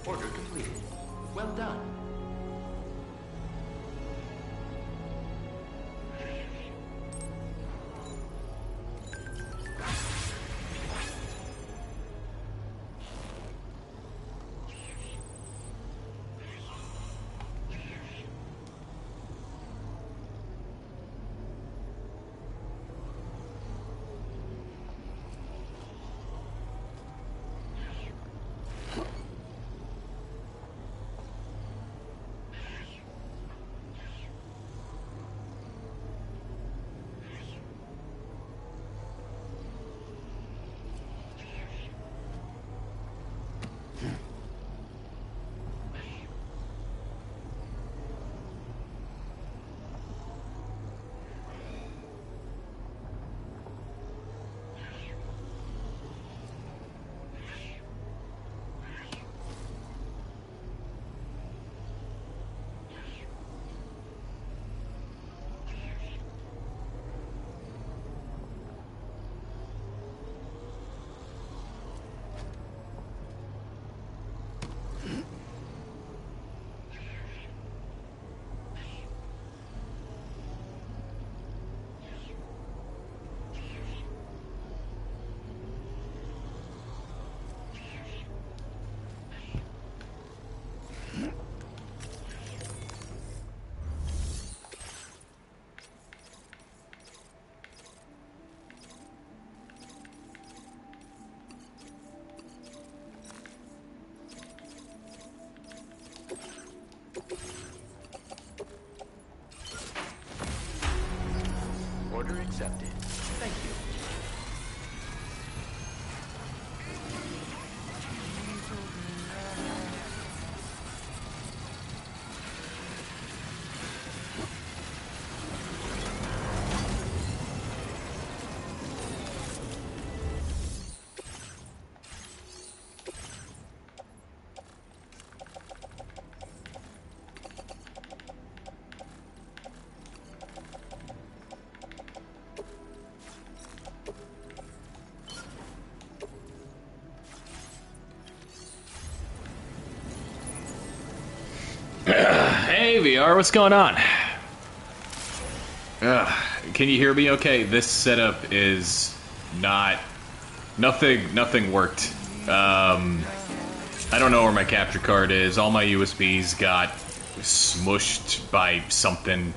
Order completed. Well done. Order accepted. Thank you. Hey VR, what's going on? Can you hear me okay? This setup is not... Nothing worked. I don't know where my capture card is. All my USBs got smushed by something.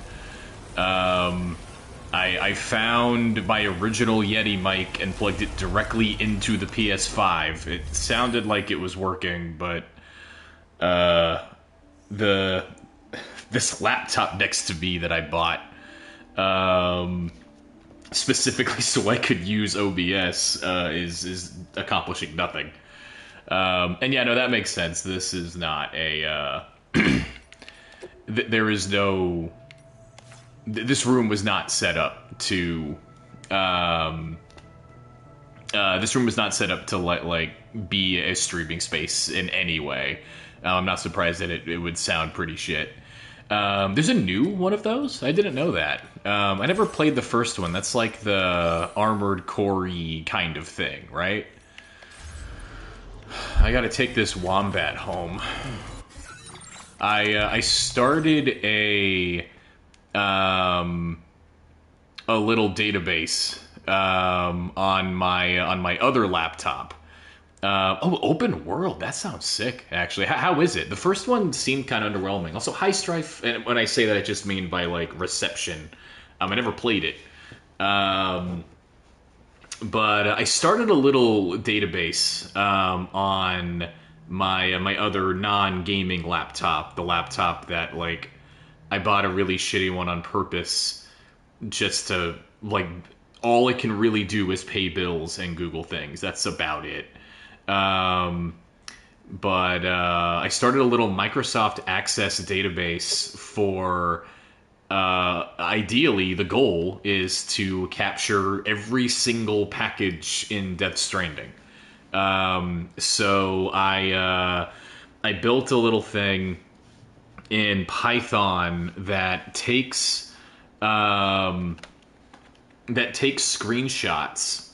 I found my original Yeti mic and plugged it directly into the PS5. It sounded like it was working, but this laptop next to me that I bought specifically so I could use OBS is accomplishing nothing. And yeah, no, that makes sense. This is not a there is no... This room was not set up to this room was not set up to like be a streaming space in any way. I'm not surprised that it would sound pretty shit. There's a new one of those? I didn't know that. I never played the first one. That's like the Armored Core-y kind of thing, right? I gotta take this wombat home. I started a little database on my other laptop. Oh, open world. That sounds sick, actually. How is it? The first one seemed kind of underwhelming. Also, High Strife, and when I say that, I just mean by, like, reception. I never played it. But I started a little database on my other non-gaming laptop. The laptop that, like, I bought a really shitty one on purpose just to, like, all it can really do is pay bills and Google things. That's about it. But I started a little Microsoft Access database for, ideally, the goal is to capture every single package in Death Stranding. So I built a little thing in Python that takes screenshots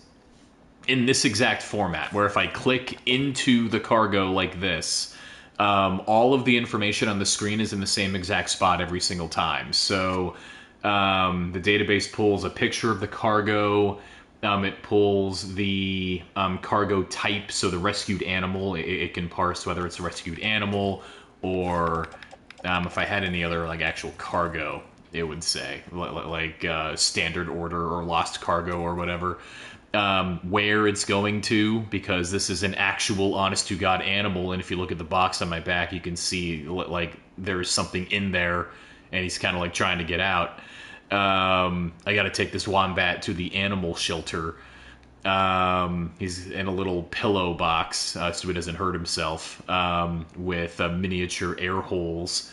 in this exact format, where if I click into the cargo like this, all of the information on the screen is in the same exact spot every single time. So the database pulls a picture of the cargo. It pulls the cargo type, so the rescued animal. It can parse whether it's a rescued animal or if I had any other like actual cargo, it would say like standard order or lost cargo or whatever. Where it's going to, because this is an actual honest to God animal, and if you look at the box on my back, you can see like there's something in there, and he's kind of like trying to get out. I got to take this wombat to the animal shelter. He's in a little pillow box, so he doesn't hurt himself, with miniature air holes,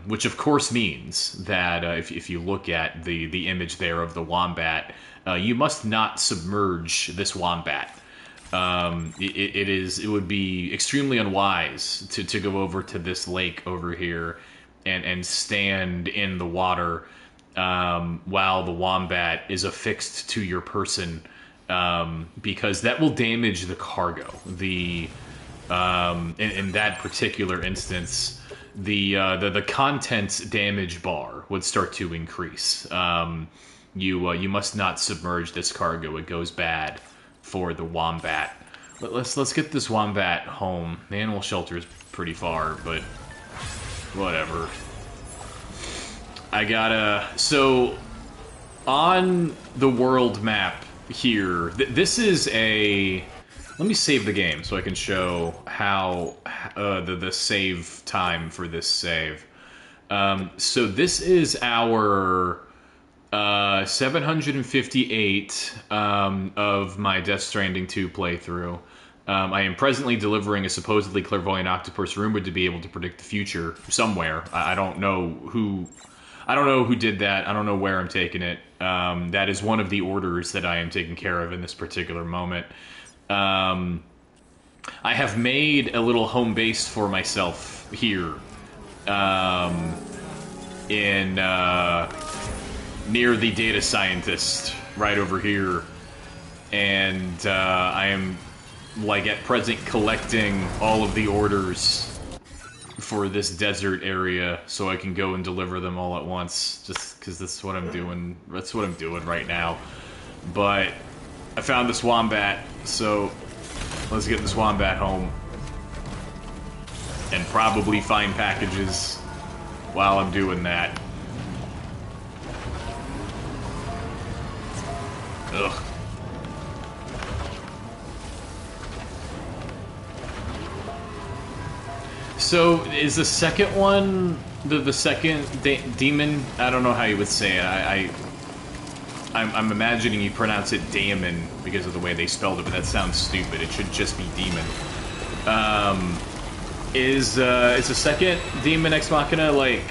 which of course means that if you look at the image there of the wombat, you must not submerge this wombat. It would be extremely unwise to go over to this lake over here and stand in the water while the wombat is affixed to your person, because that will damage the cargo. In that particular instance, the contents damage bar would start to increase. You must not submerge this cargo; it goes bad for the wombat. Let's get this wombat home. The animal shelter is pretty far, but whatever. I gotta... So, on the world map here, this is a... Let me save the game so I can show how the save time for this save. So this is our 758 of my Death Stranding 2 playthrough. I am presently delivering a supposedly clairvoyant octopus rumored to be able to predict the future somewhere. I don't know who... I don't know who did that. I don't know where I'm taking it. That is one of the orders that I am taking care of in this particular moment. I have made a little home base for myself here, in near the data scientist, right over here, and I am like at present collecting all of the orders for this desert area so I can go and deliver them all at once, just because that's what I'm doing. That's what I'm doing right now. But I found this wombat, so let's get this wombat home and probably find packages while I'm doing that. Ugh. So, is the second one the second demon? I don't know how you would say it. I'm imagining you pronounce it daemon because of the way they spelled it, but that sounds stupid. It should just be demon. Is the second demon Ex Machina like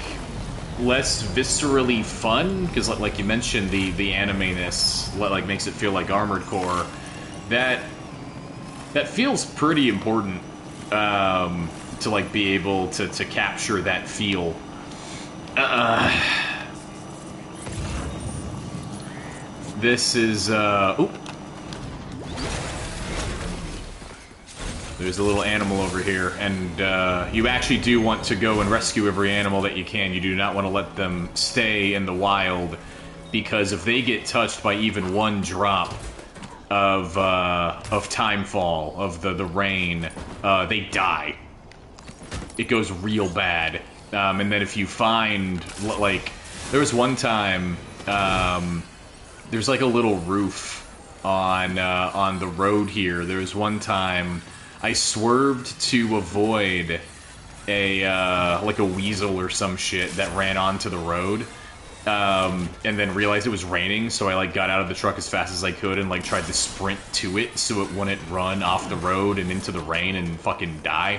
less viscerally fun? Because like you mentioned, the anime-ness like makes it feel like Armored Core. That feels pretty important. To like be able to capture that feel. This is oop. There's a little animal over here, and you actually do want to go and rescue every animal that you can. You do not want to let them stay in the wild, because if they get touched by even one drop of timefall, of the rain, they die. It goes real bad. And then if you find, like, there was one time, there's like a little roof on the road here. There was one time I swerved to avoid like a weasel or some shit that ran onto the road. And then realized it was raining, so I like got out of the truck as fast as I could and like tried to sprint to it so it wouldn't run off the road and into the rain and fucking die.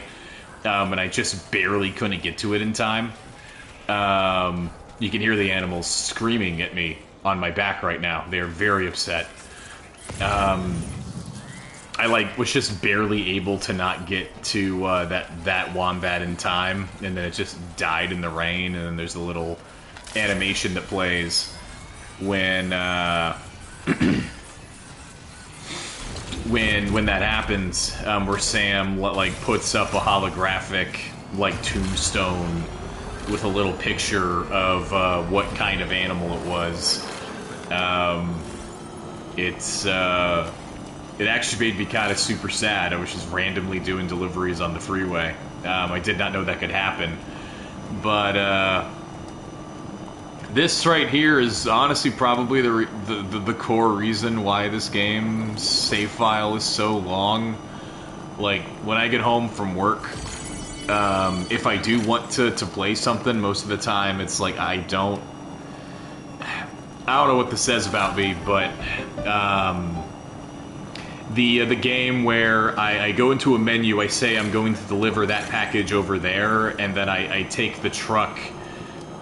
And I just barely couldn't get to it in time. You can hear the animals screaming at me on my back right now. They're very upset. I like was just barely able to not get to that wombat in time, and then it just died in the rain. And then there's a little animation that plays when when that happens, where Sam like puts up a holographic like tombstone with a little picture of what kind of animal it was. It actually made me kind of super sad. I was just randomly doing deliveries on the freeway. I did not know that could happen. But this right here is honestly probably the core reason why this game's save file is so long. Like, when I get home from work, if I do want to play something, most of the time it's like I don't know what this says about me, but the game where I go into a menu, I say I'm going to deliver that package over there, and then I take the truck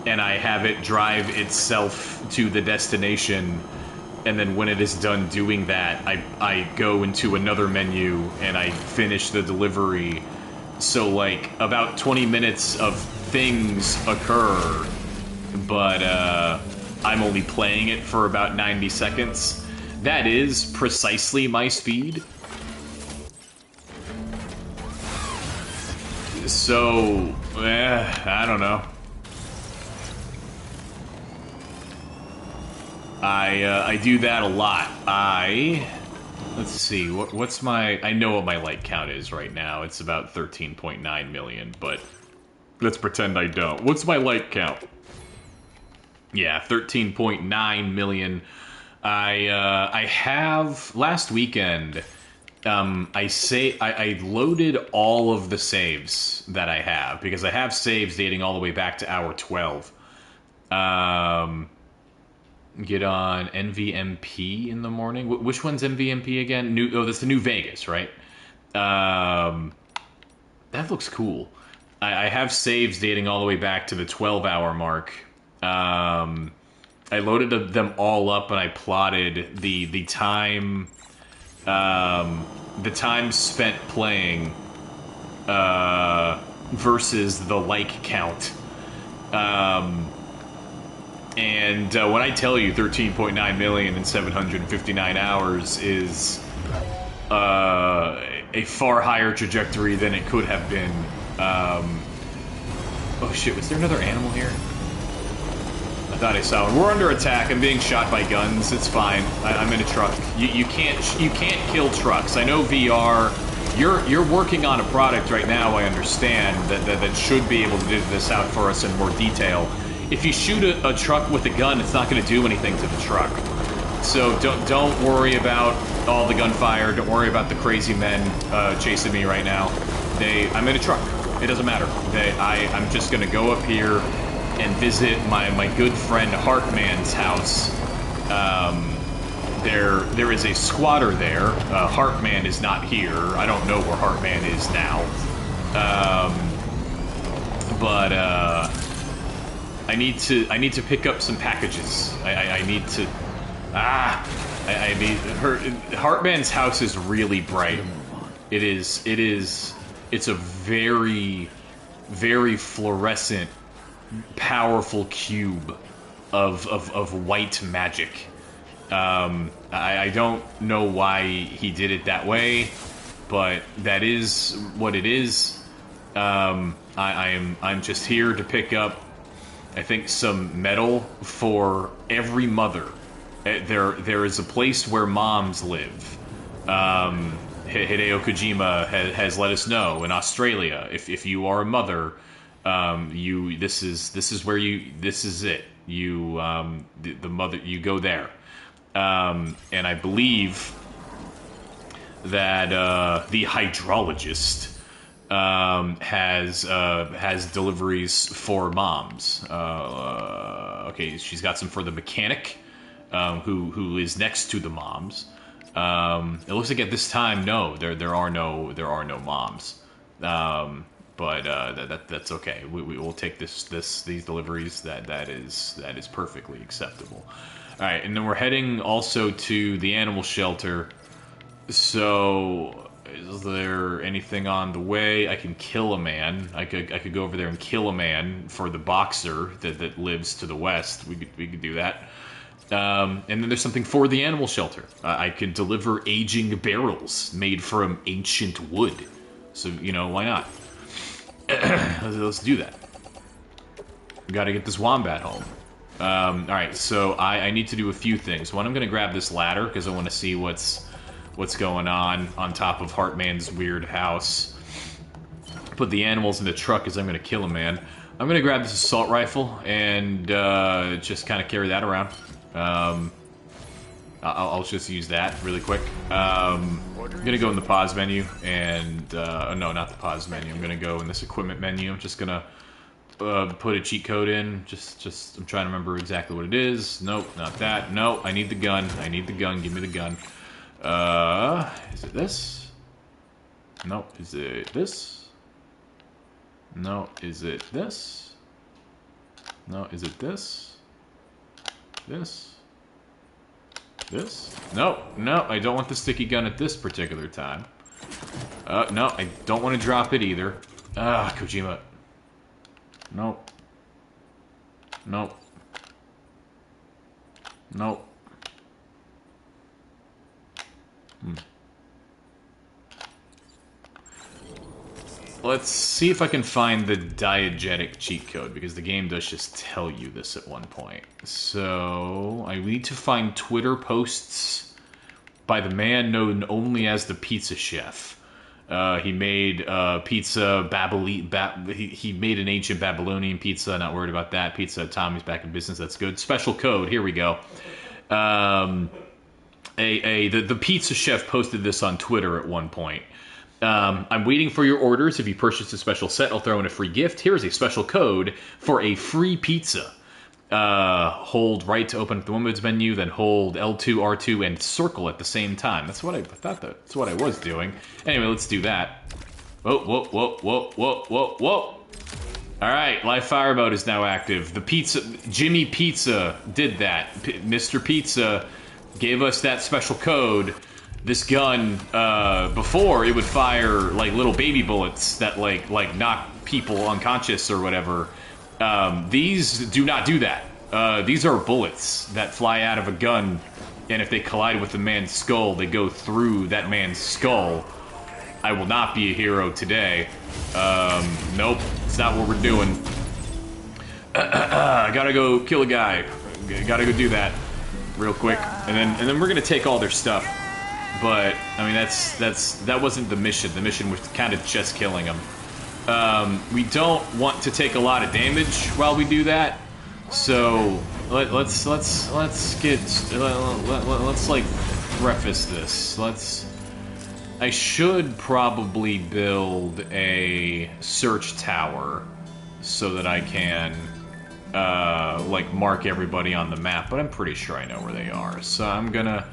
and I have it drive itself to the destination, and then when it is done doing that, I go into another menu and I finish the delivery. So, like, about 20 minutes of things occur, but I'm only playing it for about 90 seconds. That is precisely my speed. So, I don't know. I do that a lot. Let's see, what's my... I know what my like count is right now. It's about 13.9 million, but let's pretend I don't. What's my like count? Yeah, 13.9 million. I have... Last weekend, I loaded all of the saves that I have, because I have saves dating all the way back to hour 12. Get on NVMP in the morning. Which one's NVMP again? That's the New Vegas, right? That looks cool. I have saves dating all the way back to the 12-hour mark. I loaded them all up and I plotted the time spent playing versus the like count. And when I tell you 13.9 million in 759 hours is a far higher trajectory than it could have been. Oh shit, was there another animal here? I thought I saw one. We're under attack. I'm being shot by guns. It's fine. I'm in a truck. You can't kill trucks. I know VR. You're working on a product right now. I understand that should be able to do this out for us in more detail. If you shoot a truck with a gun, it's not going to do anything to the truck. So don't worry about all the gunfire. Don't worry about the crazy men chasing me right now. I'm in a truck. It doesn't matter. I'm just going to go up here and visit my good friend Heartman's house. There is a squatter there. Heartman is not here. I don't know where Heartman is now. I need to pick up some packages. I need to. Heartman's house is really bright. It's a very, very fluorescent, powerful cube of white magic. I don't know why he did it that way, but that is what it is. I'm just here to pick up, I think, some metal for every mother. There is a place where moms live. Hideo Kojima has let us know in Australia, if you are a mother, this is it. The mother, you go there. And I believe that the hydrologist has deliveries for moms. Okay, she's got some for the mechanic, who is next to the moms. It looks like at this time, no, there are no moms. But that's okay. We will take these deliveries. That is perfectly acceptable. All right, and then we're heading also to the animal shelter. So, is there anything on the way? I can kill a man. I could go over there and kill a man for the boxer that lives to the west. We could do that. And then there's something for the animal shelter. I can deliver aging barrels made from ancient wood. So, you know, why not? Let's do that. Gotta get this wombat home. Alright, so I need to do a few things. One, I'm gonna grab this ladder, because I want to see what's going on top of Heartman's weird house. Put the animals in the truck, because I'm gonna kill a man. I'm gonna grab this assault rifle, and just kind of carry that around. I'll just use that really quick. I'm gonna go in the pause menu, and no, not the pause menu. I'm gonna go in this equipment menu. I'm just gonna put a cheat code in. Just I'm trying to remember exactly what it is. Nope, not that. No, I need the gun. I need the gun. Give me the gun. Is it this? Nope. Is it this? No. Is it this? No. Is it this? This? This? No, no, I don't want the sticky gun at this particular time. No, I don't want to drop it either. Kojima. Nope. Nope. Nope. Let's see if I can find the diegetic cheat code, because the game does just tell you this at one point. So, I need to find Twitter posts by the man known only as the Pizza Chef. He made pizza, he made an ancient Babylonian pizza, not worried about that. Pizza Tommy's back in business, that's good. Special code, here we go. The Pizza Chef posted this on Twitter at one point. I'm waiting for your orders. If you purchase a special set, I'll throw in a free gift. Here is a special code for a free pizza. Hold right to open up the Windows menu, then hold L2, R2, and circle at the same time. That's what I thought. That's what I was doing. Anyway, let's do that. Whoa, whoa, whoa, whoa, whoa, whoa, whoa. All right, live fire mode is now active. The pizza, Jimmy Pizza did that. Mr. Pizza gave us that special code. This gun, before, it would fire, like, little baby bullets that, like knock people unconscious or whatever. These do not do that. These are bullets that fly out of a gun, and if they collide with a man's skull, they go through that man's skull. I will not be a hero today. Nope, it's not what we're doing. I gotta go kill a guy. Gotta go do that real quick, and then we're gonna take all their stuff. But I mean, that wasn't the mission. The mission was kind of just killing them. We don't want to take a lot of damage while we do that. So let's like preface this. I should probably build a search tower so that I can like mark everybody on the map. But I'm pretty sure I know where they are. So I'm gonna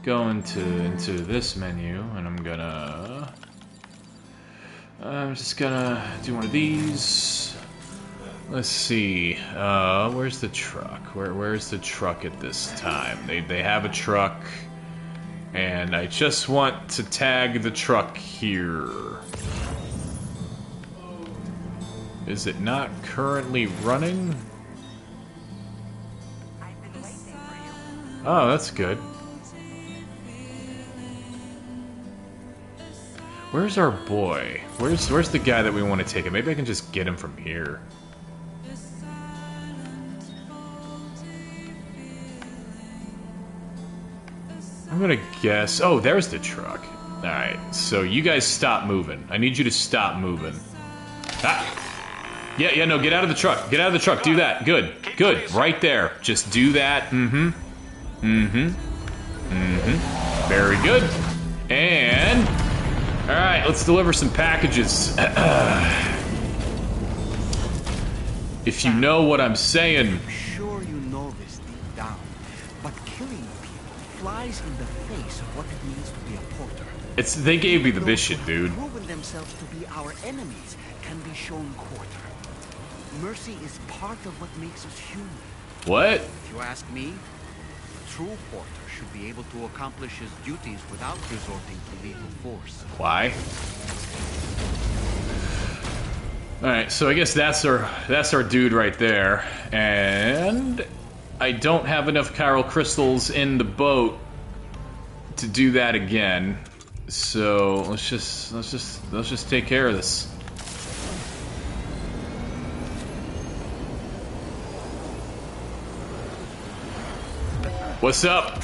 go into this menu, and I'm just gonna do one of these. Let's see. Where's the truck? Where's the truck at this time? They have a truck, and I just want to tag the truck here. Is it not currently running? Oh, that's good. Where's our boy? Where's the guy that we want to take him? Maybe I can just get him from here. I'm gonna guess... Oh, there's the truck. Alright, so you guys stop moving. I need you to stop moving. Ah! Yeah, no, get out of the truck. Get out of the truck. Do that. Good. Good. Right there. Just do that. Very good. And... Alright, let's deliver some packages. If you know what I'm saying. I'm sure you know this deep down, but killing people flies in the face of what it means to be a porter. They gave me the mission, dude. Proven themselves to be our enemies can be shown quarter. Mercy is part of what makes us human. What? If you ask me, a true porter should be able to accomplish his duties without resorting to lethal force. Why? All right, so I guess that's our dude right there, and I don't have enough chiral crystals in the boat to do that again. So let's just take care of this. What's up?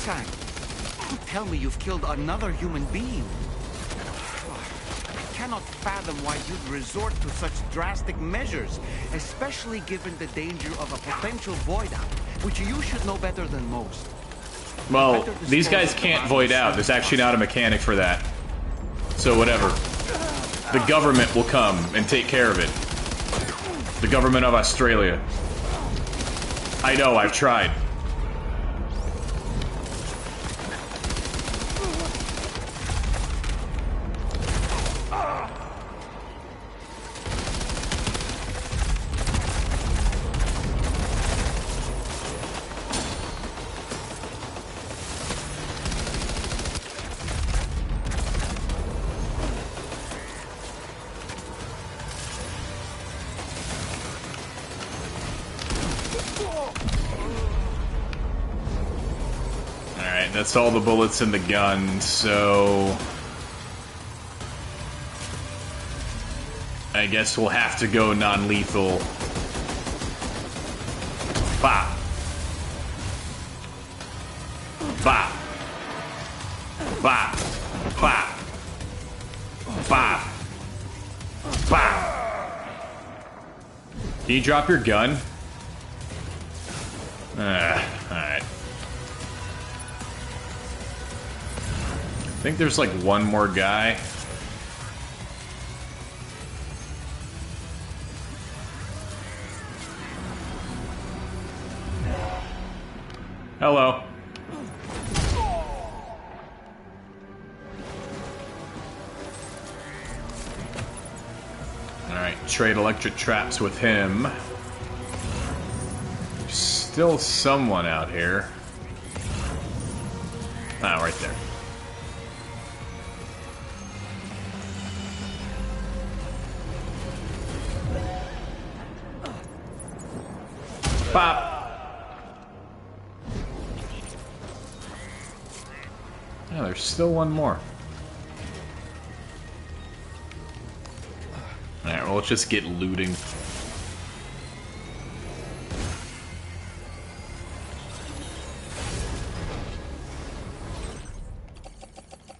Sang, tell me you've killed another human being. I cannot fathom why you'd resort to such drastic measures, especially given the danger of a potential void out, which you should know better than most. Well, these guys can't void out. There's actually not a mechanic for that. So whatever. The government will come and take care of it. The government of Australia. I know, I've tried. Alright, that's all the bullets in the gun, so... I guess we'll have to go non-lethal. Bah! Bah! Bah! Bah! Bah! Bah! Can you drop your gun? Alright. I think there's like one more guy. Hello. Alright, trade electric traps with him. Still someone out here. Ah, right there. Pop! Yeah, there's still one more. Alright, well, let's just get looting.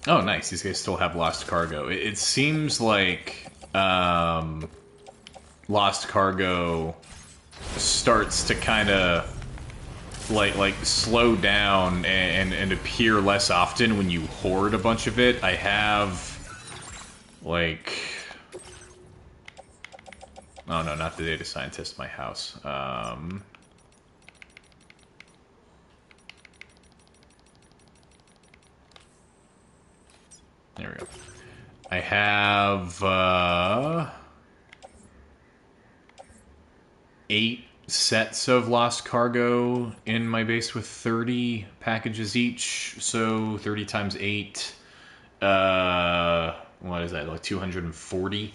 Oh, nice. These guys still have lost cargo. It seems like lost cargo starts to kind of like slow down and appear less often when you hoard a bunch of it. I have like, oh no, not the data scientist, my house. There we go. I have 8 sets of lost cargo in my base with 30 packages each, so 30 times 8, what is that, like 240?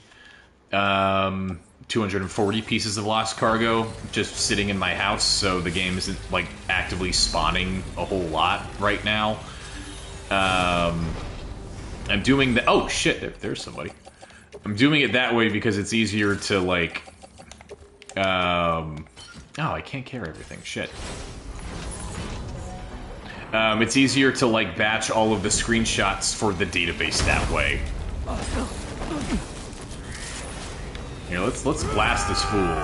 240 pieces of lost cargo just sitting in my house, so the game isn't like actively spawning a whole lot right now. I'm doing the, oh shit, there's somebody. I'm doing it that way because it's easier to like, oh, I can't carry everything, shit. It's easier to like batch all of the screenshots for the database that way. Here, let's blast this fool.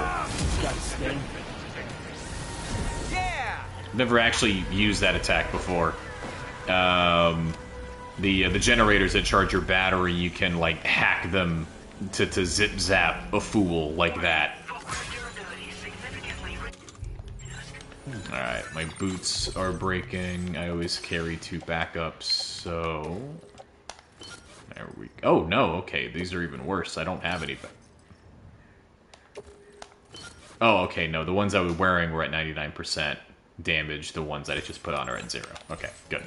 Never actually used that attack before. The generators that charge your battery, you can like hack them to zip zap a fool like that. Alright, my boots are breaking. I always carry 2 backups, so There we go. Oh, no, okay, these are even worse. I don't have any. Oh, okay, no, the ones I was wearing were at 99% damage. The ones that I just put on are at 0. Okay, good.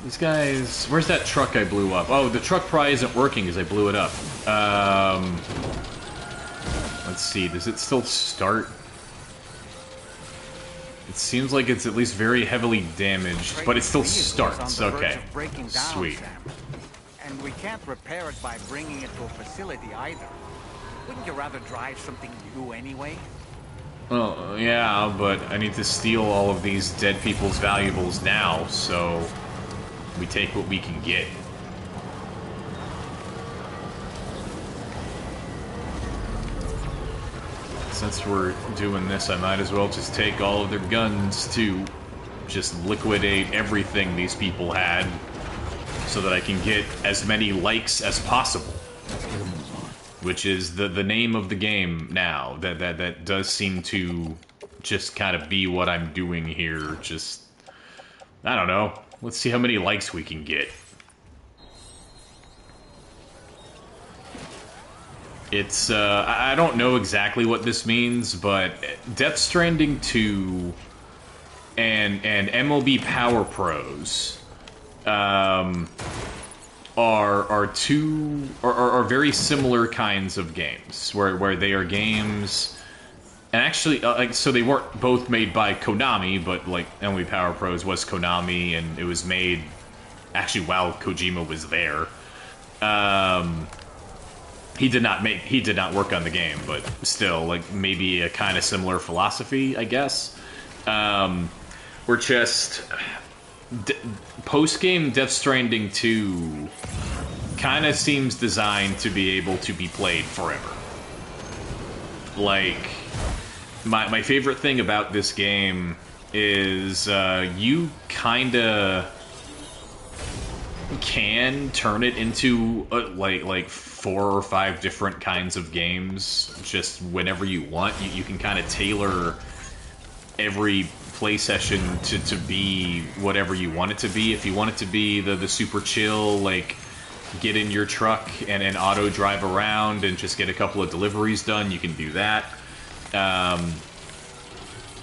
These guys... Where's that truck I blew up? Oh, the truck probably isn't working because I blew it up. Let's see, does it still start? It seems like it's at least very heavily damaged, but it still starts. Okay, sweet. And we can't repair it by bringing it to a facility either. Wouldn't you rather drive something new anyway? Well, yeah, but I need to steal all of these dead people's valuables now, so we take what we can get. Since we're doing this, I might as well just take all of their guns to just liquidate everything these people had so that I can get as many likes as possible. Which is the name of the game now. That does seem to just kind of be what I'm doing here. Just, I don't know. Let's see how many likes we can get. It's, I don't know exactly what this means, but Death Stranding 2 and MLB Power Pros, are very similar kinds of games, where they are games, and actually, like, so they weren't both made by Konami, but, like, MLB Power Pros was Konami, and it was made, actually, while Kojima was there. He did not work on the game, but still, like, maybe a kind of similar philosophy, I guess. We're just... Post-game Death Stranding 2 kind of seems designed to be able to be played forever. Like, my favorite thing about this game is you kind of can turn it into like 4 or 5 different kinds of games just whenever you want. You can kind of tailor every play session to be whatever you want it to be. If you want it to be the super chill, like, get in your truck and auto drive around and just get a couple of deliveries done, you can do that.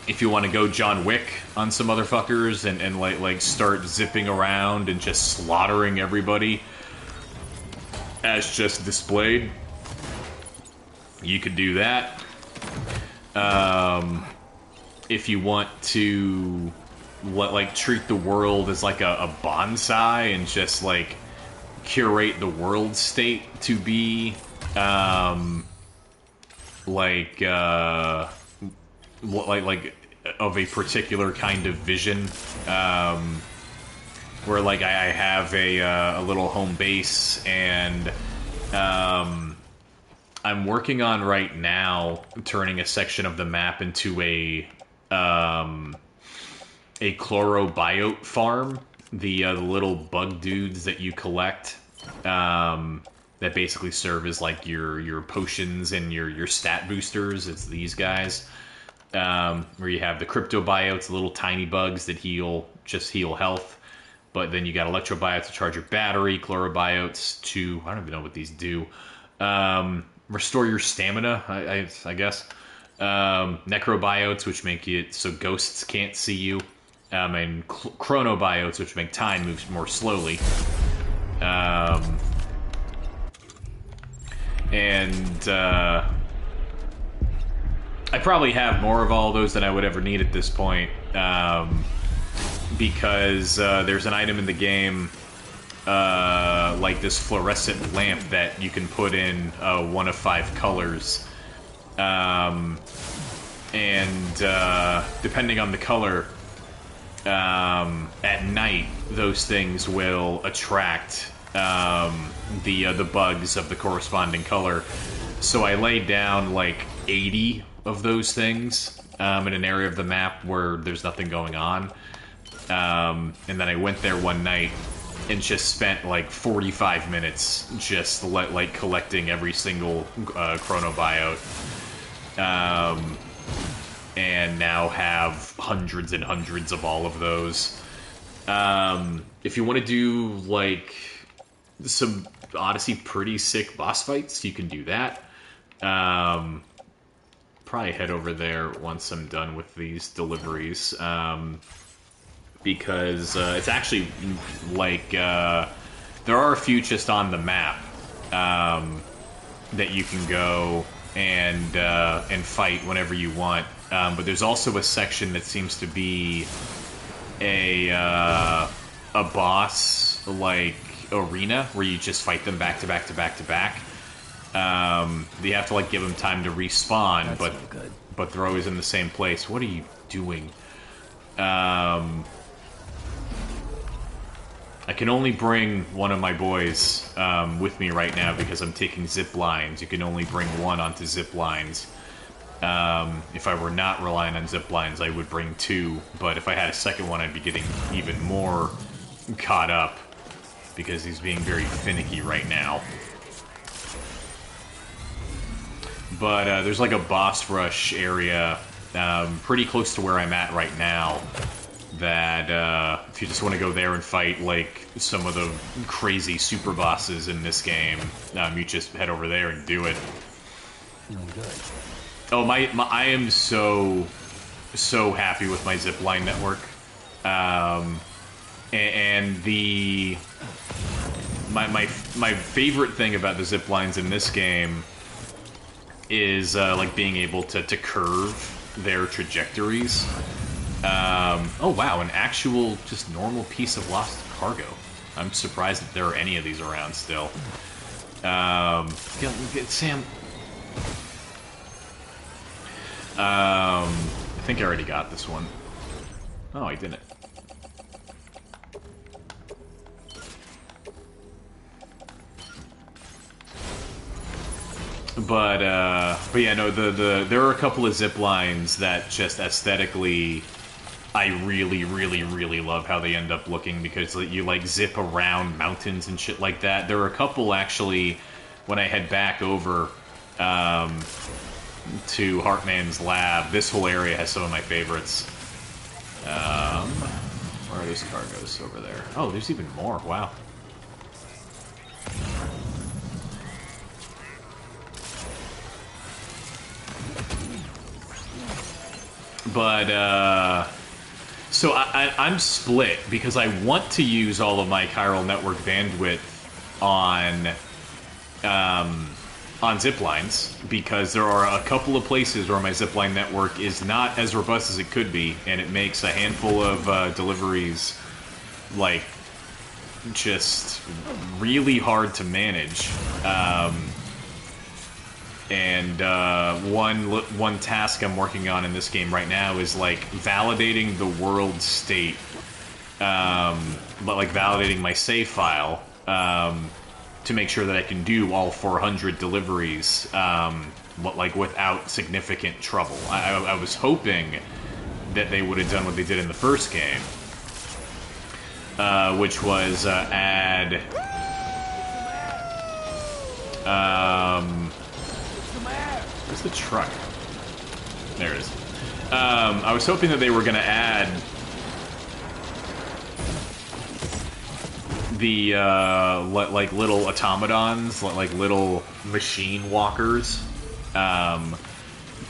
If you want to go John Wick on some motherfuckers and like start zipping around and just slaughtering everybody as just displayed, you could do that. If you want to like treat the world as like a bonsai and just like curate the world state to be like of a particular kind of vision, where like I have a little home base, and I'm working on right now turning a section of the map into a chorobiote farm. The little bug dudes that you collect, that basically serve as like your potions and your stat boosters. It's these guys, where you have the cryptobiotes, little tiny bugs that heal health. But then you got electrobiotes to charge your battery, chlorobiotes to, I don't even know what these do, restore your stamina, I guess. Necrobiotes, which make it so ghosts can't see you. And chronobiotes, which make time move more slowly. I probably have more of all those than I would ever need at this point, because there's an item in the game, like this fluorescent lamp that you can put in one of 5 colors, and depending on the color, at night those things will attract the bugs of the corresponding color. So I laid down like 80 of those things in an area of the map where there's nothing going on, and then I went there one night and just spent like 45 minutes just like collecting every single chronobiote, and now have hundreds and hundreds of all of those. If you want to do like some Odyssey pretty sick boss fights, you can do that. Probably head over there once I'm done with these deliveries, because it's actually like there are a few just on the map that you can go and fight whenever you want. But there's also a section that seems to be a boss like arena where you just fight them back to back to back to back. You have to like give them time to respawn, but they're always in the same place. What are you doing? I can only bring one of my boys with me right now because I'm taking zip lines. You can only bring one onto zip lines. If I were not relying on zip lines, I would bring two. But if I had a second one, I'd be getting even more caught up because he's being very finicky right now. But there's like a boss rush area pretty close to where I'm at right now that if you just want to go there and fight like some of the crazy super bosses in this game, you just head over there and do it. Feeling good. Oh, I am so happy with my zipline network. And the my favorite thing about the zip lines in this game is like being able to curve their trajectories. Oh wow, an actual just normal piece of lost cargo. I'm surprised that there are any of these around still. Get Sam. I think I already got this one. Oh, I didn't. But yeah, no, there are a couple of zip lines that just aesthetically, I really, really, really love how they end up looking because you like zip around mountains and shit like that. There are a couple actually when I head back over to Heartman's lab. This whole area has some of my favorites. Where are those cargoes over there? Oh, there's even more. Wow. But, so I'm split because I want to use all of my chiral network bandwidth on zip lines because there are a couple of places where my zipline network is not as robust as it could be, and it makes a handful of deliveries like just really hard to manage. One task I'm working on in this game right now is like validating the world state, but like validating my save file to make sure that I can do all 400 deliveries, but like without significant trouble. I was hoping that they would have done what they did in the first game, which was add. Where's the truck? There it is. I was hoping that they were going to add the like little automatons, like little machine walkers, to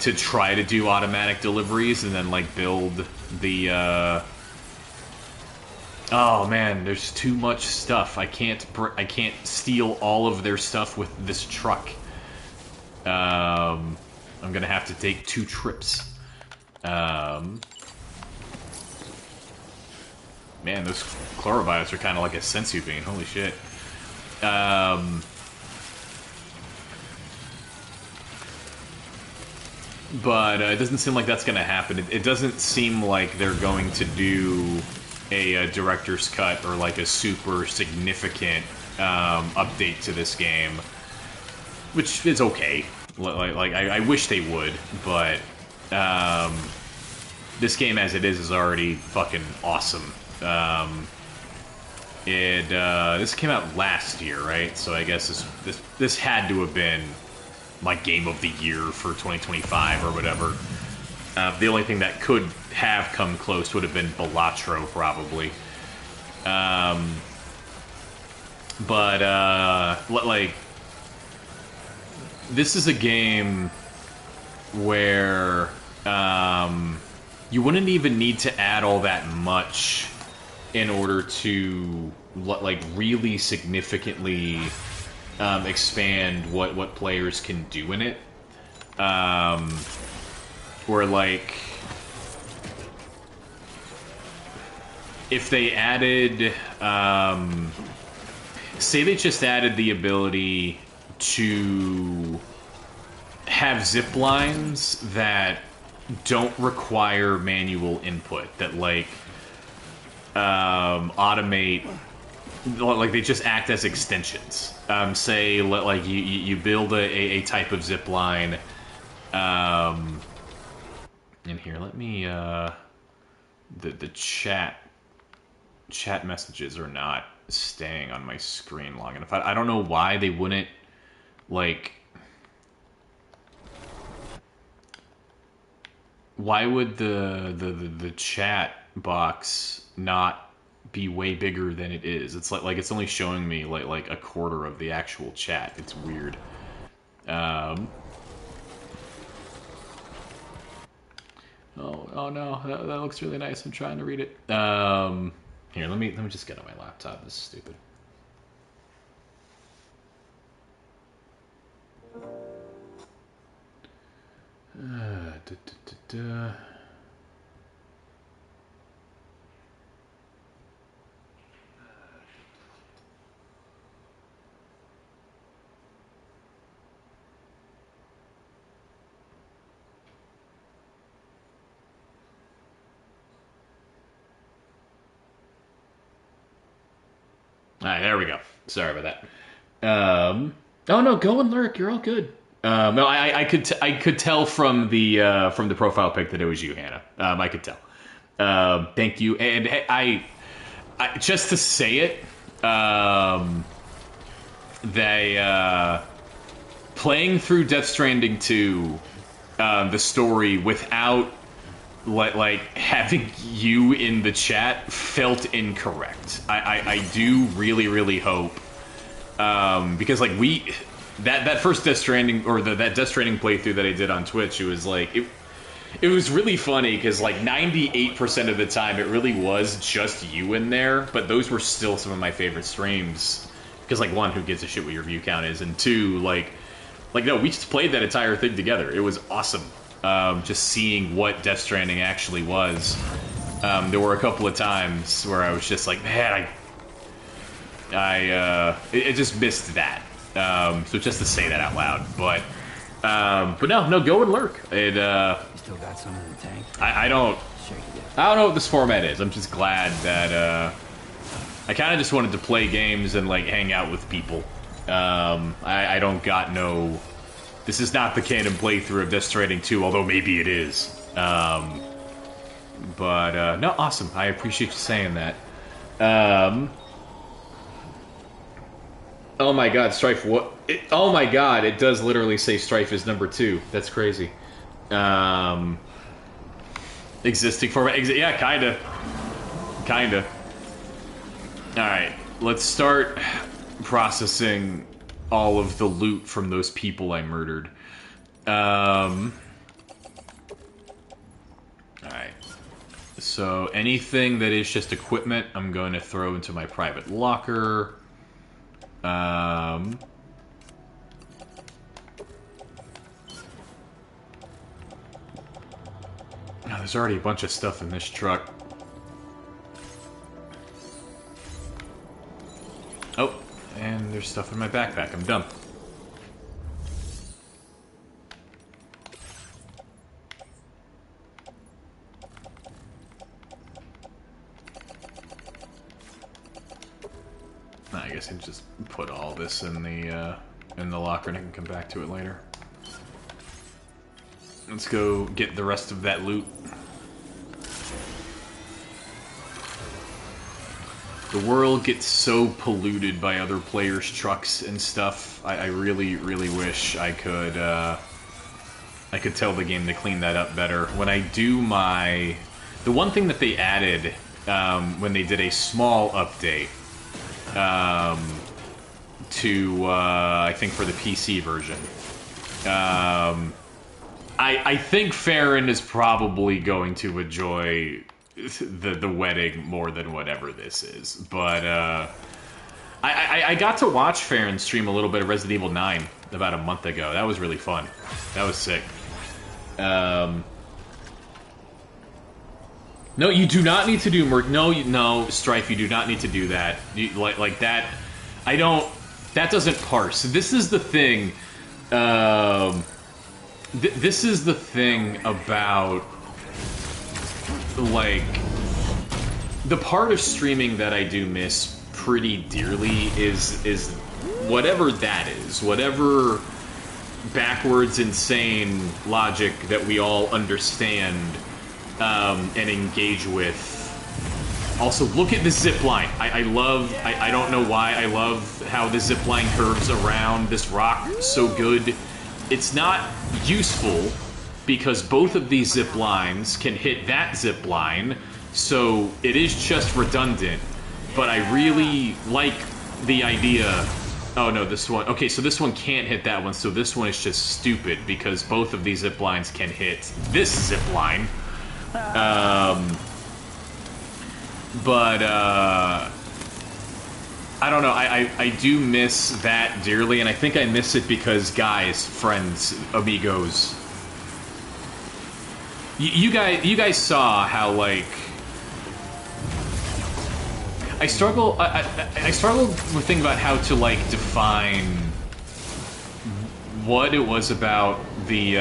try to do automatic deliveries and then like build the. Oh man, there's too much stuff. I can't steal all of their stuff with this truck. I'm gonna have to take 2 trips. Man, those chlorobiotes are kind of like a sensu bean. Holy shit. But it doesn't seem like that's going to happen. It doesn't seem like they're going to do a director's cut or like a super significant update to this game, which is okay. Like I wish they would, but this game as it is already fucking awesome. This came out last year, right? So I guess this had to have been my game of the year for 2025 or whatever. The only thing that could have come close would have been Balatro, probably. But like, this is a game where you wouldn't even need to add all that much in order to like really significantly expand what players can do in it. Where like, if they added, say they just added the ability to have zip lines that don't require manual input, that like automate, like they just act as extensions. Say like you build a type of zip line. And here, let me the chat messages are not staying on my screen long enough. I don't know why they wouldn't, like, why would the chat box not be way bigger than it is? It's like it's only showing me like a quarter of the actual chat. It's weird. Oh no, that looks really nice. I'm trying to read it. Here, let me just get on my laptop. This is stupid. All right, there we go. Sorry about that. Oh no, go and lurk. You're all good. No, I could tell from the profile pic that it was you, Hannah. I could tell. Thank you. And I just to say it, they playing through Death Stranding 2, the story without like having you in the chat felt incorrect. I do really hope, because like that first Death Stranding, or that Death Stranding playthrough that I did on Twitch, it was like it was really funny because like 98% of the time it really was just you in there, but those were still some of my favorite streams because like, one, who gives a shit what your view count is, and two, like no, we just played that entire thing together. It was awesome. Just seeing what Death Stranding actually was. There were a couple of times where I was just like, man, I just missed that. So just to say that out loud, but no, go and lurk. It, You still got some in the tank? I don't know what this format is. I'm just glad that I kind of just wanted to play games and like hang out with people. I don't got no. This is not the canon playthrough of Death Stranding 2, although maybe it is. But no, awesome. I appreciate you saying that. Oh my god, Strife, what? Oh my god, it does literally say Strife is number 2. That's crazy. Existing format. Yeah, kinda. Alright, let's start processing all of the loot from those people I murdered. Alright. So anything that is just equipment, I'm going to throw into my private locker. Oh, there's already a bunch of stuff in this truck. Oh, and there's stuff in my backpack. I'm done. I guess I can just put all this in the locker and I can come back to it later. Let's go get the rest of that loot. The world gets so polluted by other players' trucks and stuff. I really wish I could tell the game to clean that up better. When I do the one thing that they added when they did a small update to, I think, for the PC version. I think Farron is probably going to enjoy the wedding more than whatever this is, but I got to watch Farron stream a little bit of Resident Evil 9 about a month ago. That was really fun. That was sick. No, you do not need to do no, Strife. You do not need to do that. Like that. I don't. That doesn't parse. This is the thing. This is the thing about like the part of streaming that I do miss pretty dearly is whatever that is, whatever backwards insane logic that we all understand and engage with. Also, look at the zip line. I don't know why, I love how the zip line curves around this rock so good. It's not useful because both of these zip lines can hit that zip line, so it is just redundant. But I really like the idea. Oh no, this one. Okay, so this one can't hit that one, so this one is just stupid because both of these zip lines can hit this zip line. But I don't know. I do miss that dearly, and I think I miss it because guys, friends, amigos. You guys saw how like I struggle. I struggled with thinking about how to like define what it was about the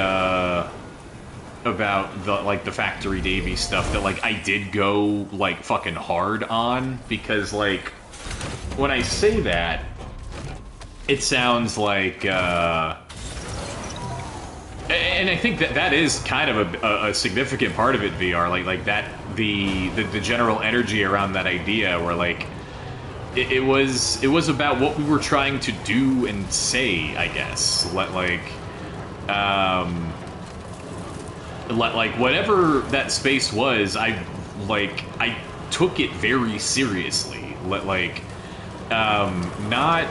like the Factory Davy stuff that like I did go like fucking hard on, because like when I say that it sounds like and I think that is kind of a significant part of it, VR, like that the general energy around that idea where like it was about what we were trying to do and say, I guess, like whatever that space was, I took it very seriously. Like, not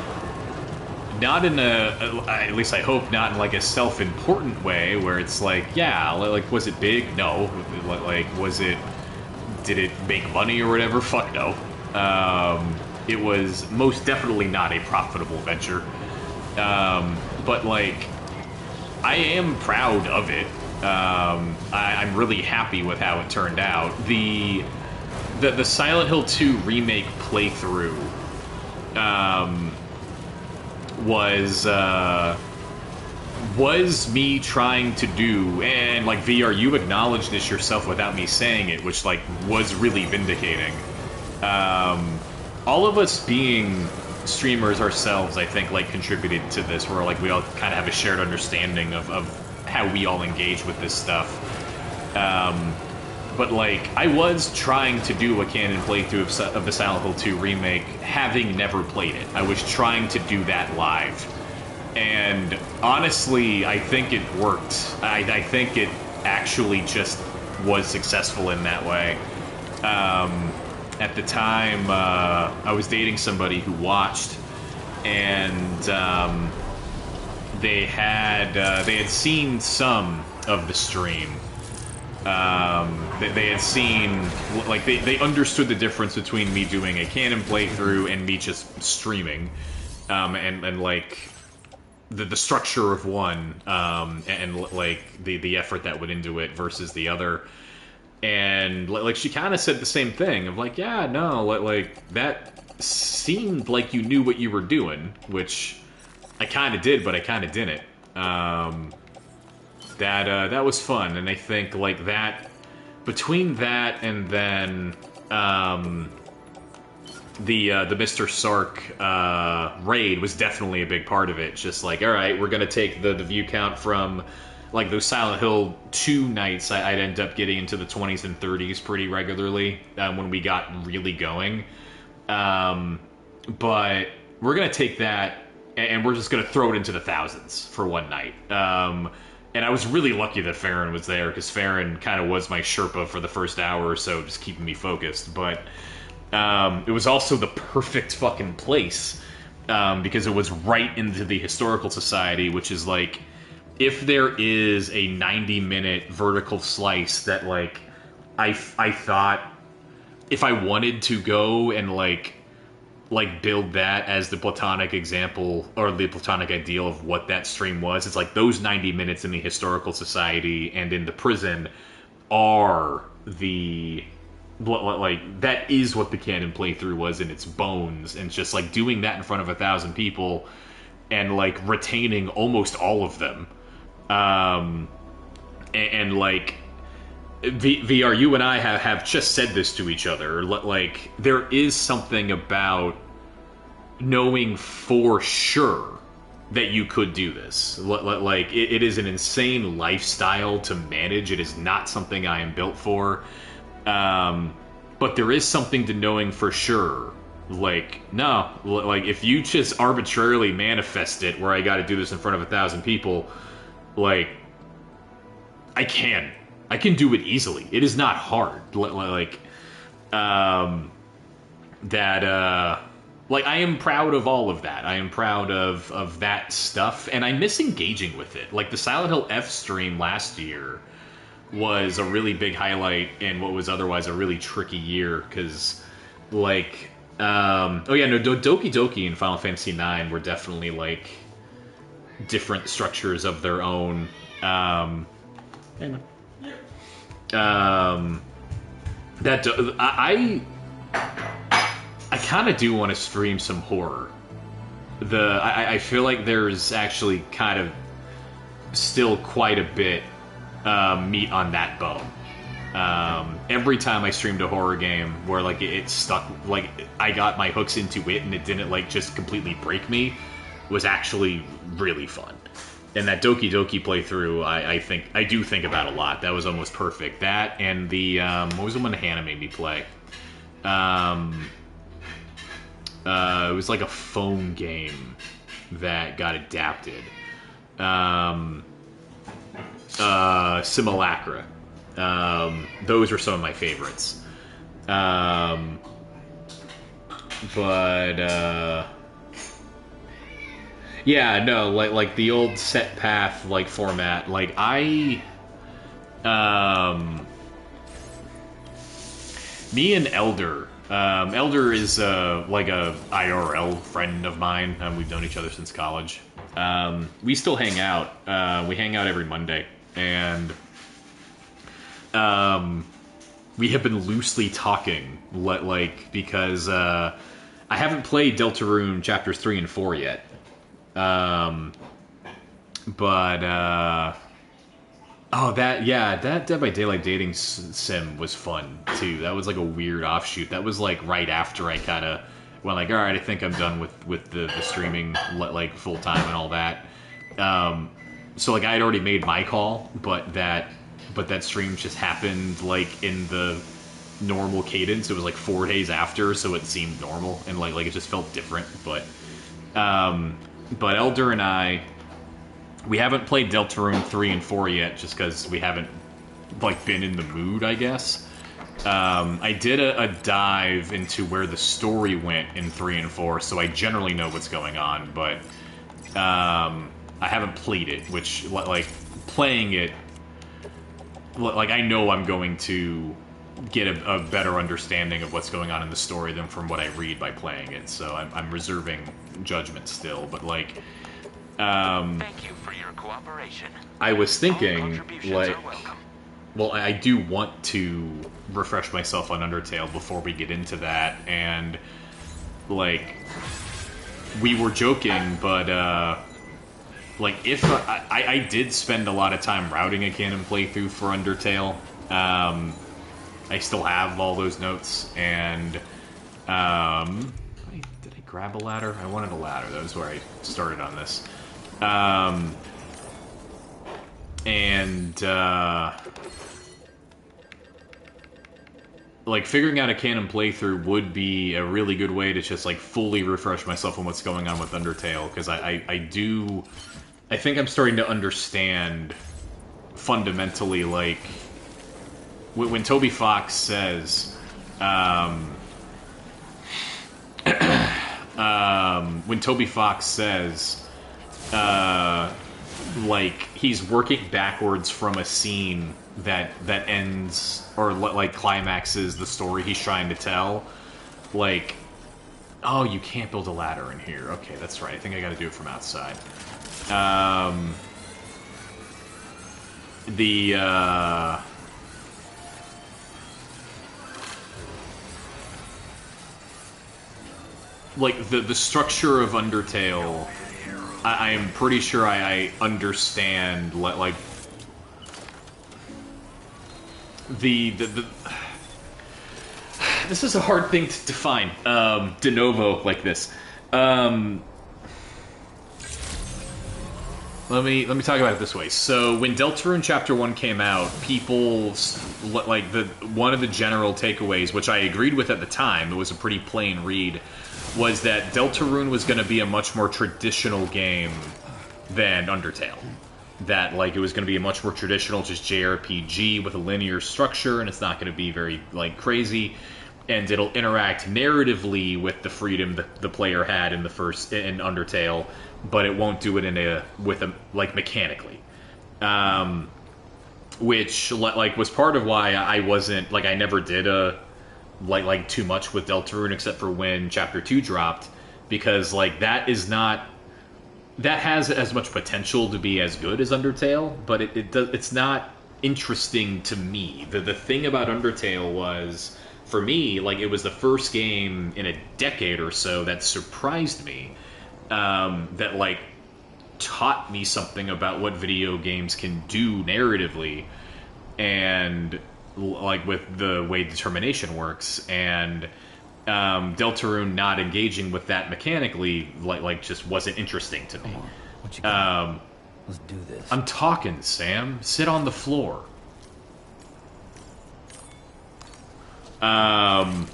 in a, at least I hope not in like a self-important way where it's like, yeah, like, was it big? No. Like, did it make money or whatever? Fuck no. It was most definitely not a profitable venture. But like, I am proud of it. I'm really happy with how it turned out. The Silent Hill 2 remake playthrough was me trying to do, and like VR, you acknowledged this yourself without me saying it, which like was really vindicating. All of us being streamers ourselves, I think, like contributed to this, where like we all kind of have a shared understanding of how we all engage with this stuff. But like, I was trying to do a canon playthrough of the Silent Hill 2 remake, having never played it. I was trying to do that live. And honestly, I think it worked. I think it actually just was successful in that way. At the time, I was dating somebody who watched, and they had seen some of the stream. They had seen, like, they understood the difference between me doing a canon playthrough and me just streaming, and like the structure of one, and like the effort that went into it versus the other. And like she kind of said the same thing of like, yeah, no, like that seemed like you knew what you were doing, which I kind of did, but I kind of didn't. That was fun, and I think like that, between that and then the Mr. Sark raid was definitely a big part of it. Just like, all right, we're gonna take the view count from like those Silent Hill 2 nights. I'd end up getting into the 20s and 30s pretty regularly when we got really going. But we're gonna take that and we're just gonna throw it into the thousands for one night. And I was really lucky that Farron was there, because Farron kind of was my Sherpa for the first hour or so, just keeping me focused. But it was also the perfect fucking place, because it was right into the Historical Society, which is like, if there is a 90-minute vertical slice that, like, I thought if I wanted to go and, like build that as the platonic example or the platonic ideal of what that stream was, it's like those 90 minutes in the Historical Society and in the prison are the, like, that is what the canon playthrough was in its bones. And just like doing that in front of 1,000 people and like retaining almost all of them, and like VR, you and I have just said this to each other. Like, there is something about knowing for sure that you could do this. Like, it is an insane lifestyle to manage. It is not something I am built for. But there is something to knowing for sure. Like, no, like, if you just arbitrarily manifest it where I got to do this in front of 1,000 people, like, I can do it easily. It is not hard. Like, like, I am proud of all of that. I am proud of that stuff, and I miss engaging with it. Like, the Silent Hill F stream last year was a really big highlight in what was otherwise a really tricky year, because, like, Doki Doki and Final Fantasy IX were definitely, like, different structures of their own. I kind of do want to stream some horror. I feel like there's actually kind of still quite a bit meat on that bone. Every time I streamed a horror game where like it stuck, like I got my hooks into it and it didn't like just completely break me, was actually really fun. And that Doki Doki playthrough, I do think about a lot. That was almost perfect. That and the what was the one Hannah made me play? It was like a phone game that got adapted. Simulacra. Those are some of my favorites. Yeah, no, like the old set path like format. Like me and Elder. Elder is like a IRL friend of mine. We've known each other since college. We still hang out. We hang out every Monday, and we have been loosely talking, like, because I haven't played Deltarune chapters 3 and 4 yet. That Dead by Daylight dating sim was fun too. That was like a weird offshoot. That was like right after I kind of went like, all right, I think I'm done with the streaming like full time and all that. So like I had already made my call, but that stream just happened like in the normal cadence. It was like 4 days after, so it seemed normal and like it just felt different. But Elder and I. We haven't played Deltarune 3 and 4 yet, just because we haven't, like, been in the mood, I guess. I did a dive into where the story went in 3 and 4, so I generally know what's going on, but I haven't played it, which, like, playing it, like, I know I'm going to get a better understanding of what's going on in the story than from what I read by playing it, so I'm reserving judgment still, but, like... Thank you for your cooperation. I was thinking, like, well, I do want to refresh myself on Undertale before we get into that, and, like, we were joking, but, like, if I did spend a lot of time routing a canon playthrough for Undertale, I still have all those notes, and, did I grab a ladder? I wanted a ladder, that was where I started on this. Like, figuring out a canon playthrough would be a really good way to just, like, fully refresh myself on what's going on with Undertale, because I think I'm starting to understand fundamentally, like, when Toby Fox says, when Toby Fox says, like, he's working backwards from a scene that ends, or, like, climaxes the story he's trying to tell, like, oh, you can't build a ladder in here. Okay, that's right. I think I gotta do it from outside. Like, the structure of Undertale, I am pretty sure I understand, like, the this is a hard thing to define, de novo, like this. Let me talk about it this way. So when Deltarune Chapter 1 came out, people, like, one of the general takeaways, which I agreed with at the time, it was a pretty plain read, was that Deltarune was going to be a much more traditional game than Undertale. That, like, it was going to be a much more traditional, just JRPG with a linear structure, and it's not going to be very, like, crazy, and it'll interact narratively with the freedom the player had in Undertale, but it won't do it like, mechanically. Which, like, was part of why I wasn't, like, I never did like too much with Deltarune except for when Chapter 2 dropped, because, like, that has as much potential to be as good as Undertale, but it's not interesting to me. The thing about Undertale was, for me, like, it was the first game in a decade or so that surprised me, that, like, taught me something about what video games can do narratively, and, like, with the way determination works, and Deltarune not engaging with that mechanically, like just wasn't interesting to me. What you got? Let's do this. I'm talking, Sam. Sit on the floor. Let's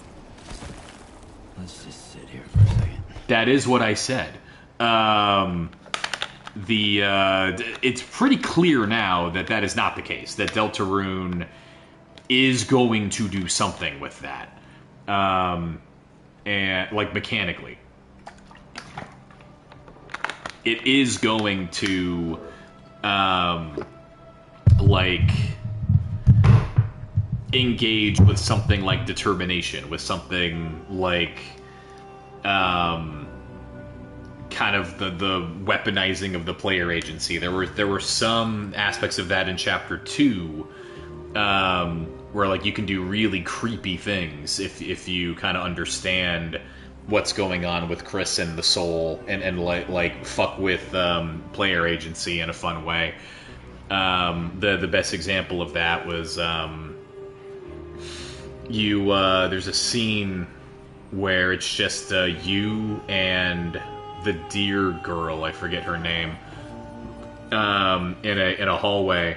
just sit here for a second. That is what I said. It's pretty clear now that is not the case. That Deltarune is going to do something with that, and, like, mechanically, it is going to, like, engage with something like determination, with something like, kind of the weaponizing of the player agency. There were some aspects of that in Chapter 2, where, like, you can do really creepy things if you kind of understand what's going on with Chris and the soul, and like fuck with player agency in a fun way. The best example of that was there's a scene where it's just you and the deer girl, I forget her name, in a hallway.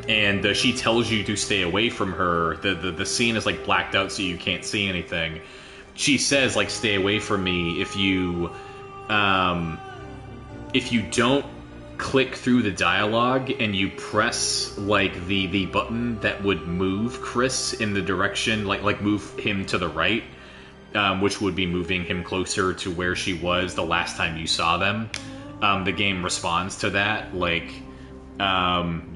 And she tells you to stay away from her. The scene is, like, blacked out so you can't see anything. She says, like, stay away from me if you don't click through the dialogue and you press, like, the button that would move Chris in the direction, like move him to the right, which would be moving him closer to where she was the last time you saw them. The game responds to that, like,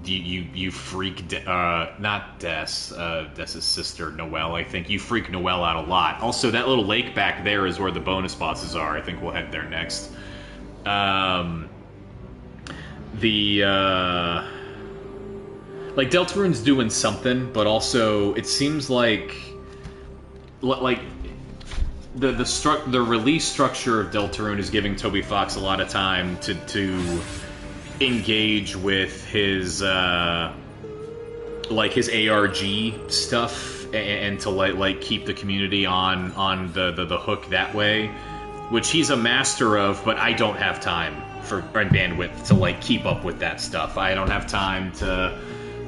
you freak, not Des's sister, Noelle, I think. You freak Noelle out a lot. Also, that little lake back there is where the bonus bosses are. I think we'll head there next. Like, Deltarune's doing something, but also, it seems like the release structure of Deltarune is giving Toby Fox a lot of time to engage with his his ARG stuff, and to like keep the community on the hook that way, which he's a master of, but I don't have time and bandwidth to, like, keep up with that stuff. I don't have time to,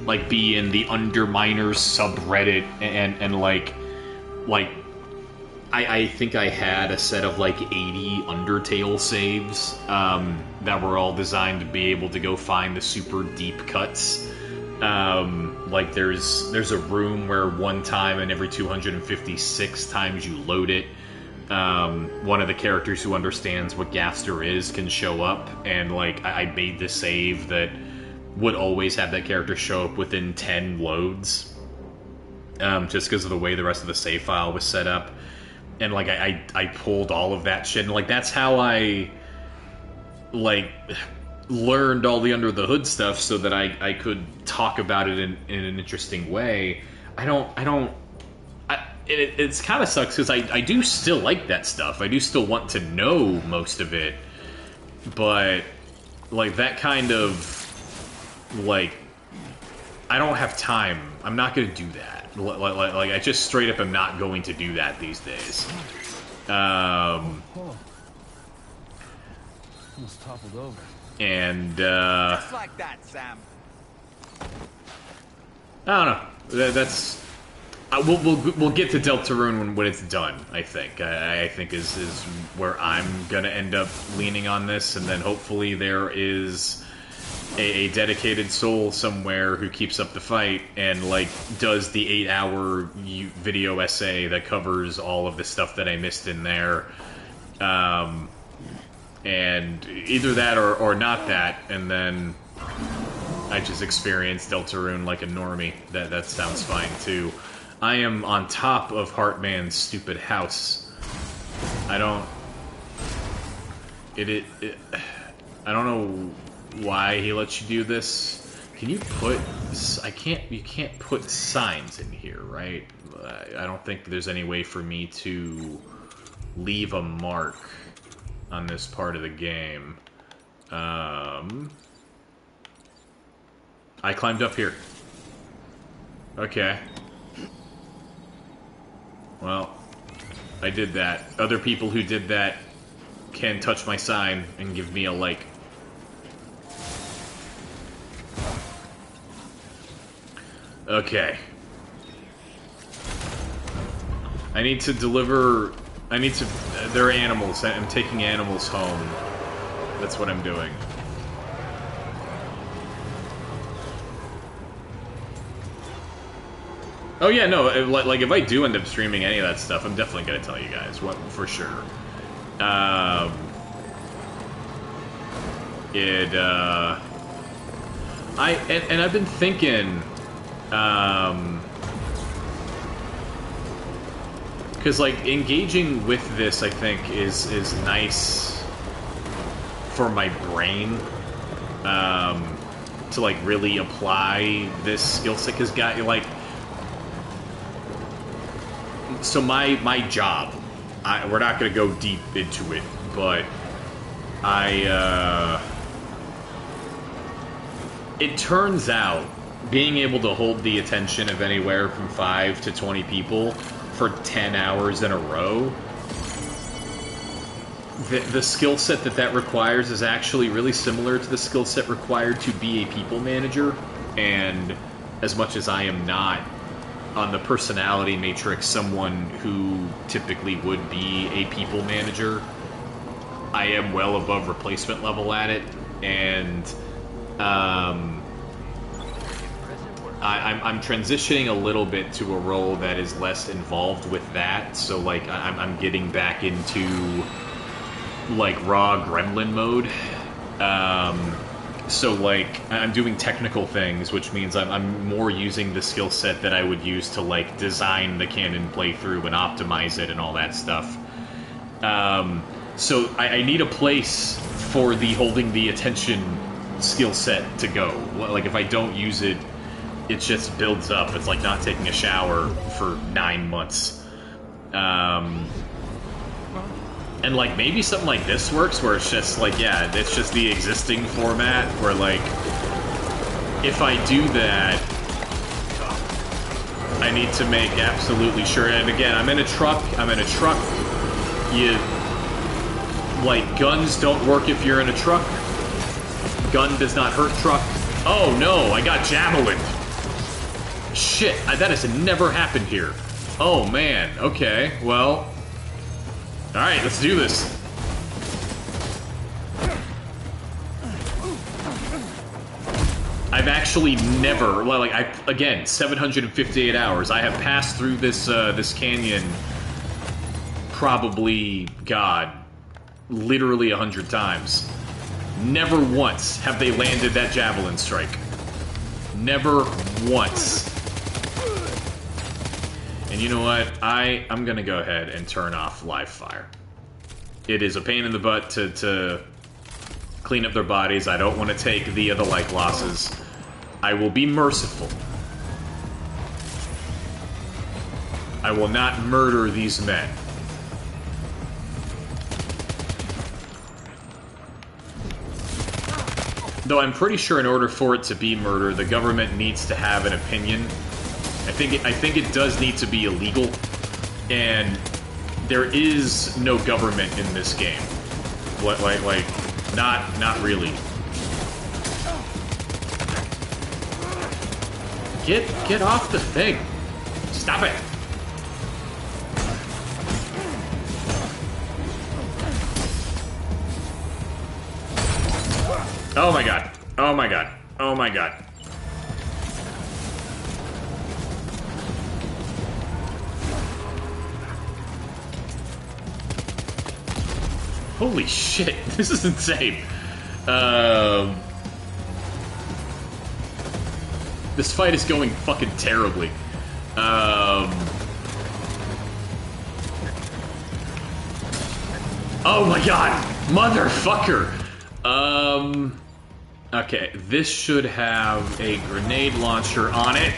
like, be in the Underminers subreddit and like I think I had a set of like 80 Undertale saves that were all designed to be able to go find the super deep cuts. Like there's a room where one time in every 256 times you load it, one of the characters who understands what Gaster is can show up, and like I made the save that would always have that character show up within 10 loads, just because of the way the rest of the save file was set up. And like I pulled all of that shit, and like that's how I like learned all the under the hood stuff, so that I could talk about it in an interesting way. It's kind of sucks because I do still like that stuff. I do still want to know most of it, but like that kind of like I don't have time. I'm not going to do that. Like I just straight up am not going to do that these days. Almost toppled over. And Just like that, Sam. I don't know. That's we'll get to Deltarune when it's done. I think is where I'm gonna end up leaning on this, and then hopefully there is a dedicated soul somewhere who keeps up the fight and like does the 8-hour video essay that covers all of the stuff that I missed in there. And either that or not that, and then I just experienced Deltarune like a normie. That sounds fine too. I am on top of Heartman's stupid house. I don't know why he lets you do this. Can you put... You can't put signs in here, right? I don't think there's any way for me to leave a mark on this part of the game. I climbed up here. Okay. Well, I did that. Other people who did that can touch my sign and give me a like. Okay. I need to deliver... There are animals. I'm taking animals home. That's what I'm doing. Oh yeah, no, like if I do end up streaming any of that stuff, I'm definitely gonna tell you guys, for sure. I've been thinking, because like engaging with this, I think is nice for my brain, to like really apply this skill set. Because so my job, we're not going to go deep into it, but it turns out being able to hold the attention of anywhere from 5 to 20 people for 10 hours in a row, the skill set that requires is actually really similar to the skill set required to be a people manager. And as much as I am not on the personality matrix someone who typically would be a people manager, I am well above replacement level at it, and I'm transitioning a little bit to a role that is less involved with that. So like I'm getting back into like raw gremlin mode. So like I'm doing technical things, which means I'm more using the skill set that I would use to like design the canon playthrough and optimize it and all that stuff. So I need a place for the holding the attention skill set to go. Like if I don't use it, it just builds up. It's like not taking a shower for 9 months. And like maybe something like this works, where it's just like, yeah, it's just the existing format, where like if I do that, I need to make absolutely sure. And again, I'm in a truck. Like, guns don't work if you're in a truck. Gun does not hurt truck. Oh no, I got javelin. Shit, that has never happened here. Oh man, okay, well, Alright, let's do this. I've actually never, like, again, 758 hours. I have passed through this, this canyon probably, God, literally 100 times. Never once have they landed that javelin strike. Never once. And you know what? I'm gonna go ahead and turn off live fire. It is a pain in the butt to clean up their bodies. I don't want to take the like losses. I will be merciful. I will not murder these men. Though I'm pretty sure in order for it to be murder, the government needs to have an opinion. I think it does need to be illegal, and there is no government in this game. Like, not really. Get off the thing! Stop it! Oh my god! Oh my god! Oh my god! Holy shit, this is insane. This fight is going fucking terribly. Oh my god, motherfucker. Okay, this should have a grenade launcher on it.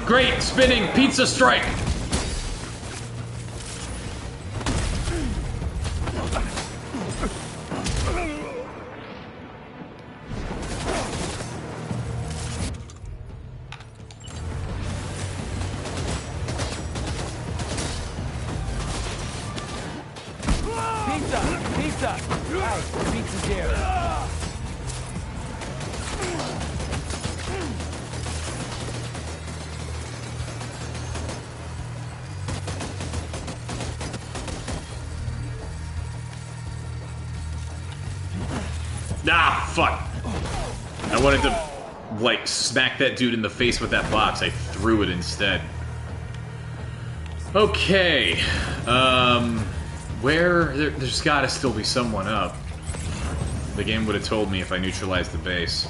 Great spinning pizza strike. Pizza! Hey, pizza's here. Ah, fuck. I wanted to, like, smack that dude in the face with that box. I threw it instead. Okay. There's gotta still be someone up. The game would have told me if I neutralized the base.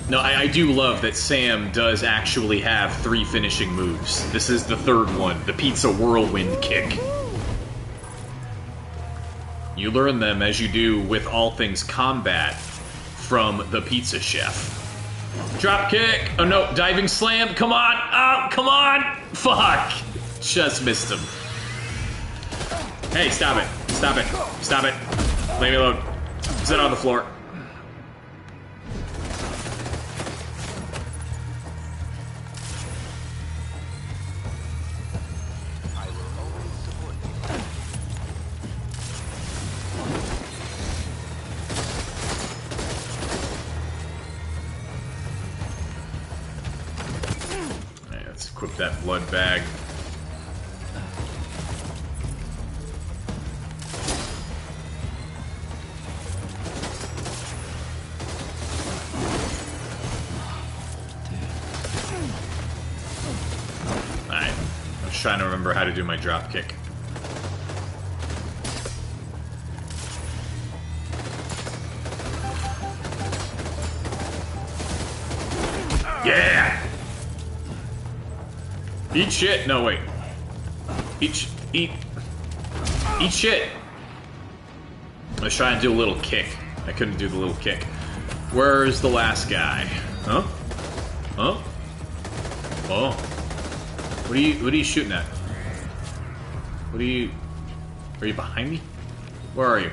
No, I do love that Sam does actually have 3 finishing moves. This is the 3rd one, the Pizza Whirlwind Kick. You learn them as you do with all things combat from the Pizza Chef. Drop kick! Oh no, diving slam! Come on! Oh, come on! Fuck! Just missed him. Hey, stop it! Stop it! Stop it! Leave me alone. Sit on the floor. Alright, let's equip that blood bag. Trying to remember how to do my drop kick. Yeah! Eat shit. No, wait. Eat shit. I was trying to do a little kick. I couldn't do the little kick. Where's the last guy? Huh? Huh? Oh. What are you shooting at? Are you behind me? Where are you?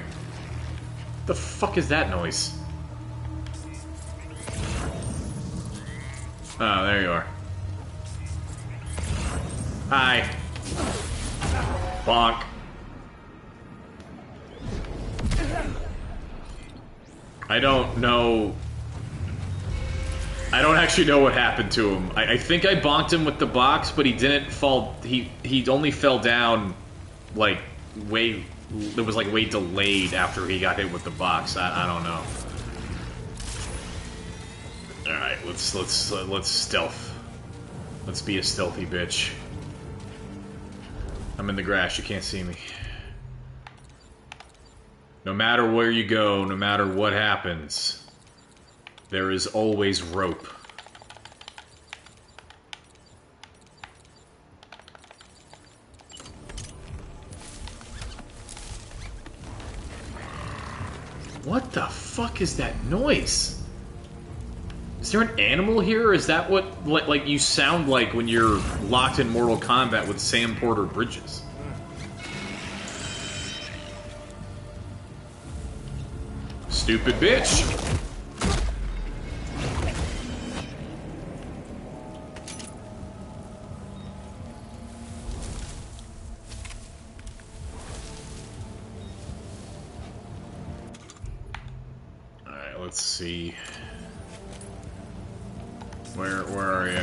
The fuck is that noise? Oh, there you are. Hi. Bonk. I don't know. I don't actually know what happened to him. I think I bonked him with the box, but he didn't fall. He only fell down, like, way. It was like way delayed after he got hit with the box. I don't know. All right, let's stealth. Let's be a stealthy bitch. I'm in the grass. You can't see me. No matter where you go, no matter what happens, there is always rope. What the fuck is that noise? Is there an animal here, or is that what like you sound like when you're locked in Mortal Kombat with Sam Porter Bridges? Stupid bitch! Alright, let's see. Where are you?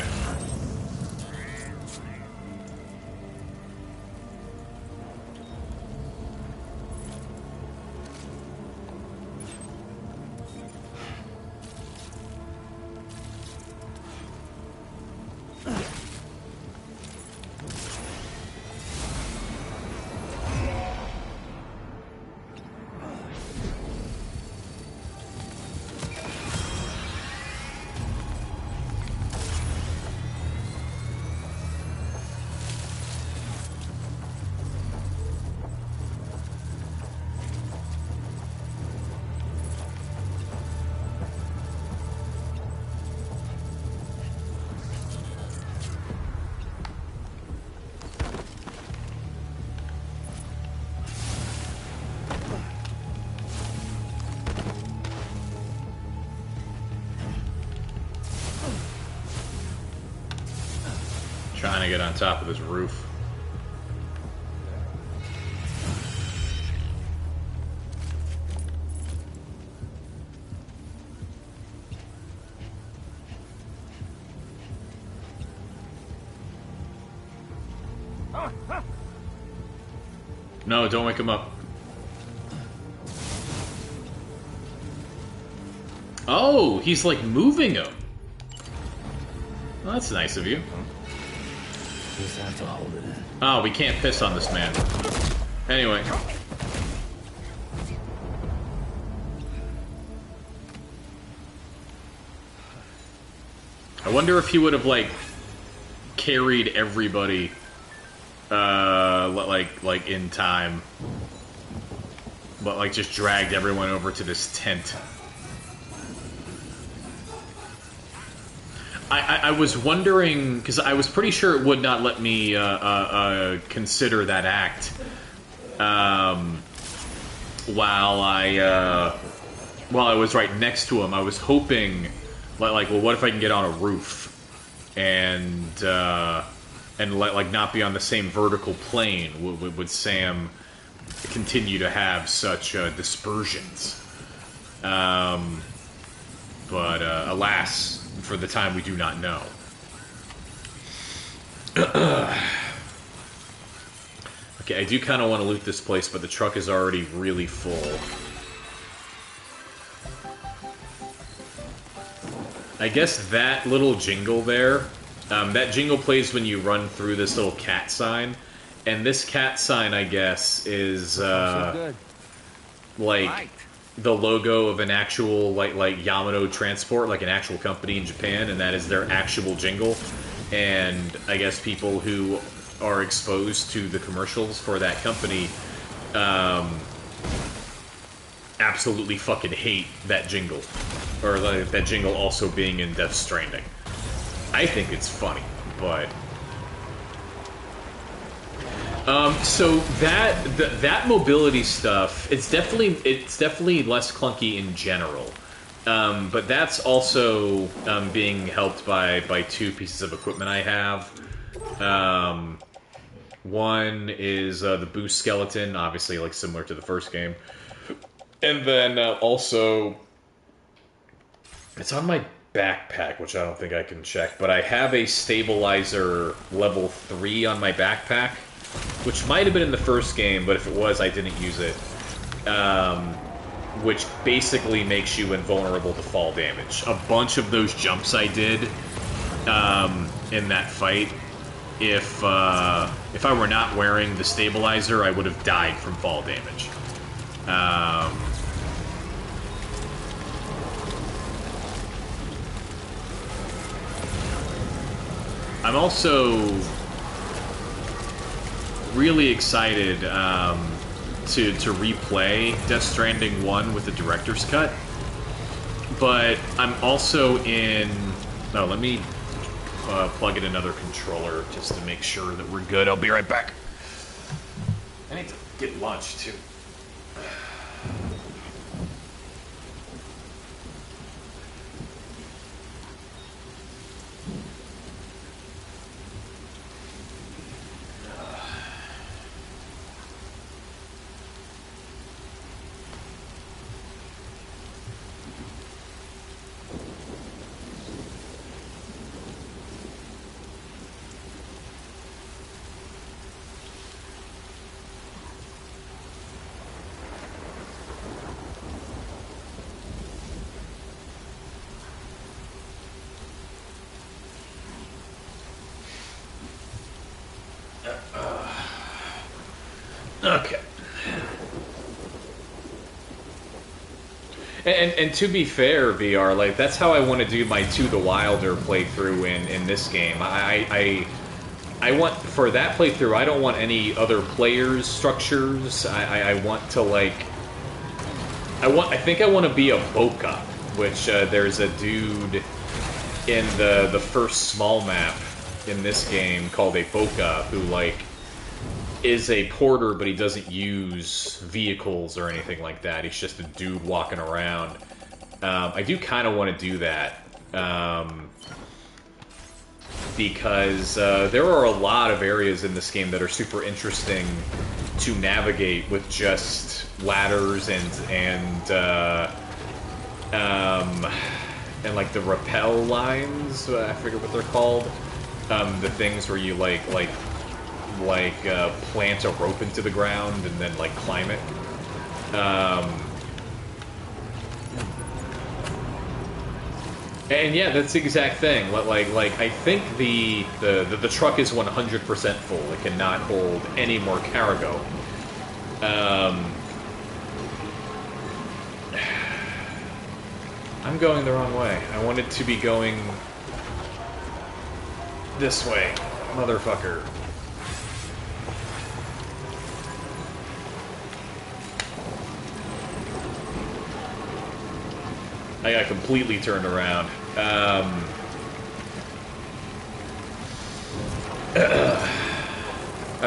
Trying to get on top of this roof. No, don't wake him up. Oh, he's like moving him. Well, that's nice of you. Just have to hold it in. Oh, we can't piss on this man. Anyway. I wonder if he would have, like, carried everybody, like in time. But, like, just dragged everyone over to this tent. I was wondering, because I was pretty sure it would not let me consider that act while I was right next to him. I was hoping, like, well, what if I can get on a roof and like not be on the same vertical plane? Would Sam continue to have such dispersions? But alas. For the time, we do not know. Okay, I do kind of want to loot this place, but the truck is already really full. I guess that little jingle there, that jingle plays when you run through this little cat sign. And this cat sign, I guess, is, like... the logo of an actual like Yamato Transport, like an actual company in Japan, and that is their actual jingle. And I guess people who are exposed to the commercials for that company absolutely fucking hate that jingle. Or that jingle also being in Death Stranding. I think it's funny, but... so that mobility stuff, it's definitely less clunky in general. But that's also being helped by two pieces of equipment I have. One is the boost skeleton, obviously like similar to the first game. And then also, it's on my backpack, which I don't think I can check, but I have a stabilizer level 3 on my backpack, which might have been in the first game, but if it was, I didn't use it. Which basically makes you invulnerable to fall damage. A bunch of those jumps I did in that fight, if I were not wearing the stabilizer, I would have died from fall damage. I'm also really excited to replay Death Stranding 1 with the director's cut, but I'm also in... No, let me plug in another controller just to make sure that we're good. I'll be right back. I need to get lunch, too. Okay. And to be fair, VR, like, that's how I want to do my To the Wilder playthrough in this game. I want, for that playthrough, I don't want any other players' structures. I want to, like... I think I want to be a Boca, which there's a dude in the first small map in this game called a Boca who, like, is a porter, but he doesn't use vehicles or anything like that. He's just a dude walking around. I do kind of want to do that. Because there are a lot of areas in this game that are super interesting to navigate with just ladders and like the rappel lines. I forget what they're called. The things where you plant a rope into the ground and then like climb it. And yeah, that's the exact thing. Like I think the truck is 100% full. It cannot hold any more cargo. I'm going the wrong way. I wanted to be going this way, motherfucker. I got completely turned around. I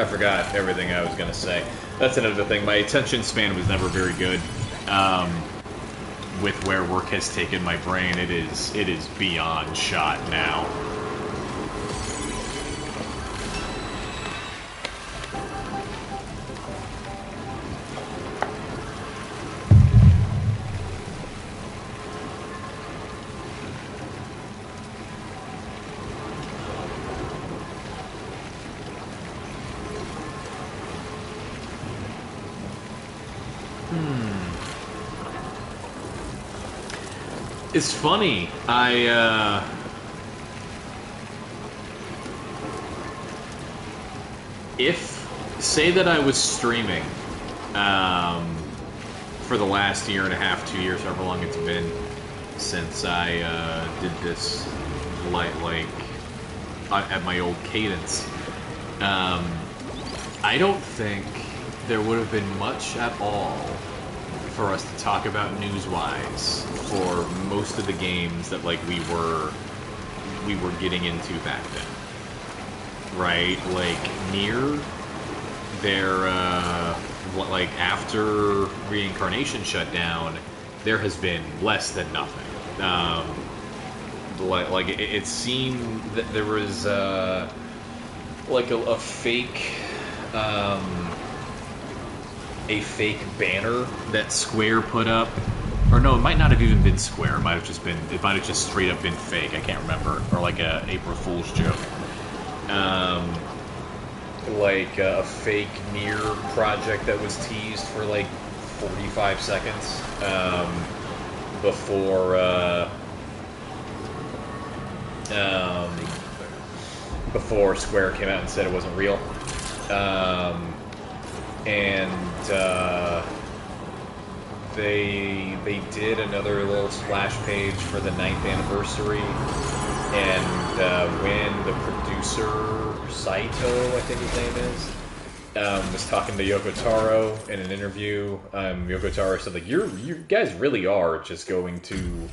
forgot everything I was gonna say. That's another thing. My attention span was never very good. With where work has taken my brain, it is beyond shot now. It's funny, say that I was streaming, for the last year and a half, 2 years, however long it's been since I, did this, like, at my old cadence, I don't think there would have been much at all for us to talk about news-wise for most of the games that like we were getting into back then. Right? Like Nier, their like after Reincarnation shut down, there has been less than nothing. Like it seemed that there was like a fake banner that Square put up, or no, it might not have even been Square. It might have just straight up been fake. I can't remember, or like a April Fool's joke. Like a fake Nier project that was teased for like 45 seconds before Square came out and said it wasn't real. They did another little splash page for the 9th anniversary, and when the producer, Saito, I think his name is, was talking to Yoko Taro in an interview, Yoko Taro said, like, you guys really are just going to,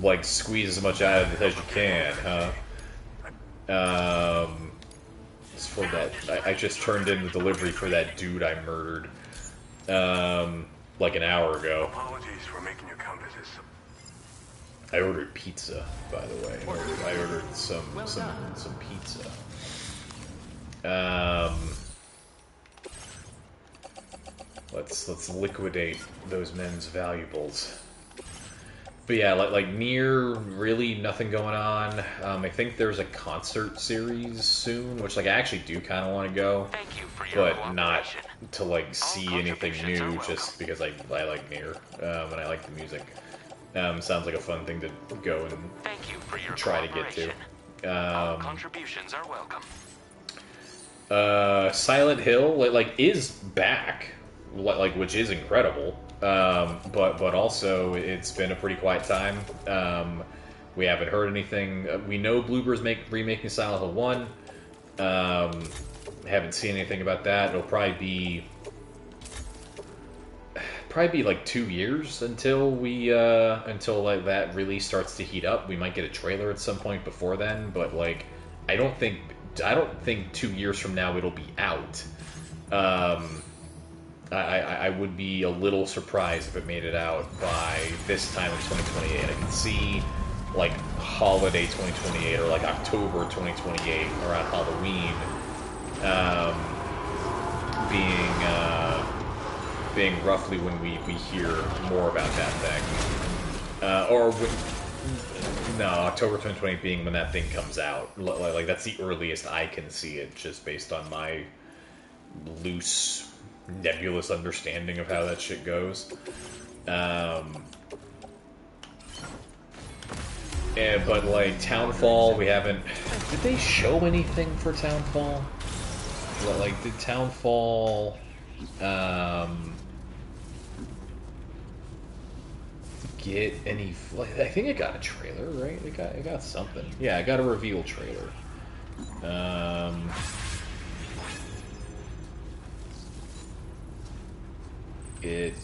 like, squeeze as much out of it as you can, huh? It's for that, I just turned in the delivery for that dude I murdered, like an hour ago. Apologies for making you come to this. I ordered pizza, by the way. I ordered some pizza. Let's liquidate those men's valuables. But yeah, like Nier, really nothing going on. I think there's a concert series soon, which like I actually do kind of want to go, but not to like see anything new, just because I like Nier and I like the music. Sounds like a fun thing to go and try to get to. Contributions are welcome. Silent Hill like is back, like, which is incredible. But also it's been a pretty quiet time. We haven't heard anything. We know Bloober's remaking Silent Hill 1. Haven't seen anything about that. It'll probably be like 2 years until like that release starts to heat up. We might get a trailer at some point before then, but like I don't think 2 years from now it'll be out. I would be a little surprised if it made it out by this time in 2028. I can see like holiday 2028 or like October 2028 around Halloween being roughly when we hear more about that thing. October 2020 being when that thing comes out. Like that's the earliest I can see it, just based on my loose, nebulous understanding of how that shit goes. But like Townfall, we haven't. Did they show anything for Townfall? Like, did Townfall get any? Like, I think it got a trailer, right? It got something. Yeah, it got a reveal trailer. It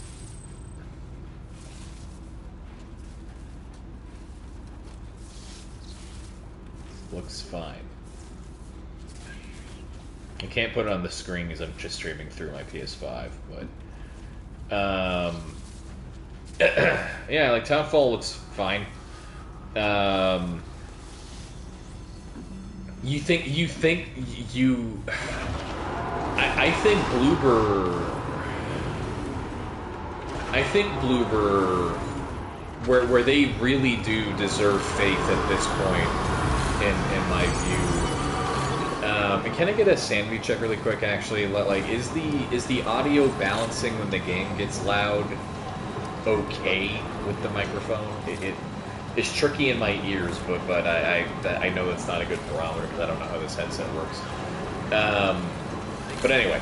looks fine. I can't put it on the screen because I'm just streaming through my PS5, but yeah, like Townfall looks fine. I think Bloober, where they really do deserve faith at this point, in my view. And can I get a sanity check really quick? Actually, like, is the audio balancing when the game gets loud okay with the microphone? It's tricky in my ears, but I know that's not a good barometer because I don't know how this headset works. But anyway,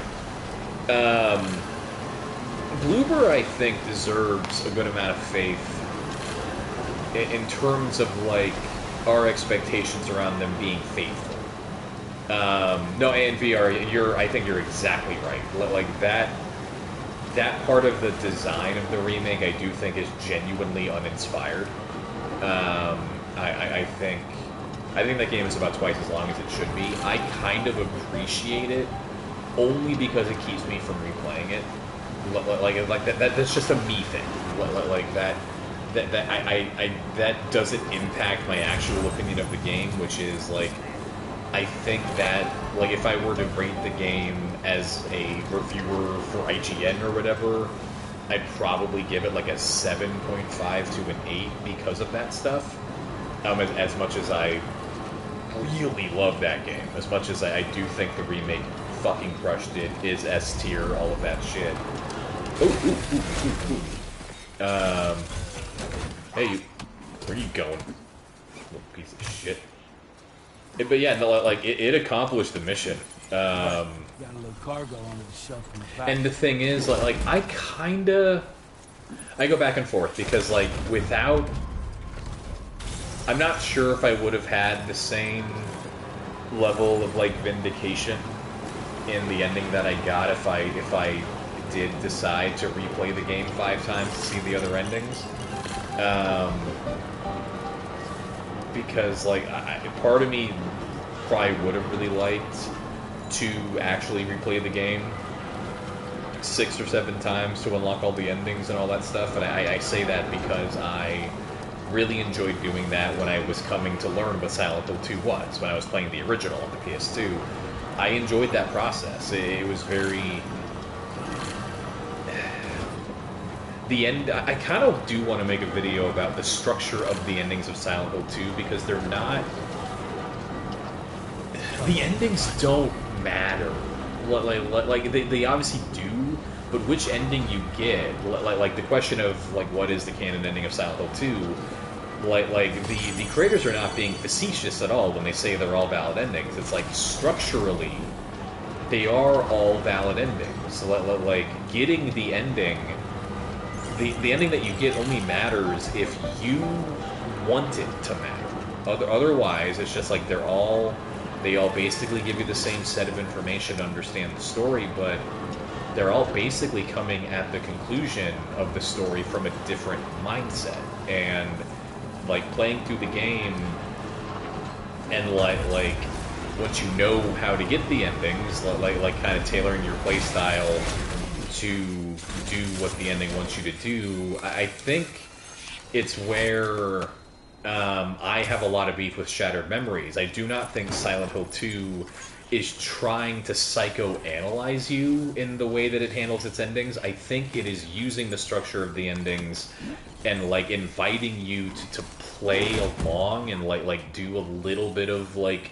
Bloober, I think, deserves a good amount of faith in terms of, like, our expectations around them being faithful. No, and VR, I think you're exactly right. Like, that that part of the design of the remake I do think is genuinely uninspired. I think that game is about twice as long as it should be. I kind of appreciate it only because it keeps me from replaying it. Like that's just a me thing. Like that doesn't impact my actual opinion of the game, which is like, I think that, like, if I were to rate the game as a reviewer for IGN or whatever, I'd probably give it like a 7.5 to an 8 because of that stuff. As much as I really love that game, as much as I do think the remake fucking crushed it, is S tier, all of that shit. Hey, where are you going? Little piece of shit. But yeah, no, like, it accomplished the mission. Got a little cargo under the shelf in the back. And the thing is, like I go back and forth, because, like, without... I'm not sure if I would have had the same level of, like, vindication in the ending that I got if I did decide to replay the game 5 times to see the other endings. Because, like, part of me probably would have really liked to actually replay the game 6 or 7 times to unlock all the endings and all that stuff, and I say that because I really enjoyed doing that when I was coming to learn what Silent Hill 2 was, when I was playing the original on the PS2. I enjoyed that process. It was very... The end... I kind of do want to make a video about the structure of the endings of Silent Hill 2, because they're not... The endings don't matter. Like they obviously do, but which ending you get, like the question of, like, what is the canon ending of Silent Hill 2, like the creators are not being facetious at all when they say they're all valid endings. It's like, structurally, they are all valid endings. So, like, getting the ending, the ending that you get only matters if you want it to matter. Otherwise, it's just like they all basically give you the same set of information to understand the story, but they're all basically coming at the conclusion of the story from a different mindset. And, like, playing through the game and like once you know how to get the endings, like kind of tailoring your playstyle to do what the ending wants you to do, I think it's where I have a lot of beef with Shattered Memories. I do not think Silent Hill 2 is trying to psychoanalyze you in the way that it handles its endings. I think it is using the structure of the endings and, like, inviting you to play along and like do a little bit of, like,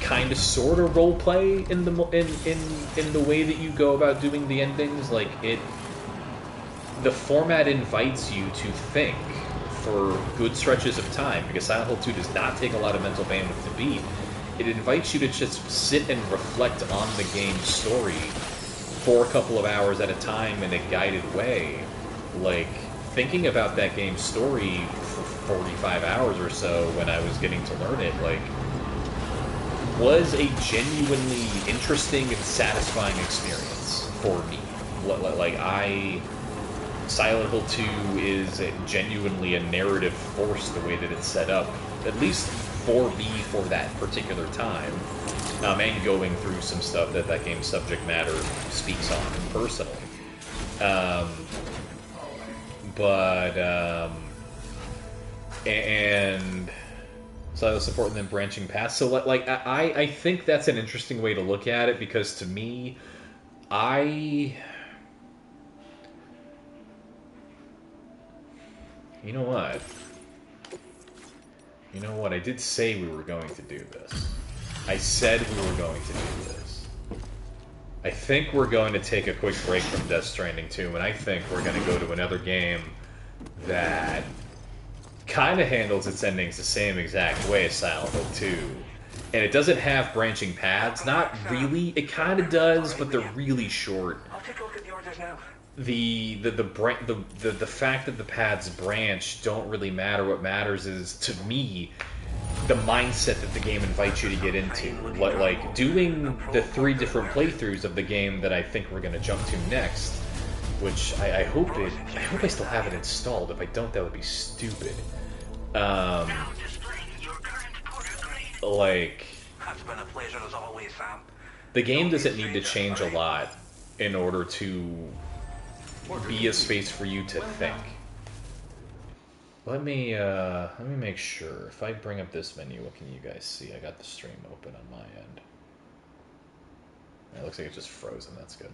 kind of sort of role play in the way that you go about doing the endings. Like, the format invites you to think for good stretches of time, because Silent Hill 2 does not take a lot of mental bandwidth to beat. It invites you to just sit and reflect on the game's story for a couple of hours at a time in a guided way. Like, thinking about that game's story for 45 hours or so when I was getting to learn it, like, was a genuinely interesting and satisfying experience for me. Silent Hill 2 is genuinely a narrative force the way that it's set up, at least for me for that particular time, and going through some stuff that game's subject matter speaks on personally. And so support and then branching paths. So, like, I think that's an interesting way to look at it, because to me, You know what? I did say we were going to do this. I said we were going to do this. I think we're going to take a quick break from Death Stranding 2, and I think we're going to go to another game that kind of handles its endings the same exact way as Silent Hill 2. And it doesn't have branching paths. Not really. It kind of does, but they're really short. I'll take a look at the orders now. The fact that the paths branch don't really matter. What matters is, to me, the mindset that the game invites you to get into. Like doing the 3 different playthroughs of the game that I think we're going to jump to next, which I hope I still have it installed. If I don't, that would be stupid. Like, It's been a pleasure as always, Sam. the game doesn't need to change a lot in order to be a space for you to think. Let me make sure. If I bring up this menu, what can you guys see? I got the stream open on my end. It looks like it's just frozen. That's good.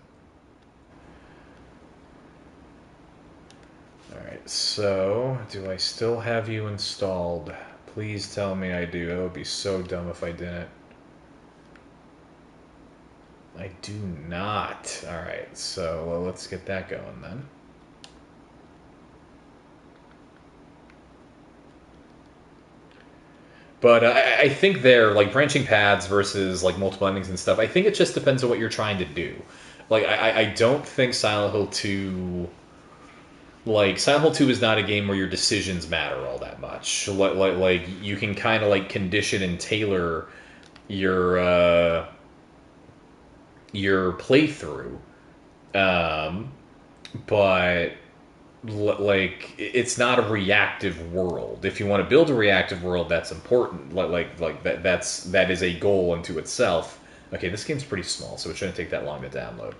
Alright, so do I still have you installed? Please tell me I do. That would be so dumb if I didn't. I do not. Alright, so well, let's get that going then. But I think they're like branching paths versus like multiple endings and stuff. I think it just depends on what you're trying to do. Like I don't think Silent Hill 2. Like Silent Hill 2 is not a game where your decisions matter all that much. Like you can kind of like condition and tailor your playthrough, but like it's not a reactive world. If you want to build a reactive world, that's important. Like that is a goal unto itself. Okay, this game's pretty small, so it shouldn't take that long to download.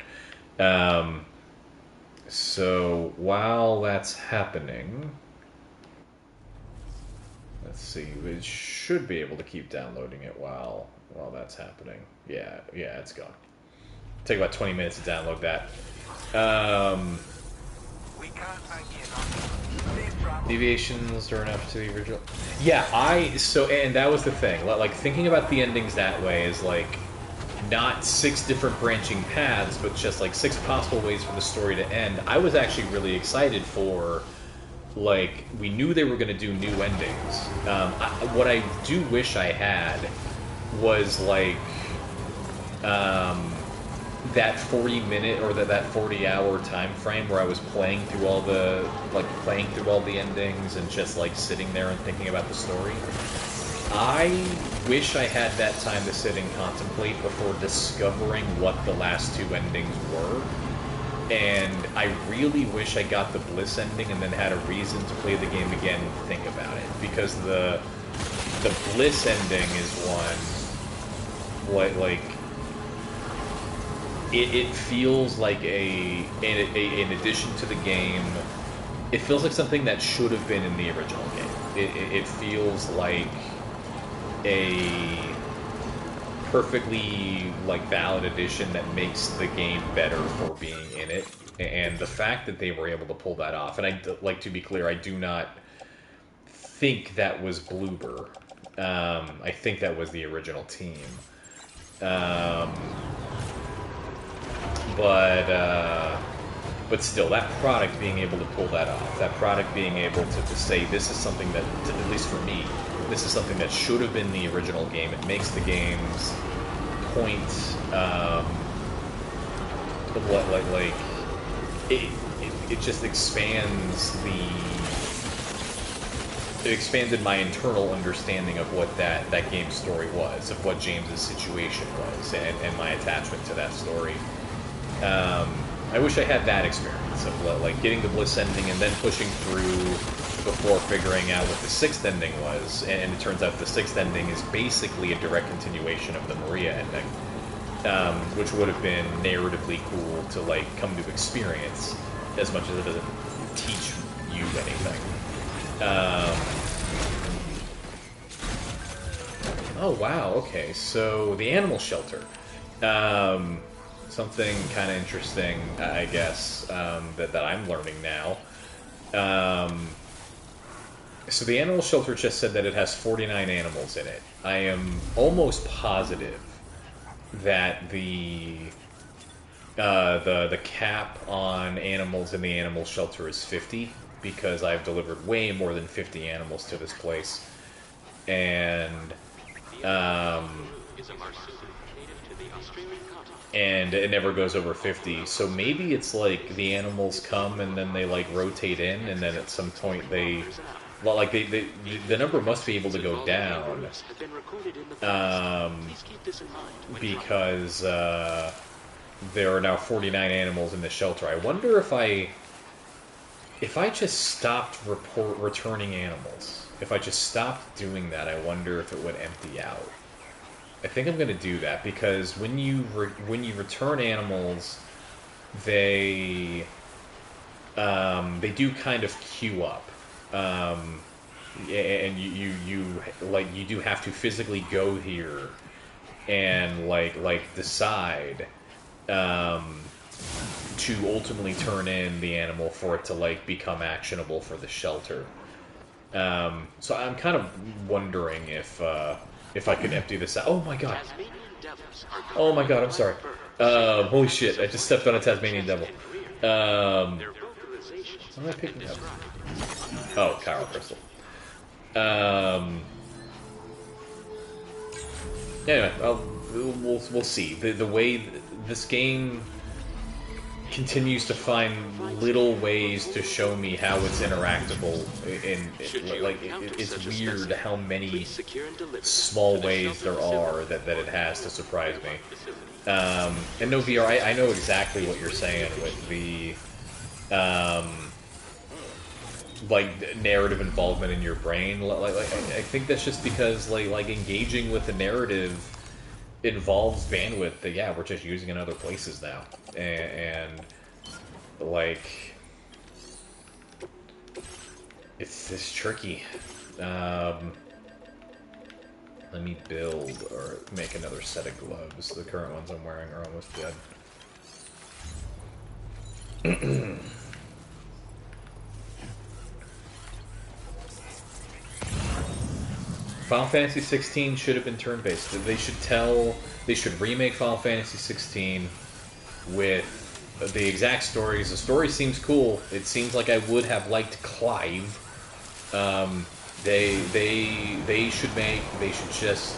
So while that's happening, let's see. It should be able to keep downloading it while that's happening. Yeah, it's gone. Take about 20 minutes to download that. Deviations are enough to the original. Yeah, and that was the thing. Like thinking about the endings that way is like not 6 different branching paths, but just like 6 possible ways for the story to end. I was actually really excited for, like, we knew they were going to do new endings. What I do wish I had was like that 40-minute or that 40-hour time frame where I was playing through all the endings and just like sitting there and thinking about the story. I wish I had that time to sit and contemplate before discovering what the last 2 endings were. And I really wish I got the Bliss ending and then had a reason to play the game again and think about it. Because the Bliss ending is one, like it feels like in addition to the game, it feels like something that should have been in the original game. It feels like a perfectly like valid addition that makes the game better for being in it, and the fact that they were able to pull that off. And I'd like to be clear, I do not think that was Bloober. I think that was the original team. But still, that product being able to pull that off, that product being able to say this is something that, at least for me, this is something that should have been the original game. It makes the game's point, it just expands it expanded my internal understanding of what that game's story was, of what James's situation was, and my attachment to that story. I wish I had that experience of like getting the Bliss ending and then pushing through before figuring out what the 6th ending was, and it turns out the 6th ending is basically a direct continuation of the Maria ending, which would have been narratively cool to like come to experience, as much as it doesn't teach you anything. Oh wow, okay, so the animal shelter. Something kind of interesting, I guess, that I'm learning now. So the animal shelter just said that it has 49 animals in it. I am almost positive that the cap on animals in the animal shelter is 50, because I've delivered way more than 50 animals to this place. And it never goes over 50, so maybe it's like the animals come and then they like rotate in, and then at some point the number must be able to go down, because there are now 49 animals in the shelter. I wonder if I just stopped returning animals, if I just stopped doing that, I wonder if it would empty out. I think I'm going to do that, because when you return animals, they do kind of queue up, and you do have to physically go here and decide to ultimately turn in the animal for it to become actionable for the shelter. So I'm kind of wondering if I could empty this out. Oh my god! Oh my god! I'm sorry. Holy shit! I just stepped on a Tasmanian devil. What am I picking up? Oh, Chiral Crystal. Anyway, we'll see. The way this game continues to find little ways to show me how it's interactable, and it's weird how many small ways there are that it has to surprise me. And no VR, I know exactly what you're saying with the narrative involvement in your brain. I think that's just because engaging with the narrative involves bandwidth that we're just using in other places now, and it's tricky. Let me build or make another set of gloves. The current ones I'm wearing are almost dead. Final Fantasy 16 should have been turn-based. They should remake Final Fantasy 16 with the exact stories. The story seems cool. It seems like I would have liked Clive. They should just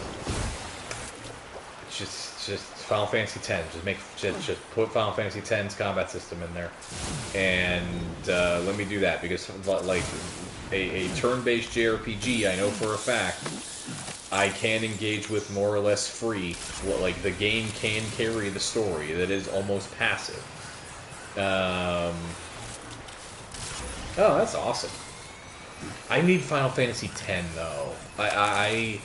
Final Fantasy X. Just put Final Fantasy X's combat system in there, and let me do that, because a turn-based JRPG, I know for a fact I can engage with more or less free. The game can carry the story that is almost passive. Oh, that's awesome. I need Final Fantasy X though. The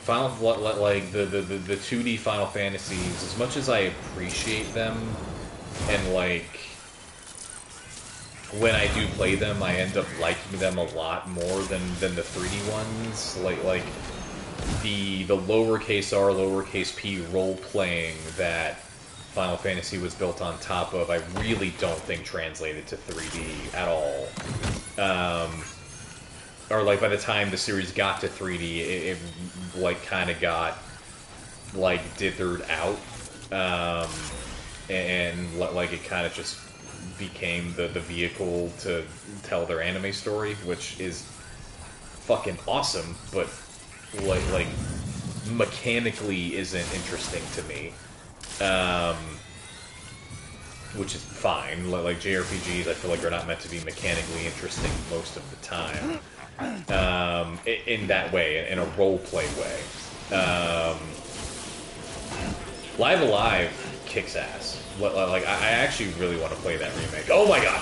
2D Final Fantasies, as much as I appreciate them, and when I do play them, I end up liking them a lot more than the 3D ones. The lowercase r, lowercase p role-playing that Final Fantasy was built on top of, I really don't think translated to 3D at all. Or by the time the series got to 3D, it kind of got dithered out, and it kind of just became the vehicle to tell their anime story, which is fucking awesome, but mechanically isn't interesting to me. Which is fine. JRPGs, I feel like are not meant to be mechanically interesting most of the time. In that way, in a role-play way. Live Alive kicks ass. I actually really want to play that remake. Oh my god!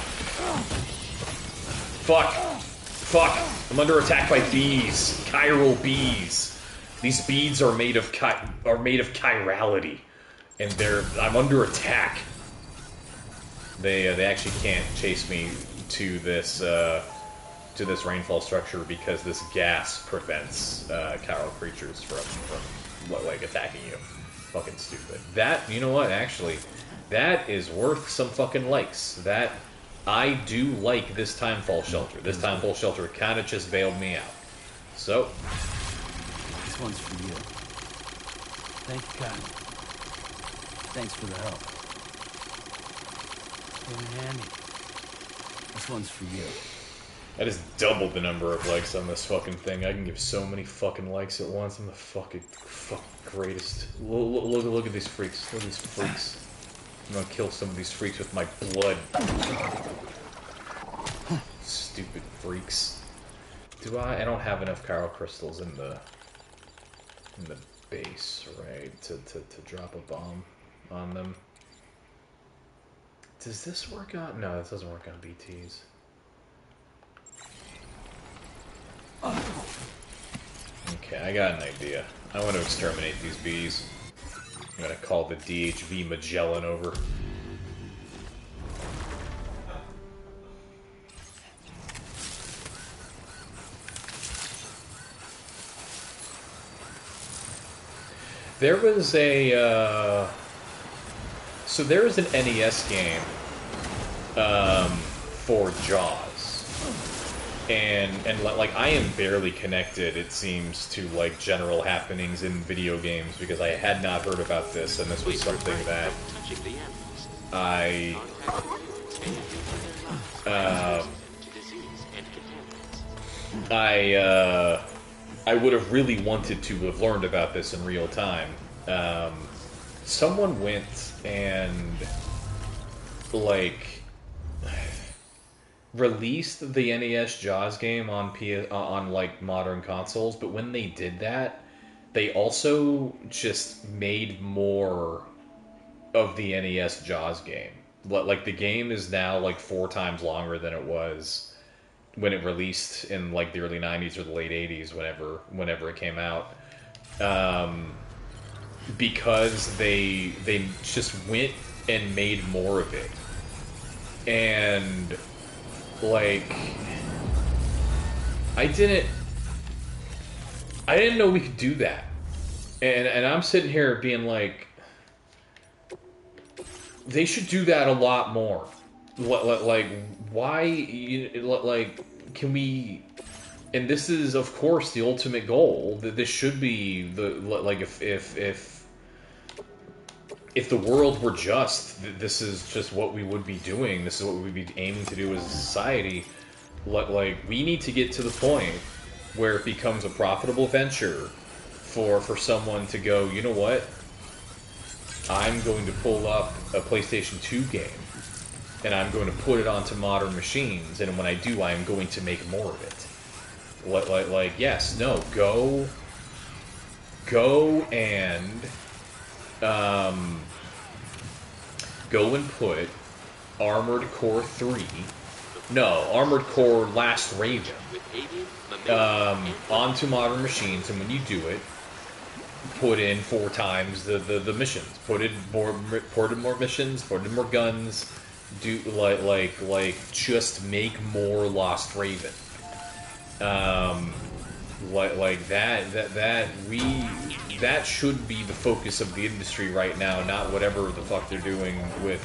Fuck! Fuck! I'm under attack by bees. Chiral bees. These beads are made of chirality, and I'm under attack. They actually can't chase me to this rainfall structure, because this gas prevents chiral creatures from attacking you. Fucking stupid. That, you know what, actually, that is worth some fucking likes. That, I do like this Timefall Shelter. This Timefall Shelter kind of just bailed me out. So, this one's for you. Thank you, Cotton. Thanks for the help. Really handy. This one's for you. I just doubled the number of likes on this fucking thing. I can give so many fucking likes at once. I'm the fucking greatest. Look at these freaks. Look at these freaks. I'm gonna kill some of these freaks with my blood. Stupid freaks. I don't have enough Chiral Crystals in the base, right? To drop a bomb on them. Does this work on... No, this doesn't work on BTs. Okay, I got an idea. I want to exterminate these bees. I'm gonna call the DHV Magellan over. There was a, so there was an NES game, for Jaws, and like I am barely connected, it seems, to like general happenings in video games because I had not heard about this, and this was something that I would have really wanted to have learned about this in real time. Someone went and, like, released the NES Jaws game on like, modern consoles, but when they did that, they also just made more of the NES Jaws game. Like, the game is now, like, 4 times longer than it was when it released in like the early 90s or the late 80s, whenever it came out, because they just went and made more of it, and like I didn't know we could do that, and I'm sitting here being like, they should do that a lot more. Like, why, like, can we, and this is, of course, the ultimate goal, that this should be, like, if the world were just, this is just what we would be doing, this is what we would be aiming to do as a society, like, we need to get to the point where it becomes a profitable venture for someone to go, you know what, I'm going to pull up a PlayStation 2 game, and I'm going to put it onto modern machines, and when I do, I am going to make more of it. Like yes, no, go and put Armored Core 3, no, Armored Core Last Raven, onto modern machines, and when you do it, put in 4 times the missions, put in more missions, put in more guns, do like just make more Lost Raven, like that should be the focus of the industry right now, not whatever the fuck they're doing with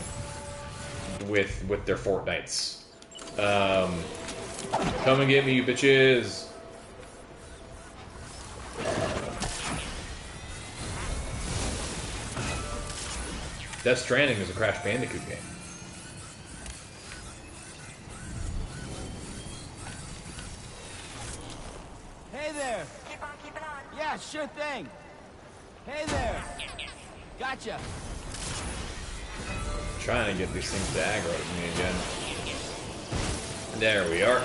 their Fortnites. Come and get me, you bitches. Death Stranding is a Crash Bandicoot game. Hey there! Keep on keeping on. Yeah, sure thing. Hey there! Gotcha. I'm trying to get these things to aggro at me again. There we are.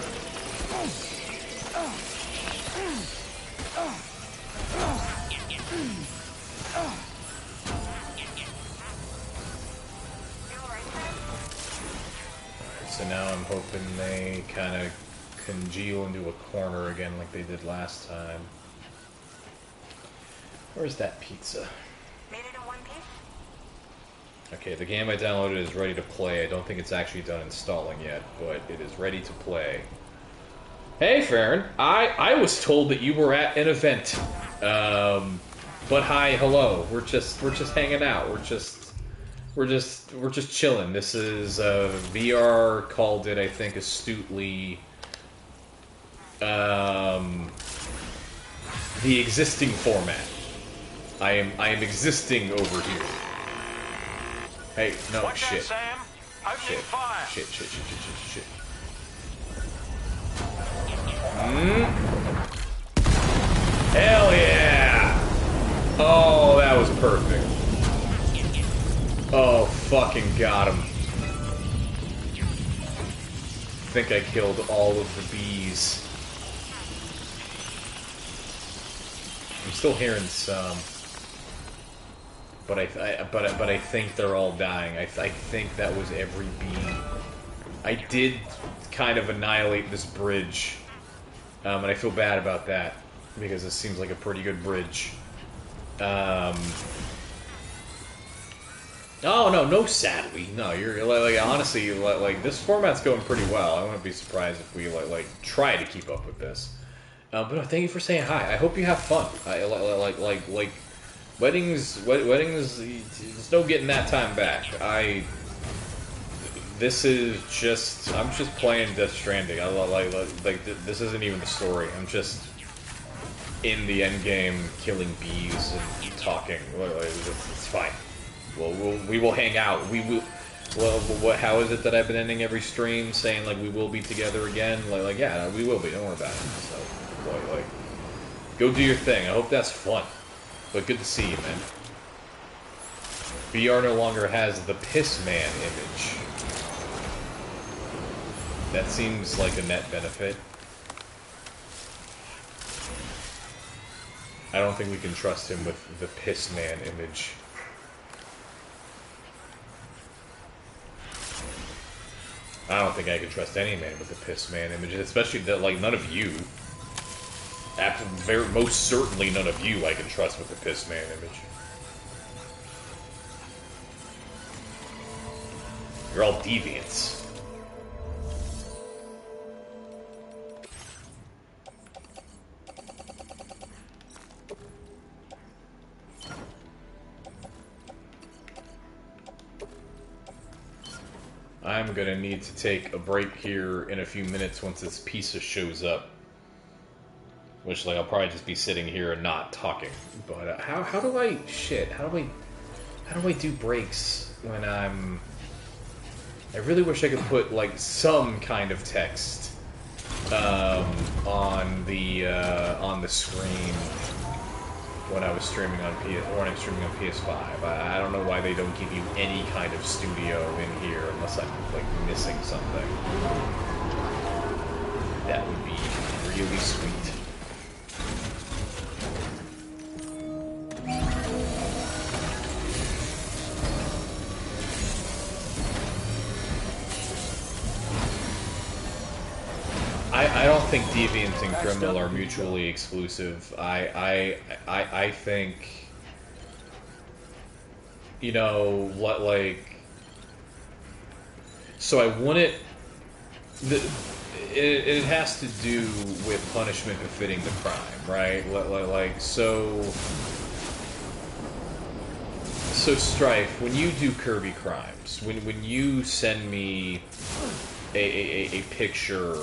So now I'm hoping they kind of congeal into a corner again like they did last time. Where's that pizza? Made it in one piece? Okay, the game I downloaded is ready to play. I don't think it's actually done installing yet, but it is ready to play. Hey, Farron. I was told that you were at an event. But hi, hello. We're just hanging out. We're just chilling. This is VR called it, I think, astutely, the existing format. I am existing over here. Hey, no, Watch shit. that, Sam. Opening fire. Shit. Hell yeah! Oh, that was perfect. Oh, fucking got him. I think I killed all of the bees. I'm still hearing some. but I think they're all dying. I think that was every being. I did kind of annihilate this bridge, and I feel bad about that because it seems like a pretty good bridge. Oh no, sadly, no. You're like honestly, like this format's going pretty well. I wouldn't be surprised if we like try to keep up with this. But no, thank you for saying hi. I hope you have fun. Like weddings. There's no getting that time back. This is just. I'm just playing Death Stranding. This isn't even the story. I'm just in the end game, killing bees and talking. It's fine. We will hang out. We will. Well, how is it that I've been ending every stream saying like we will be together again? Like yeah, we will be. Don't worry about it. So, like, go do your thing. I hope that's fun. But good to see you, man. VR no longer has the Piss Man image. That seems like a net benefit. I don't think we can trust him with the Piss Man image. I don't think I can trust any man with the Piss Man image, especially that, like, none of you, most certainly none of you I can trust with the Piss Man image. You're all deviants. I'm gonna need to take a break here in a few minutes once this pizza shows up. Which, like, I'll probably just be sitting here and not talking. But how do I do breaks when I'm? I really wish I could put like some kind of text on the screen when I was streaming on PS5. I don't know why they don't give you any kind of studio in here unless I'm like missing something. That would be really sweet. I don't think Deviant and Criminal are mutually exclusive. I think, you know, like, so I wouldn't, it has to do with punishment befitting the crime, right? Like, so Strife, when you do Kirby Crimes, when you send me a picture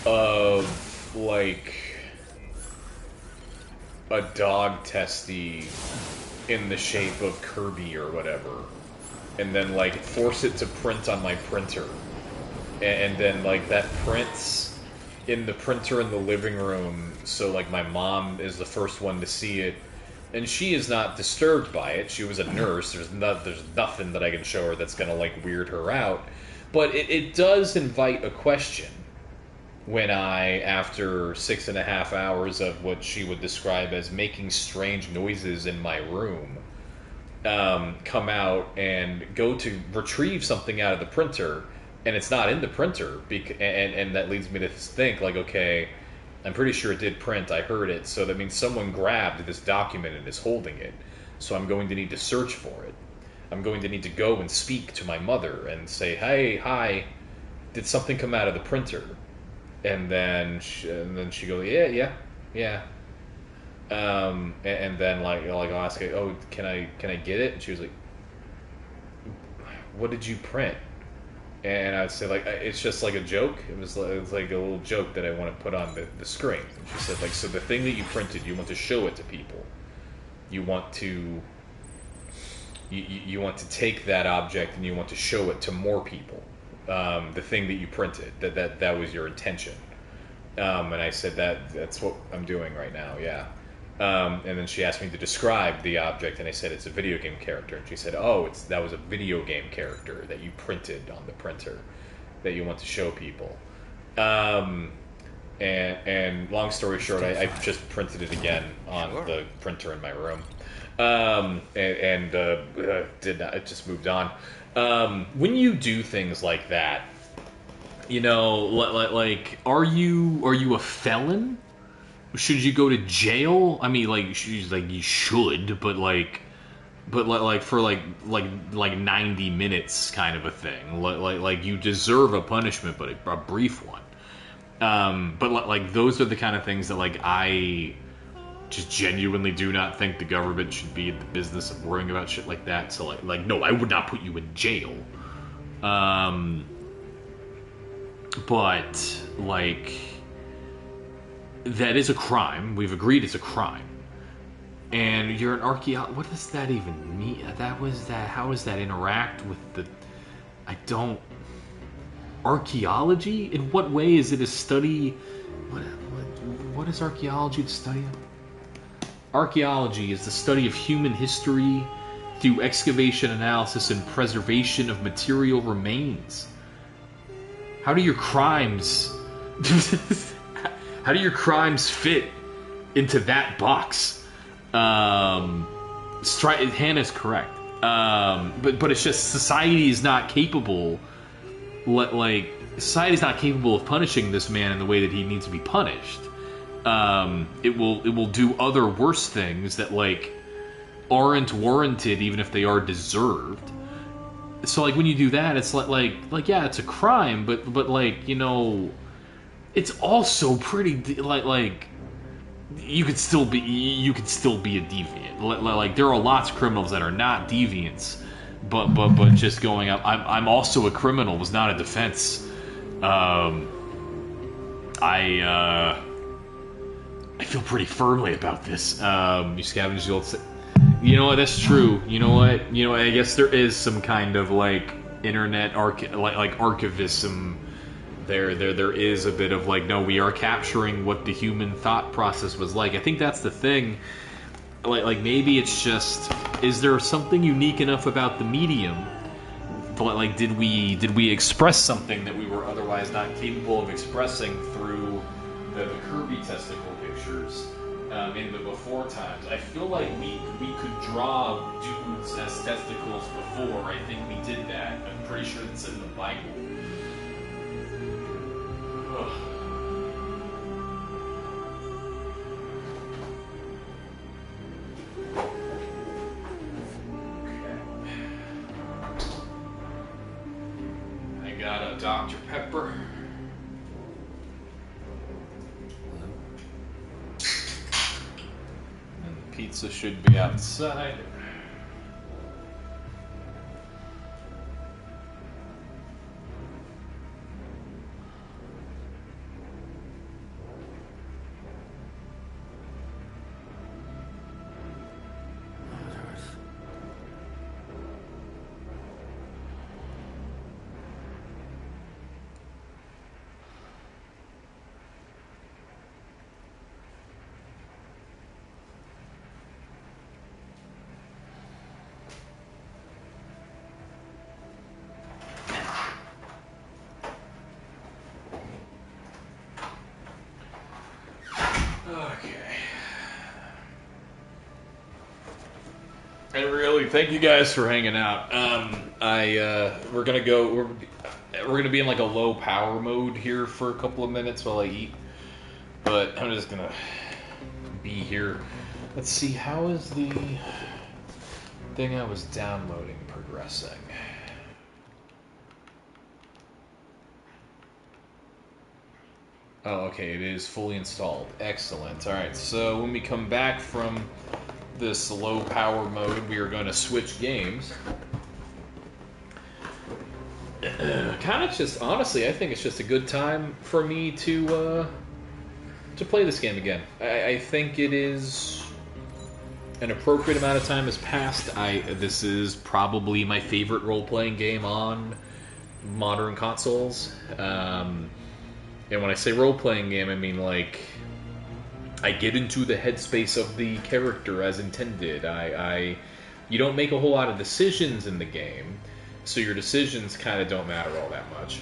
of, like, a dog testy in the shape of Kirby or whatever, and then, like, force it to print on my printer, and then, like, that prints in the printer in the living room, so, like, my mom is the first one to see it, and she is not disturbed by it. She was a nurse. There's nothing that I can show her that's gonna, like, weird her out, but it does invite a question. When I, after 6.5 hours of what she would describe as making strange noises in my room, come out and go to retrieve something out of the printer, and it's not in the printer, and that leads me to think, like, okay, I'm pretty sure it did print, I heard it, so that means someone grabbed this document and is holding it, so I'm going to need to search for it. I'm going to need to go and speak to my mother and say, hey, hi, did something come out of the printer? And then she goes, yeah. And then like I'll ask her, oh, can I get it? And she was like, what did you print? And I'd say, like, it's just like a joke. It was like a little joke that I want to put on the screen. And she said, like, so the thing that you printed, you want to show it to people. You want to take that object and you want to show it to more people. The thing that you printed, that was your intention. And I said that's what I'm doing right now, yeah. And then she asked me to describe the object, and I said it's a video game character. And she said, oh, that was a video game character that you printed on the printer that you want to show people. And long story short, I just printed it again on the printer in my room. Did not. It just moved on. When you do things like that, you know, like, are you a felon? Should you go to jail? I mean, like, you should, but for like 90 minutes kind of a thing. Like you deserve a punishment, but a brief one. But like those are the kind of things that like I just genuinely do not think the government should be in the business of worrying about shit like that. So like no, I would not put you in jail. But like that is a crime. We've agreed it's a crime. And you're an archaeologist. What does that even mean? How does that interact with the? I don't. Archaeology? In what way is it a study? What is archaeology to study? Archaeology is the study of human history through excavation, analysis, and preservation of material remains. How do your crimes? How do your crimes fit into that box? Hannah's correct. But it's just society is not capable. Like society's not capable of punishing this man in the way that he needs to be punished. It will do other worse things that like aren't warranted, even if they are deserved. So like when you do that, it's like yeah, it's a crime, but like, you know, it's also pretty like you could still be a deviant. Like there are lots of criminals that are not deviants, but just going up. I'm also a criminal was not a defense. I feel pretty firmly about this. You scavenge the old. You know what? That's true. You know what? I guess there is some kind of like internet archivism. There is a bit of like, no, we are capturing what the human thought process was like. I think that's the thing. Like maybe it's just, is there something unique enough about the medium? Like, did we express something that we were otherwise not capable of expressing through the Kirby testicle pictures in the before times? I feel like we could draw dudes as testicles before. I think we did that. I'm pretty sure that's in the Bible. Ugh. Got a Dr. Pepper. And the pizza should be outside. And really, thank you guys for hanging out. We're gonna be in like a low power mode here for a couple of minutes while I eat. But I'm just gonna be here. Let's see, how is the thing I was downloading progressing? Oh, okay, it is fully installed. Excellent. Alright, so when we come back from this low power mode, we are going to switch games. Kind of just, honestly, I think it's just a good time for me to play this game again. I think it is an appropriate amount of time has passed. This is probably my favorite role-playing game on modern consoles. And when I say role-playing game, I mean like I get into the headspace of the character as intended. You don't make a whole lot of decisions in the game, so your decisions kind of don't matter all that much.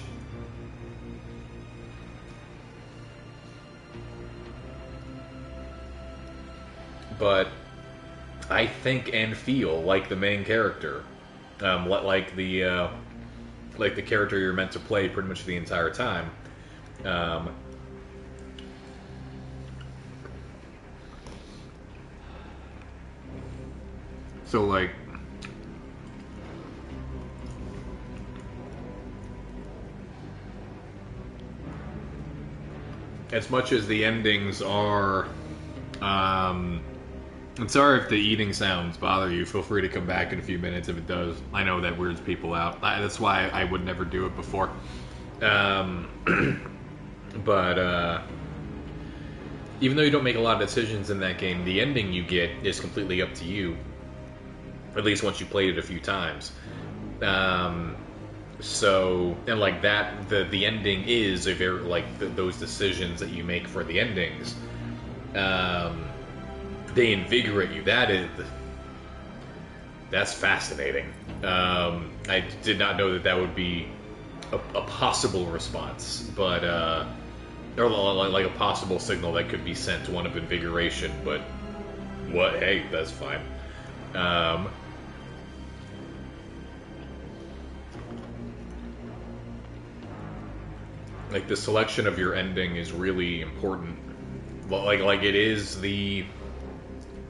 but I think and feel like the main character, like the character you're meant to play pretty much the entire time. So like, as much as the endings are, I'm sorry if the eating sounds bother you. Feel free to come back in a few minutes if it does. I know that weirds people out. That's why I would never do it before. But even though you don't make a lot of decisions in that game, the ending you get is completely up to you. At least once you played it a few times. So, and like that, the ending is a very, like, those decisions that you make for the endings, they invigorate you. That's fascinating. I did not know that would be a possible response, but, or like a possible signal that could be sent, one of invigoration, but what, hey, that's fine. Like, the selection of your ending is really important. Like it is the...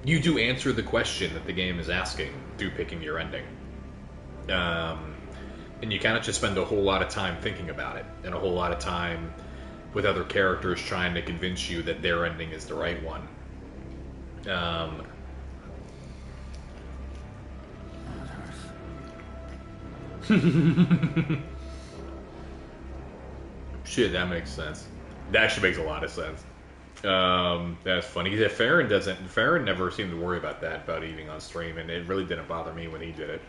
You do answer the question that the game is asking through picking your ending. And you kind of just spend a whole lot of time thinking about it, and a whole lot of time with other characters trying to convince you that their ending is the right one. Shit, that makes sense. That actually makes a lot of sense. That's funny. Farron never seemed to worry about that, about eating on stream, and it really didn't bother me when he did it.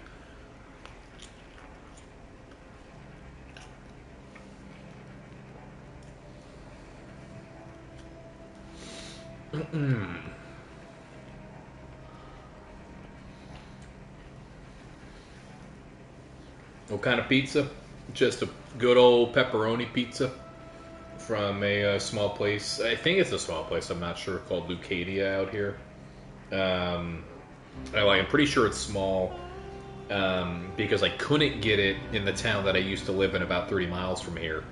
What kind of pizza? Just a good old pepperoni pizza from a small place. I think it's a small place, I'm not sure, called Lucadia out here. I'm pretty sure it's small because I couldn't get it in the town that I used to live in about 30 miles from here.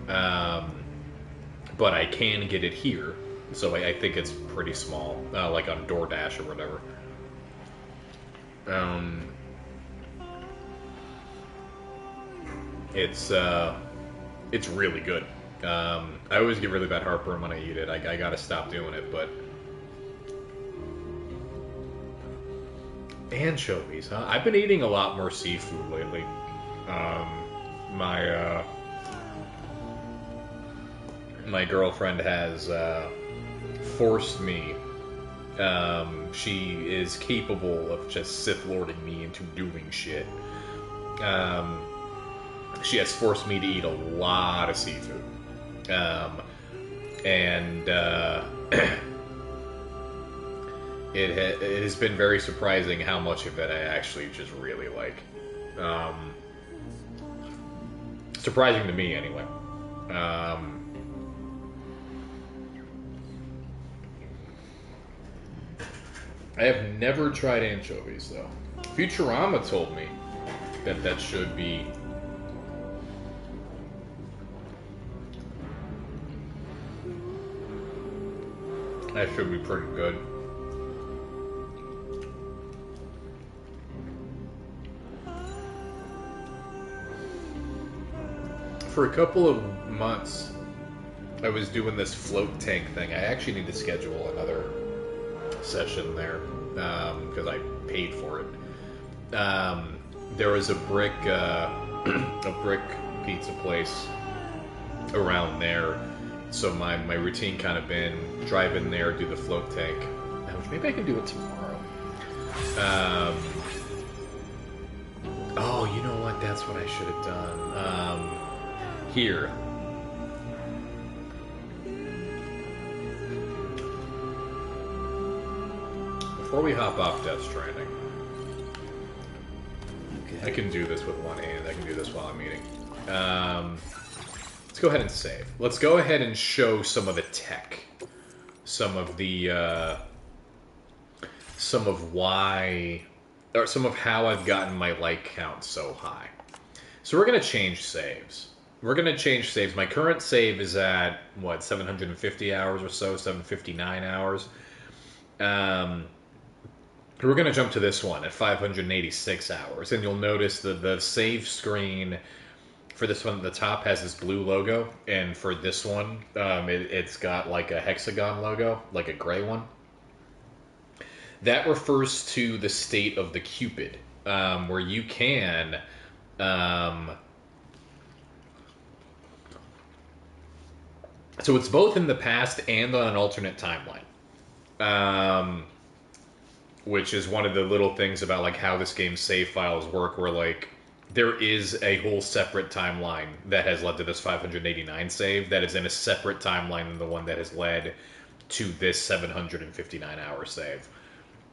But I can get it here, so I think it's pretty small, like on DoorDash or whatever. It's really good. I always get really bad heartburn when I eat it. I gotta stop doing it, but... Anchovies, huh? I've been eating a lot more seafood lately. My girlfriend has forced me. She is capable of just Sith Lording me into doing shit. She has forced me to eat a lot of seafood. It has been very surprising how much of it I actually just really like. Surprising to me, anyway. I have never tried anchovies, though. Futurama told me that should be... That should be pretty good. For a couple of months, I was doing this float tank thing. I actually need to schedule another session there because I paid for it. There was a brick pizza place around there. So my routine kind of been drive in there, do the float tank. Which maybe I can do it tomorrow. Oh, you know what? That's what I should have done. Here. Before we hop off Death Stranding, okay. I can do this with one hand. I can do this while I'm eating. Let's go ahead and save. Let's go ahead and show some of the tech. Some of the some of why, or some of how I've gotten my like count so high. So we're going to change saves. My current save is at, what, 750 hours or so, 759 hours. We're going to jump to this one at 586 hours, and you'll notice that the save screen for this one at the top has this blue logo, and for this one, it's got like a hexagon logo, like a gray one. That refers to the state of the Cupid, where you can... so it's both in the past and on an alternate timeline. Which is one of the little things about like how this game's save files work, where like there is a whole separate timeline that has led to this 589 save that is in a separate timeline than the one that has led to this 759 hour save.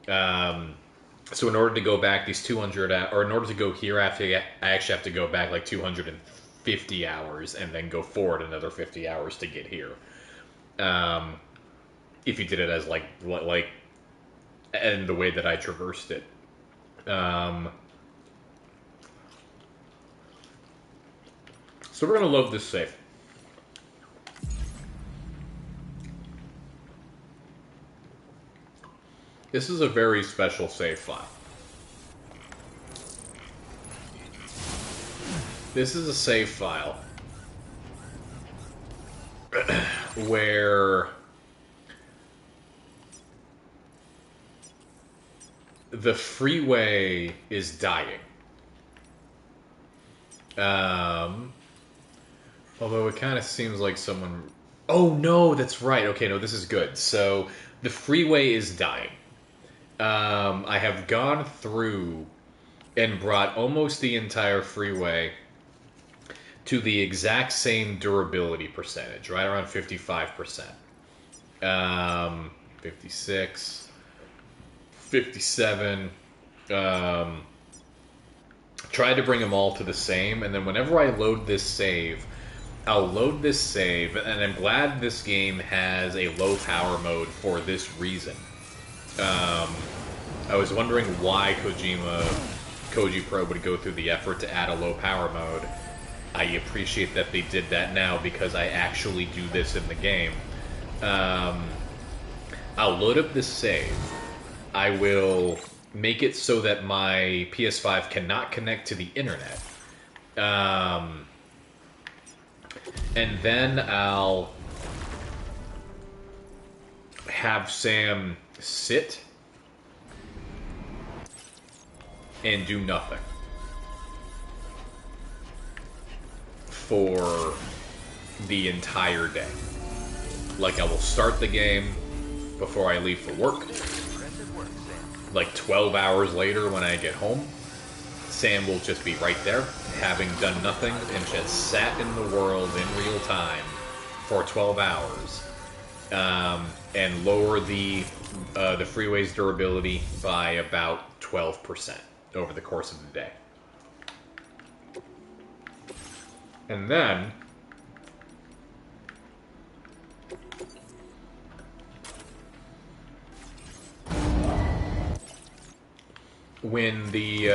So in order to go back these 200, or in order to go here, I actually have to go back like 250 hours and then go forward another 50 hours to get here. If you did it as like and the way that I traversed it. So we're going to load this save. This is a very special save file. This is a save file where the freeway is dying. Although it kind of seems like someone... Oh, no, that's right. Okay, no, this is good. So, the freeway is dying. I have gone through and brought almost the entire freeway to the exact same durability percentage, right around 55%. 56... 57, tried to bring them all to the same, and then whenever I load this save, I'll load this save, and I'm glad this game has a low power mode for this reason. I was wondering why Koji Pro would go through the effort to add a low power mode. I appreciate that they did that now, because I actually do this in the game. I'll load up this save. I will make it so that my PS5 cannot connect to the internet. And then I'll have Sam sit and do nothing for the entire day. Like, I will start the game before I leave for work. Like 12 hours later when I get home, Sam will just be right there, having done nothing, and just sat in the world in real time for 12 hours, and lower the freeway's durability by about 12% over the course of the day. And then when the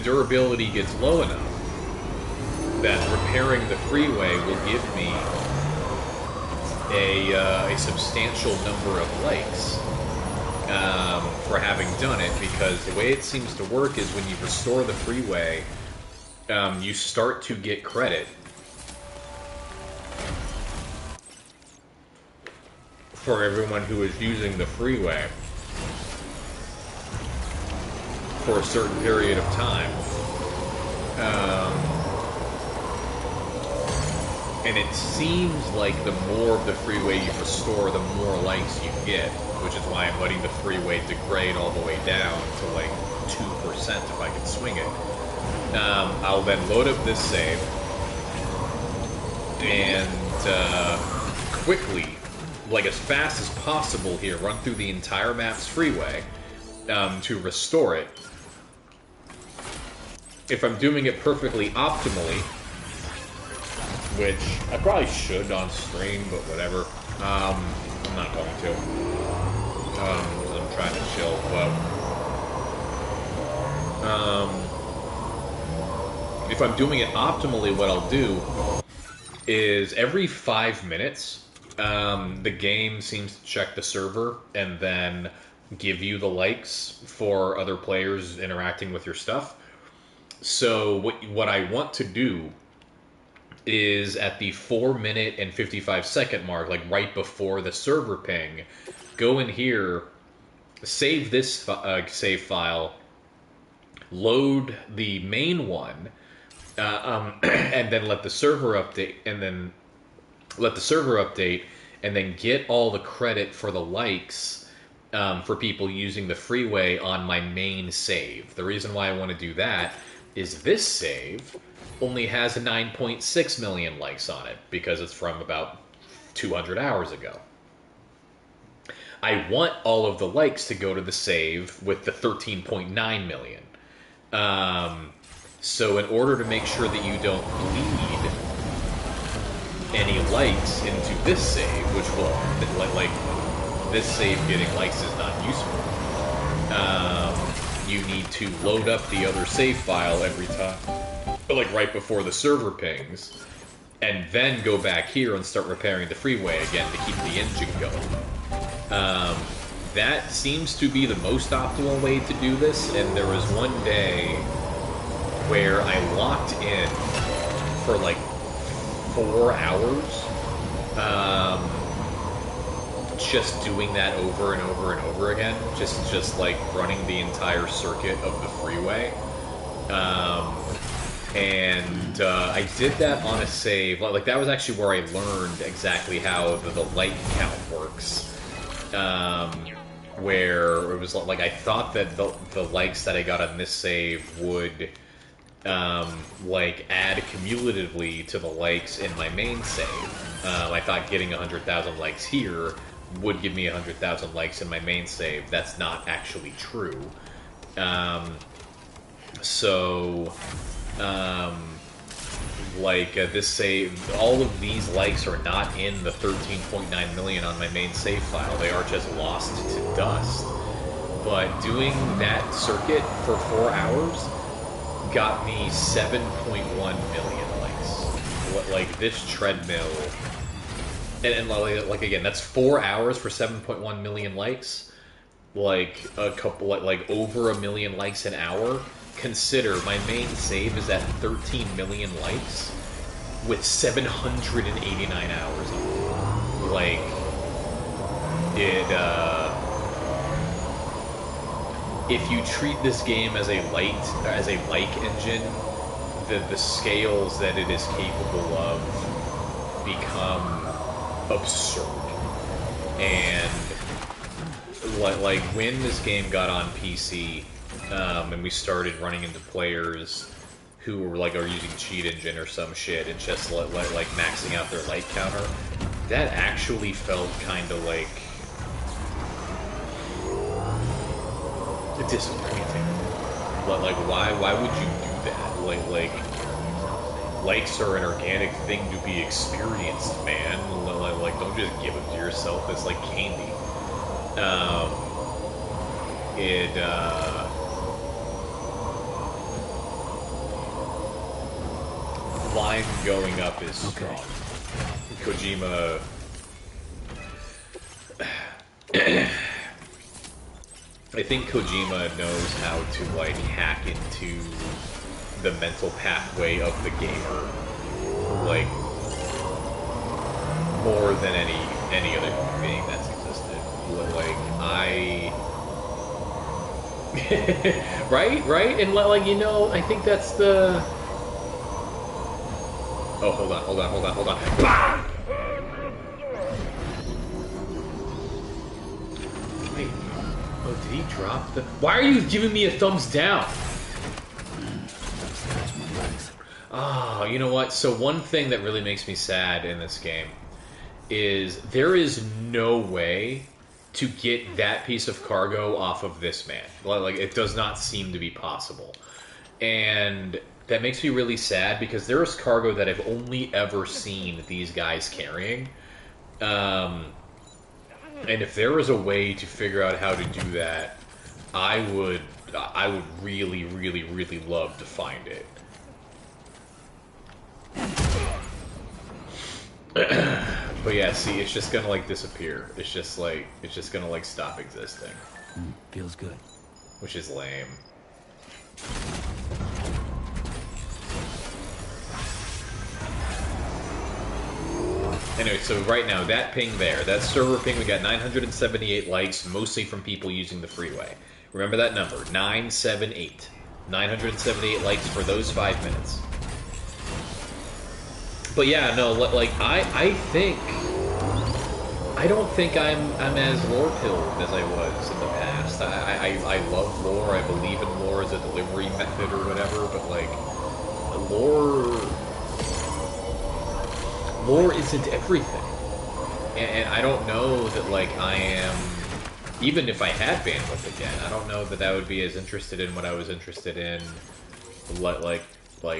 durability gets low enough that repairing the freeway will give me a substantial number of likes for having done it, because the way it seems to work is when you restore the freeway, you start to get credit for everyone who is using the freeway for a certain period of time. And it seems like the more of the freeway you restore, the more likes you get, which is why I'm letting the freeway degrade all the way down to like 2% if I can swing it. I'll then load up this save and quickly, like as fast as possible here, run through the entire map's freeway to restore it. If I'm doing it perfectly optimally, which I probably should on stream, but whatever, I'm not going to. I'm trying to chill, but if I'm doing it optimally, what I'll do is every 5 minutes, the game seems to check the server and then give you the likes for other players interacting with your stuff. So what I want to do is at the 4 minute and 55 second mark, like right before the server ping, go in here, save this save file, load the main one, and then let the server update, and then get all the credit for the likes for people using the freeway on my main save. The reason why I want to do that is this save only has 9.6 million likes on it because it's from about 200 hours ago. I want all of the likes to go to the save with the 13.9 million. So in order to make sure that you don't bleed any likes into this save, which will, like this save getting likes is not useful, you need to load up the other save file every time, like right before the server pings, and then go back here and start repairing the freeway again to keep the engine going. That seems to be the most optimal way to do this, and there was one day where I locked in for like 4 hours, just doing that over and over and over again, just like running the entire circuit of the freeway. I did that on a save. Like that was actually where I learned exactly how the like count works. Where it was like I thought that the likes that I got on this save would like add cumulatively to the likes in my main save. I thought getting 100,000 likes here would give me 100,000 likes in my main save. That's not actually true. This save, all of these likes are not in the 13.9 million on my main save file. They are just lost to dust. But doing that circuit for 4 hours got me 7.1 million likes. Like this treadmill, and like again, that's 4 hours for 7.1 million likes. Like a couple, like over 1 million likes an hour. Consider my main save is at 13 million likes with 789 hours on it. Like it. If you treat this game as a like engine, the scales that it is capable of become absurd. And like when this game got on PC, and we started running into players who were are using cheat engine or some shit and just like maxing out their light counter, that actually felt kind of like disappointing. Like why would you do that? Like likes are an organic thing to be experienced, man. Like don't just give them to yourself as like candy. Line going up is strong. Kojima. I think Kojima knows how to like hack into the mental pathway of the gamer, like more than any other human being that's existed. Like right, and like I think that's the. Oh, hold on. Bah! Wait. Oh, did he drop the... Why are you giving me a thumbs down? Oh, you know what? So one thing that really makes me sad in this game is there is no way to get that piece of cargo off of this man. Like, it does not seem to be possible. And that makes me really sad because there is cargo that I've only ever seen these guys carrying. And if there was a way to figure out how to do that, I would really, really, really love to find it. But yeah, see, it's just gonna like disappear. It's just gonna like stop existing. Feels good. Which is lame. Anyway, so right now, that ping there, that server ping, we got 978 likes, mostly from people using the freeway. Remember that number, 978. 978 likes for those 5 minutes. But yeah, no, like, I think... I don't think I'm as lore-pilled as I was in the past. I love lore, I believe in lore as a delivery method or whatever, but, like, lore isn't everything. And I don't know that, like, I am... Even if I had bandwidth again, I don't know that I would be as interested in what I was interested in, like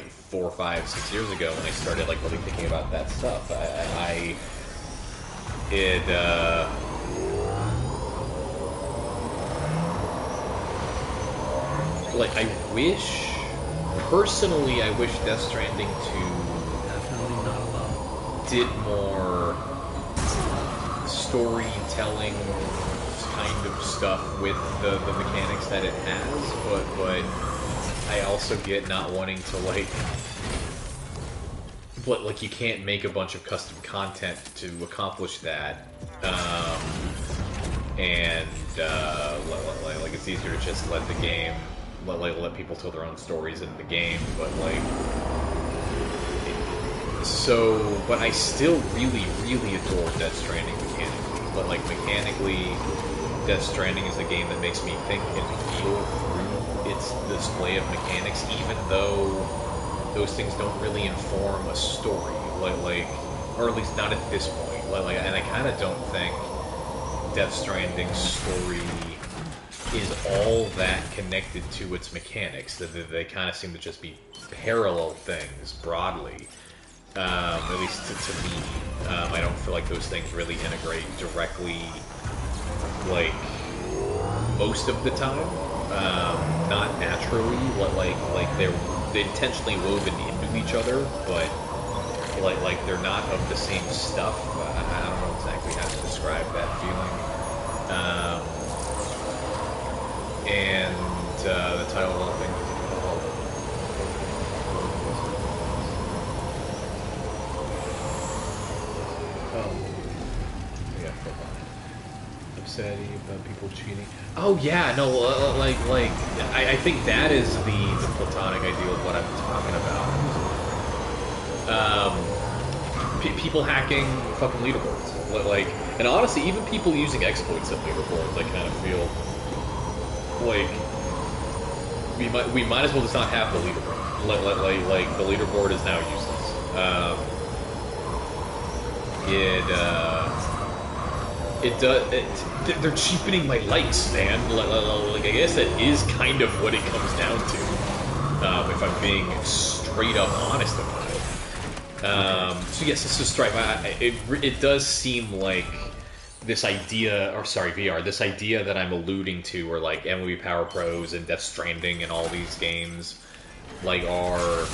4, 5, 6 years ago when I started, like, really thinking about that stuff. Like, personally, I wish Death Stranding 2 Definitely not alone. did more storytelling kind of stuff with the mechanics that it has, but I also get not wanting to, like, but, like, you can't make a bunch of custom content to accomplish that, like, it's easier to just let the game, let people tell their own stories in the game, but, like, but I still really, really adore Death Stranding mechanically, but, like, mechanically, Death Stranding is a game that makes me think and feel through its display of mechanics, even though those things don't really inform a story, like, or at least not at this point. And I kind of don't think Death Stranding's story is all that connected to its mechanics. They kind of seem to just be parallel things broadly, at least to me. I don't feel like those things really integrate directly, like, most of the time, not naturally. Like they're intentionally woven into each other, but like they're not of the same stuff. I don't know exactly how to describe that feeling. And the title of the thing. Oh, yeah, upset about people cheating. Oh yeah, no, like I think that is the platonic ideal of what I'm talking about. People hacking fucking leaderboards, like, and honestly, even people using exploits of leaderboards, I kind of feel like we might as well just not have the leaderboard. Like the leaderboard is now useless. They're cheapening my likes, man. Like, I guess that is kind of what it comes down to, if I'm being straight up honest about it. So yes, this is Stripe. It does seem like this idea, or sorry, VR, this idea that I'm alluding to, where like MLB Power Pros and Death Stranding and all these games, like, are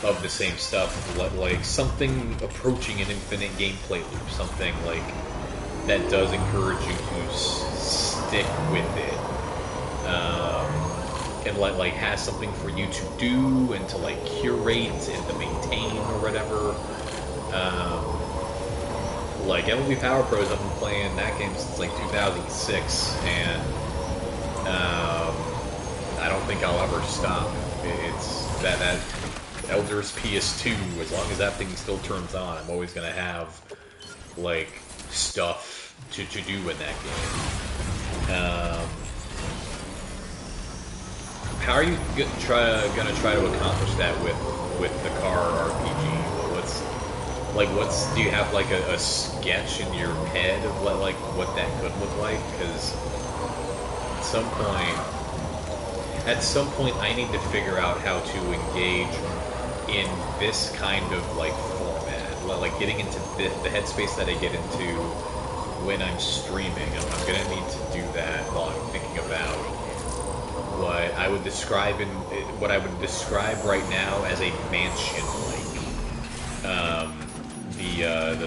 of the same stuff, like something approaching an infinite gameplay loop, something like that does encourage you to stick with it, and like has something for you to do and to like curate and to maintain or whatever. Like MLB Power Pros, I've been playing that game since like 2006, and I don't think I'll ever stop. It's that Elder's PS2, as long as that thing still turns on, I'm always gonna have like stuff to do in that game. How are you gonna try to accomplish that with the car RPG? Do you have like a sketch in your head of what that could look like? Because at some point I need to figure out how to engage in this kind of like format, like getting into the headspace that I get into when I'm streaming. I'm gonna need to do that while I'm thinking about what I would describe right now as a mansion, like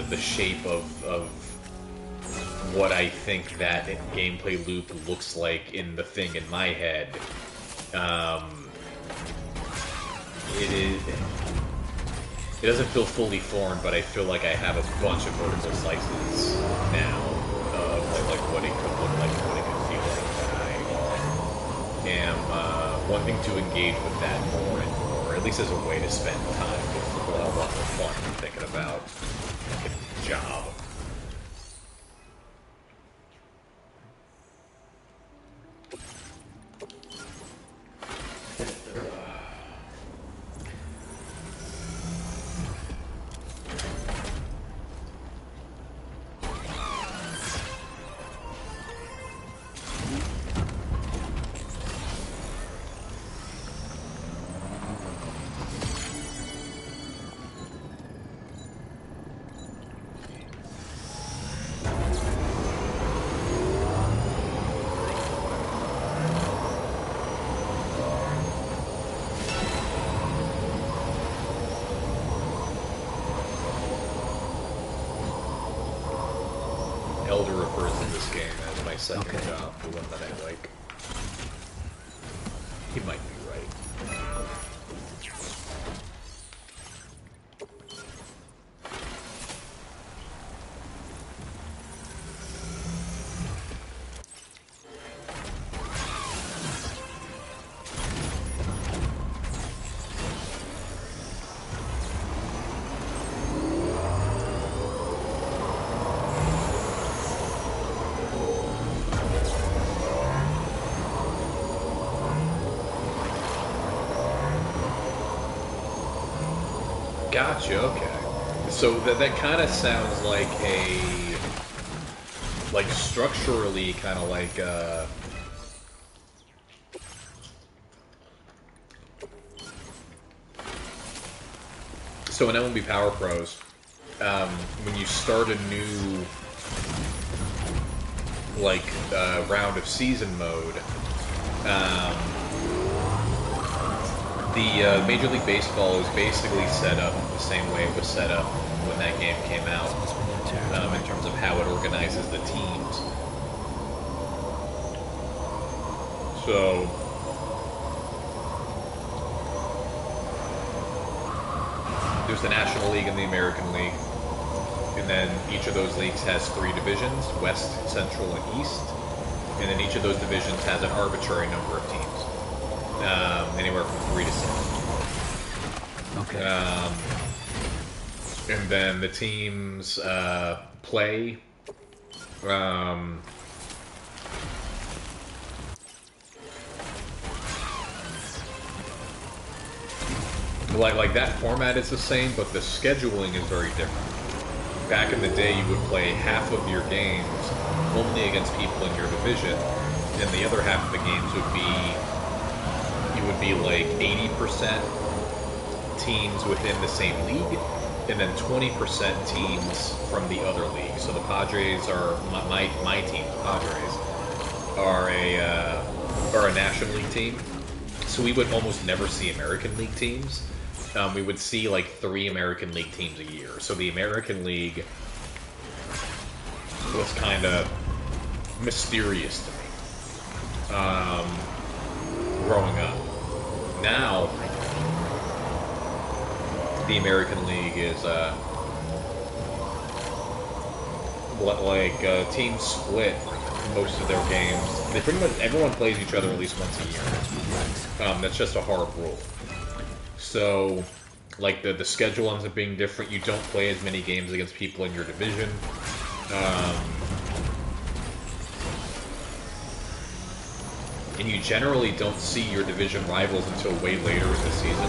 the shape of what I think that gameplay loop looks like in the thing in my head. It doesn't feel fully formed, but I feel like I have a bunch of vertical slices now of like what it could look like, what it could feel like. I am wanting to engage with that more and more, at least as a way to spend time, because it's a lot more fun than thinking about a job. Elder refers to this game as my second job, the one that I like. He might be right. Gotcha, okay. So that kind of sounds like structurally kind of like, so in MLB Power Pros, when you start a new, round of season mode, the Major League Baseball is basically set up the same way it was set up when that game came out, in terms of how it organizes the teams. So, there's the National League and the American League, and then each of those leagues has 3 divisions, West, Central, and East, and then each of those divisions has an arbitrary number of teams. Anywhere from 3 to 6. Okay. And then the teams play. Like that format is the same, but the scheduling is very different. Back in the day, you would play half of your games only against people in your division, and the other half of the games would be like 80% teams within the same league, and then 20% teams from the other league. So the Padres are my team. The Padres are a National League team. So we would almost never see American League teams. We would see like 3 American League teams a year. So the American League was kind of mysterious to me growing up. Now, the American League is teams split most of their games. They pretty much everyone plays each other at least once a year. That's just a hard rule. So, like the schedule ends up being different. You don't play as many games against people in your division. And you generally don't see your division rivals until way later in the season.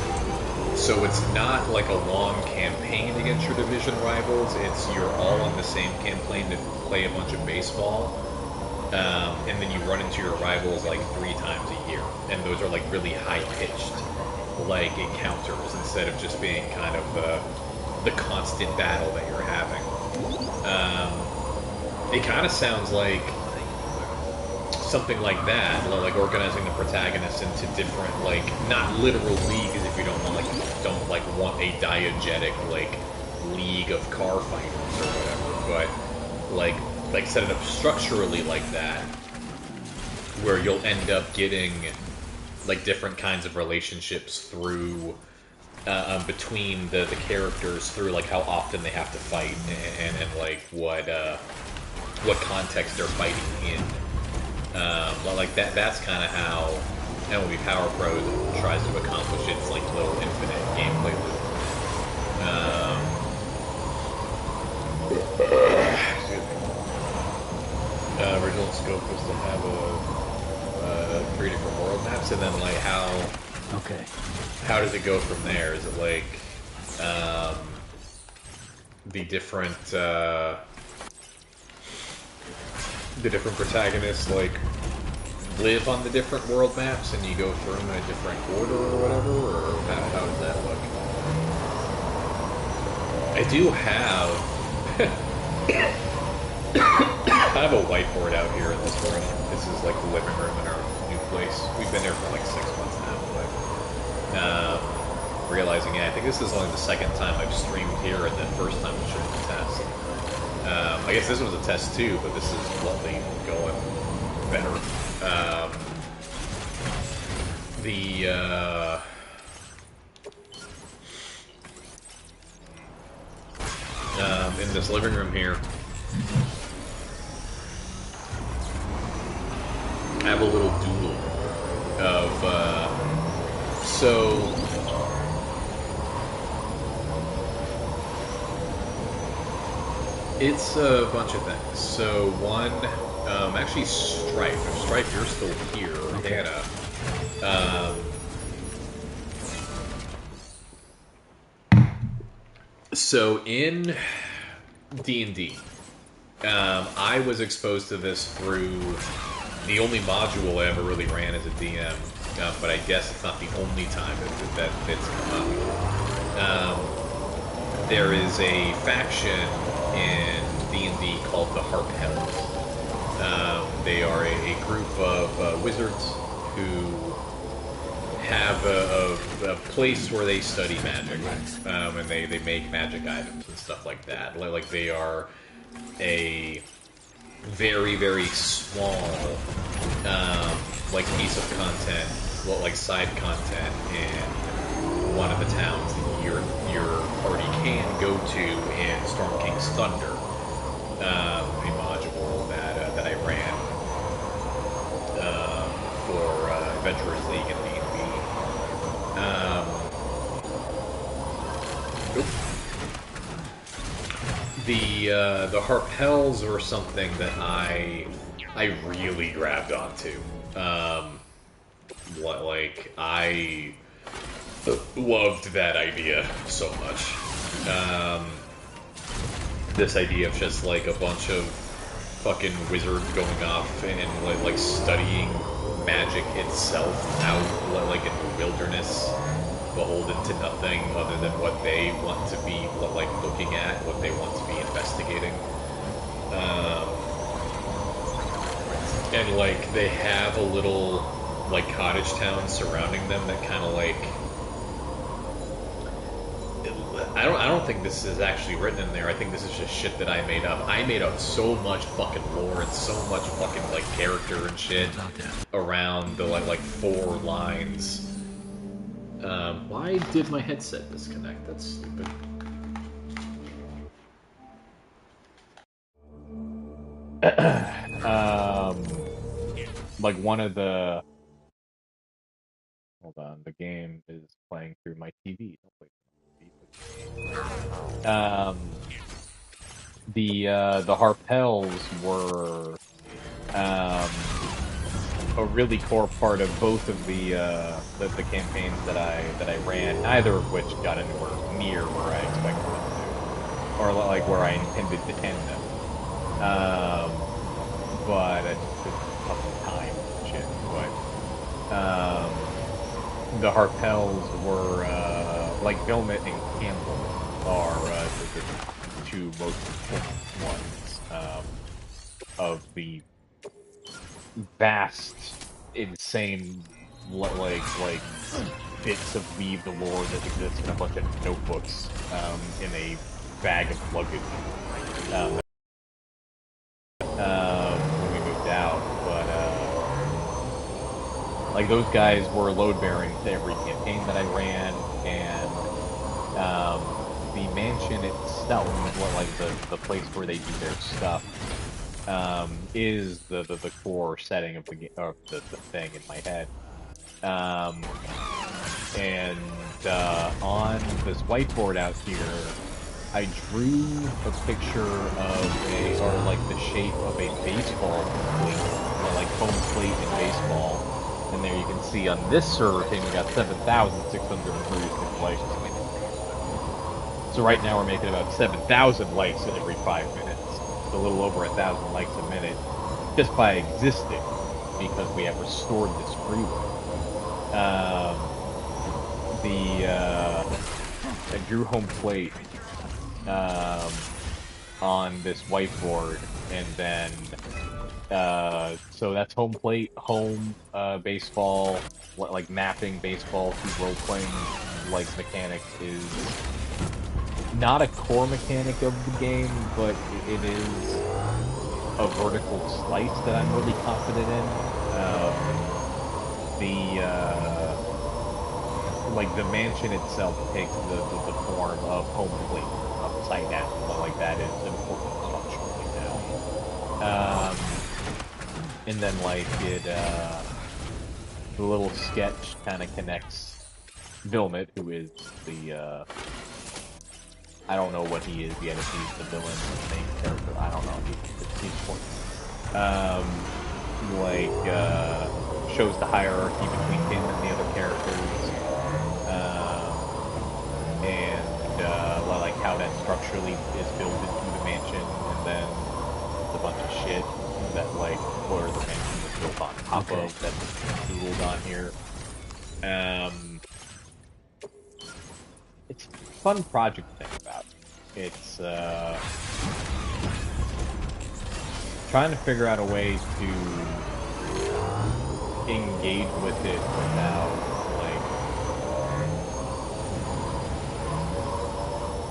So it's not like a long campaign against your division rivals. It's you're all on the same campaign to play a bunch of baseball. And then you run into your rivals like 3 times a year. And those are like really high-pitched like encounters instead of just being kind of the constant battle that you're having. it kind of sounds like something like that, like organizing the protagonists into different, like, not literal leagues if you don't want a diegetic, like, league of car fighters or whatever, but like set it up structurally like that, where you'll end up getting like different kinds of relationships through between the characters, through like how often they have to fight and like what context they're fighting in. Like that's kind of how MLB Power Pros tries to accomplish its like little infinite gameplay loop. Original scope was to have a 3 different world maps, and then like how does it go from there? Is it like the different protagonists like live on the different world maps and you go through them in a different order or whatever, or how does that look? I do have I have a whiteboard out here in this room. This is like the living room in our new place. We've been there for like 6 months now, but realizing, I think this is only the second time I've streamed here, and the first time was during the test. I guess this was a test too, but this is bluntly going better. In this living room here, I have a little doodle of, so it's a bunch of things. So one, actually Stripe. If Stripe, you're still here, okay. So in D&D, I was exposed to this through the only module I ever really ran as a DM, but I guess it's not the only time that it's come up. There is a faction in D&D called the Harp Hells. They are a group of wizards who have a place where they study magic, and they make magic items and stuff like that. Like they are a very, very small like piece of content, like side content in one of the towns that your party can go to in Storm King's Thunder, a module that I ran for Adventurers League and D&D. The Harp Hells were something that I really grabbed onto. Like I loved that idea so much. This idea of just like a bunch of fucking wizards going off and like studying magic itself out, like in the wilderness, beholden to nothing other than what they want to be like looking at, what they want to be investigating. And like they have a little like cottage town surrounding them that kind of like, I don't think this is actually written in there. I think this is just shit that I made up. I made up so much fucking lore and so much fucking like character and shit around the like 4 lines. Why did my headset disconnect? That's stupid. Like one of the... Hold on, the game is playing through my TV. The Harp Hells were a really core part of both of the campaigns that I ran, neither of which got anywhere near where I expected them to, or like where I intended to end them. But it's fucking time and shit. But the Harp Hells were like Vilmet and Campbell are the two most important ones. of the vast, insane, like bits of Leave the Lore that exist in a bunch of notebooks in a bag of luggage when we moved out. But like those guys were load bearing to every campaign that I ran, and the mansion itself, like the place where they do their stuff, is the core setting of the thing in my head. And on this whiteboard out here, I drew a picture of or like the shape of a baseball plate, or like home plate in baseball. And there you can see on this server thing we got 7,636 likes. So right now we're making about 7,000 likes at every 5 minutes. It's a little over 1,000 likes a minute just by existing, because we have restored this freeway. I drew home plate on this whiteboard, and then so that's home plate, home baseball, like mapping baseball to role playing like mechanics is not a core mechanic of the game, but it is a vertical slice that I'm really confident in. Like the mansion itself takes the form of home plate upside down, but like that is important structurally now. And then like it, the little sketch kind of connects Vilmet, who is the I don't know what he is yet, if he's the villain or the main character, I don't know. He's important. Shows the hierarchy between him and the other characters. Like how that structurally is built into the mansion, and then a bunch of shit that like where the mansion was built on top of that's doodled on here. It's a fun project to think about. It's trying to figure out a way to engage with it without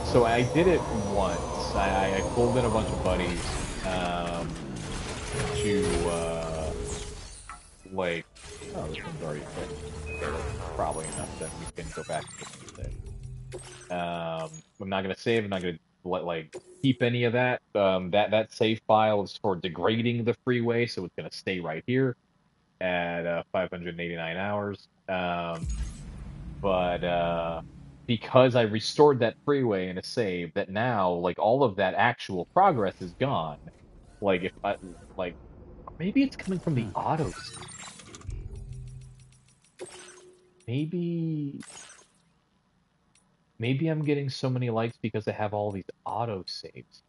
so I did it once. I pulled in a bunch of buddies to like, oh, this one's already fixed. Okay, that's probably enough that we can go back to the save. I'm not gonna save. I'm not gonna like keep any of that. That save file is for degrading the freeway, so it's gonna stay right here at 589 hours. But because I restored that freeway in a save, that now, like, all of that actual progress is gone. Like, if I, like, maybe it's coming from the auto save. Maybe I'm getting so many likes because I have all these auto saves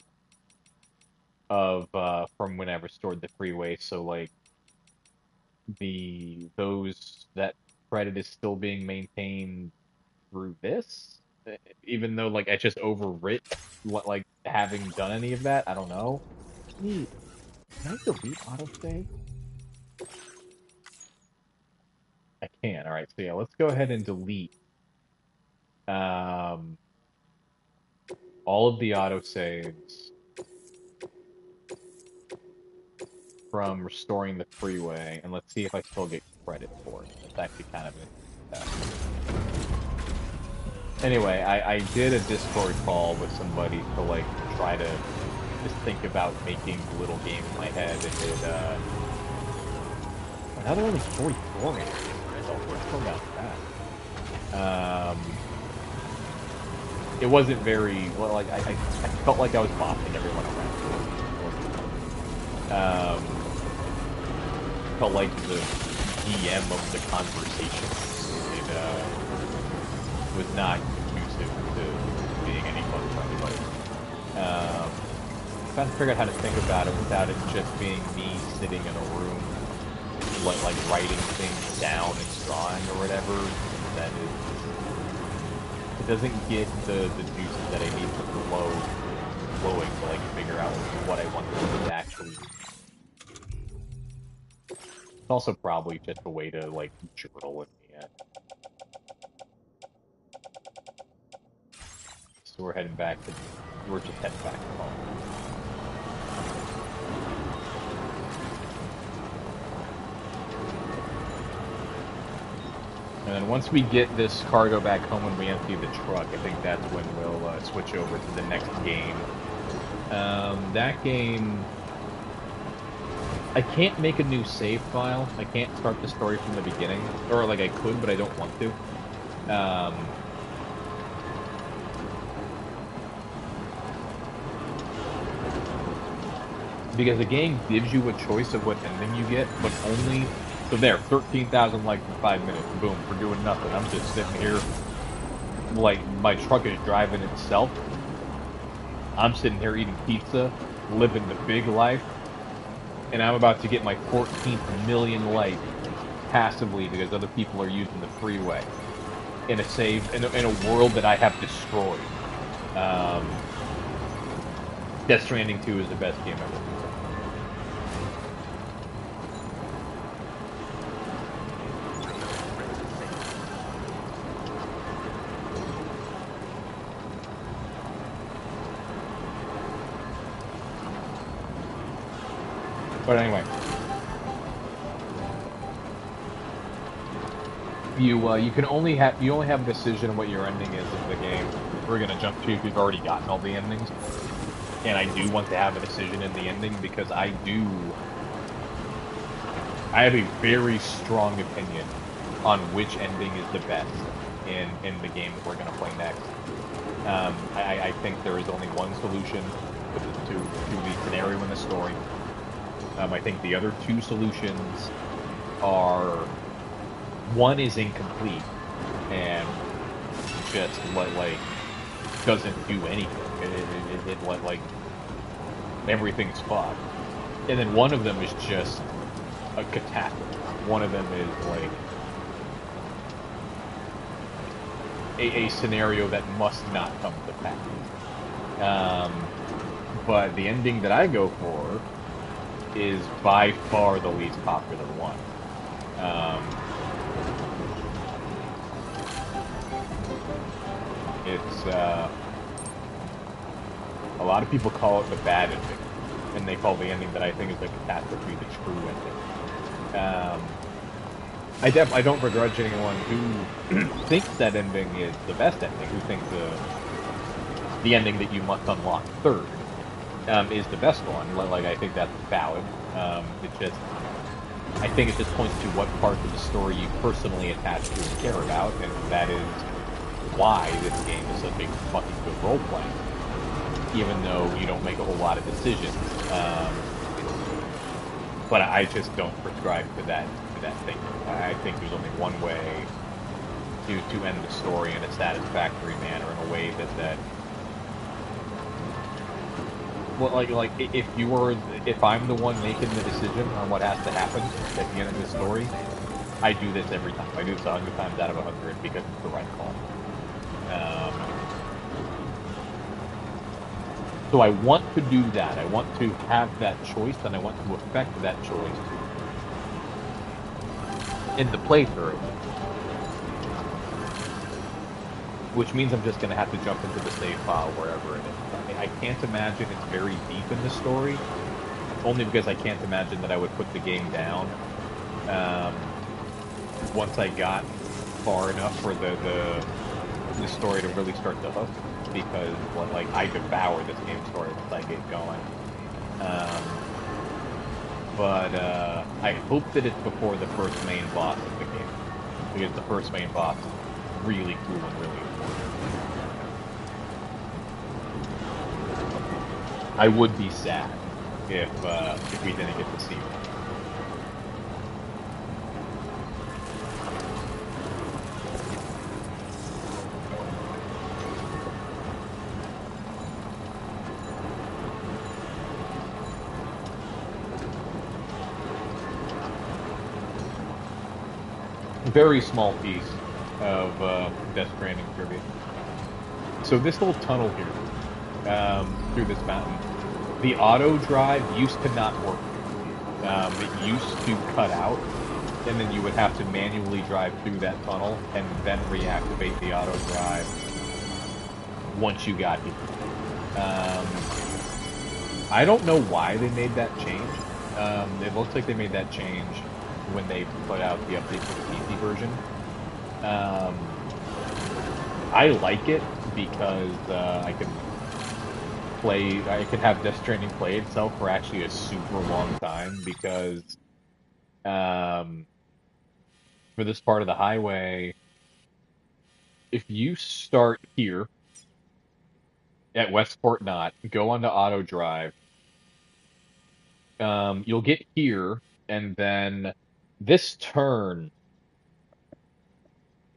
of, from when I restored the freeway, so, like, that credit is still being maintained through this, even though like I just overwrit what like having done any of that. I don't know. Can I delete autosave? I can. All right. So yeah, let's go ahead and delete all of the autosaves from restoring the freeway, and let's see if I still get credit for it. That's actually kind of interesting. Anyway, I did a Discord call with somebody to like try to just think about making a little game in my head, and it now they're only 44 minutes, so let's go down to that. It wasn't very well, like I felt like I was bossing everyone around. Felt like the DM of the conversation. It was not conducive to being any fun for anybody. Trying to figure out how to think about it without it just being me sitting in a room, like writing things down and drawing or whatever. That it doesn't get the juices that I need to flowing to like figure out what I want the game to actually It's also probably just a way to, like, journal in the end. So we're heading back to... We're just heading back to home. And then once we get this cargo back home and we empty the truck, I think that's when we'll switch over to the next game. That game... I can't make a new save file. I can't start the story from the beginning. Or, like, I could, but I don't want to. Because the game gives you a choice of what ending you get, but only... So there, 13,000 likes in 5 minutes. Boom, for doing nothing. I'm just sitting here, like, my truck is driving itself. I'm sitting here eating pizza, living the big life, and I'm about to get my 14th million likes passively because other people are using the freeway in a world that I have destroyed. Death Stranding 2 is the best game ever. But anyway, you can only have a decision on what your ending is in the game. We're gonna jump to if you've already gotten all the endings, and I do want to have a decision in the ending because I have a very strong opinion on which ending is the best in the game that we're gonna play next. I think there is only one solution to the scenario in the story. I think the other two solutions are, one is incomplete and just like doesn't do anything. It like everything's fucked, and then one of them is just a catastrophe. One of them is like a scenario that must not come to pass. But the ending that I go for is by far the least popular one. It's a lot of people call it the bad ending, and they call the ending that I think is the catastrophe the true ending. I don't begrudge anyone who thinks that ending is the best ending, who thinks the ending that you must unlock third is the best one. Like, I think that's valid. I think it just points to what parts of the story you personally attach to and care about, and that is why this game is such a fucking good role-playing, even though you don't make a whole lot of decisions. But I just don't prescribe to that thing. I think there's only one way to end the story in a satisfactory manner, in a way that well, like if I'm the one making the decision on what has to happen at the end of the story, I do this every time. I do this 100 times out of 100 because it's the right call. So I want to do that. I want to have that choice, and I want to affect that choice in the playthrough. Which means I'm just going to have to jump into the save file wherever it is. I can't imagine it's very deep in the story, only because I can't imagine that I would put the game down once I got far enough for the story to really start to hook, because like I devour this game story once I get going. But I hope that it's before the first main boss of the game, because the first main boss is really cool and really important. I would be sad if we didn't get to see one. Very small piece of Death Stranding trivia. So this little tunnel here, through this mountain, the auto drive used to not work. it used to cut out, and then you would have to manually drive through that tunnel and then reactivate the auto drive once you got here. I don't know why they made that change. It looks like they made that change when they put out the update for the PC version. I like it because I could have Death Stranding play itself for actually a super long time because for this part of the highway, if you start here at Westport Knot, go onto auto drive, you'll get here, and then this turn,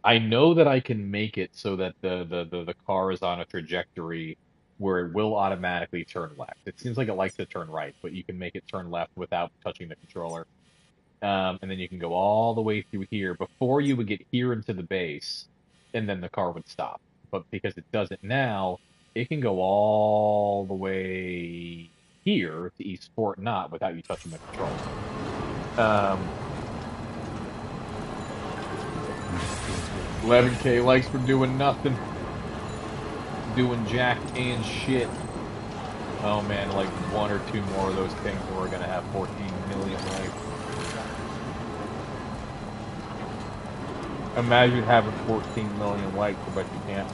I know that I can make it so that the car is on a trajectory where it will automatically turn left. It seems like it likes to turn right, but you can make it turn left without touching the controller. And then you can go all the way through here before you would get here into the base, and then the car would stop. But because it does it now, it can go all the way here to East Fort Knot without you touching the controller. 11K likes for doing nothing. Doing jack and shit. Oh man, like 1 or 2 more of those things and we're gonna have 14 million likes. Imagine having 14 million likes, but you can't.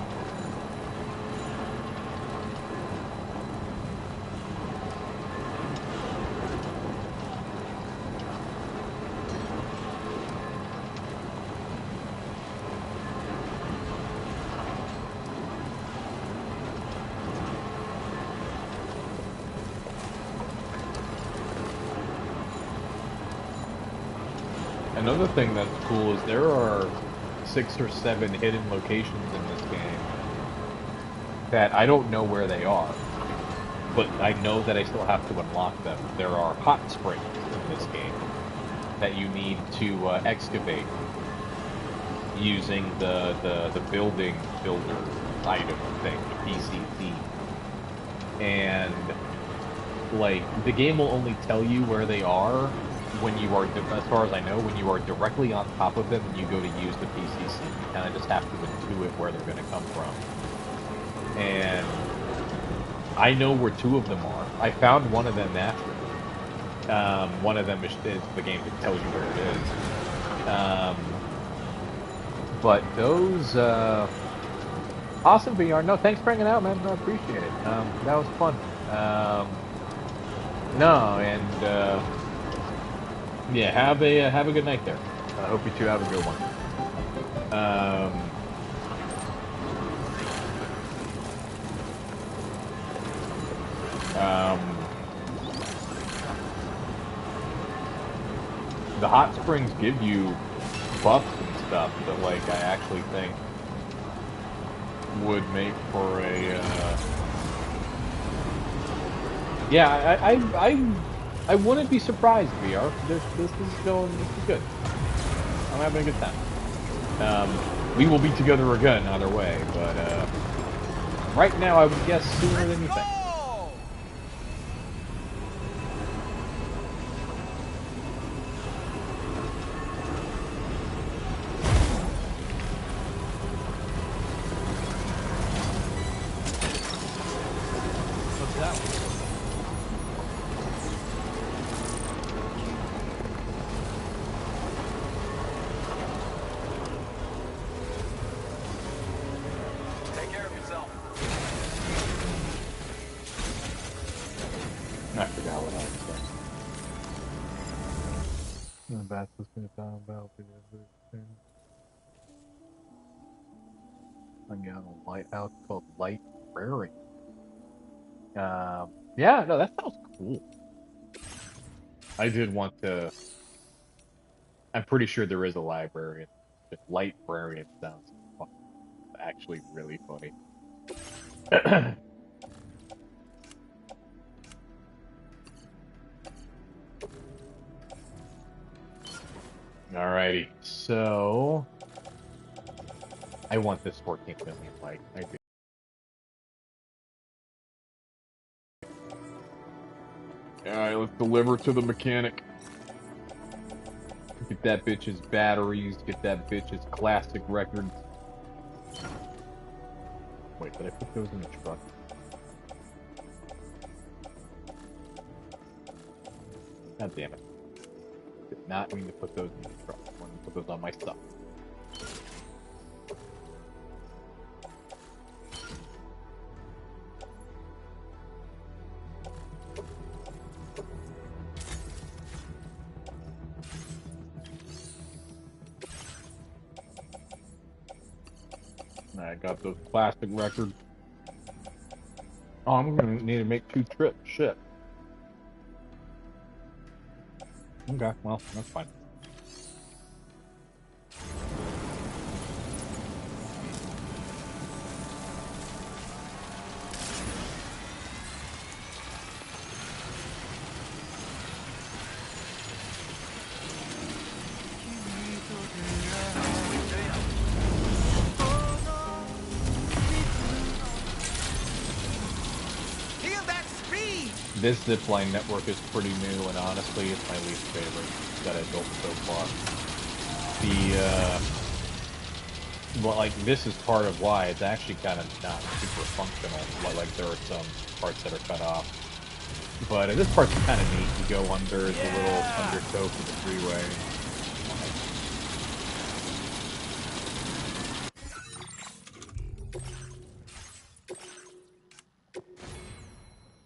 Another thing that's cool is there are 6 or 7 hidden locations in this game that I don't know where they are, but I know that I still have to unlock them. There are hot springs in this game that you need to excavate using the building builder item thing, the PCC. And like the game will only tell you where they are when you are, as far as I know, when you are directly on top of them and you go to use the PCC. You kind of just have to intuit where they're going to come from. And I know where 2 of them are. I found one of them naturally. One of them is the game that tells you where it is. But those, awesome VR. No, thanks for hanging out, man. I appreciate it. That was fun. Yeah, have a good night there. I hope you two have a good one. The hot springs give you buffs and stuff that, like, I actually think would make for a, yeah, I wouldn't be surprised, VR. This is good. I'm having a good time. We will be together again either way, but right now I would guess sooner than you think. I forgot what I was saying. That's what's going to talk about. I got a lighthouse called Light Prairie. Yeah, no, that sounds cool. I did want to. I'm pretty sure there is a library. Light Prairie sounds actually really funny. Alrighty, so I want this 14 million light. I do. Alright, let's deliver to the mechanic. Get that bitch's batteries, get that bitch's classic records. Wait, did I put those in the truck? God damn it. Did not mean to put those in the truck. I wanted to put those on my stuff. I got those plastic records. Oh, I'm gonna need to make 2 trips. Shit. Okay, well, that's fine. Feel that speed! This zipline network is pretty new, and honestly, it's my least favorite that I've built so far. Well, like, this is part of why it's actually kind of not super functional. Like, there are some parts that are cut off. But this part's kind of neat. You go under the little undertow for the freeway.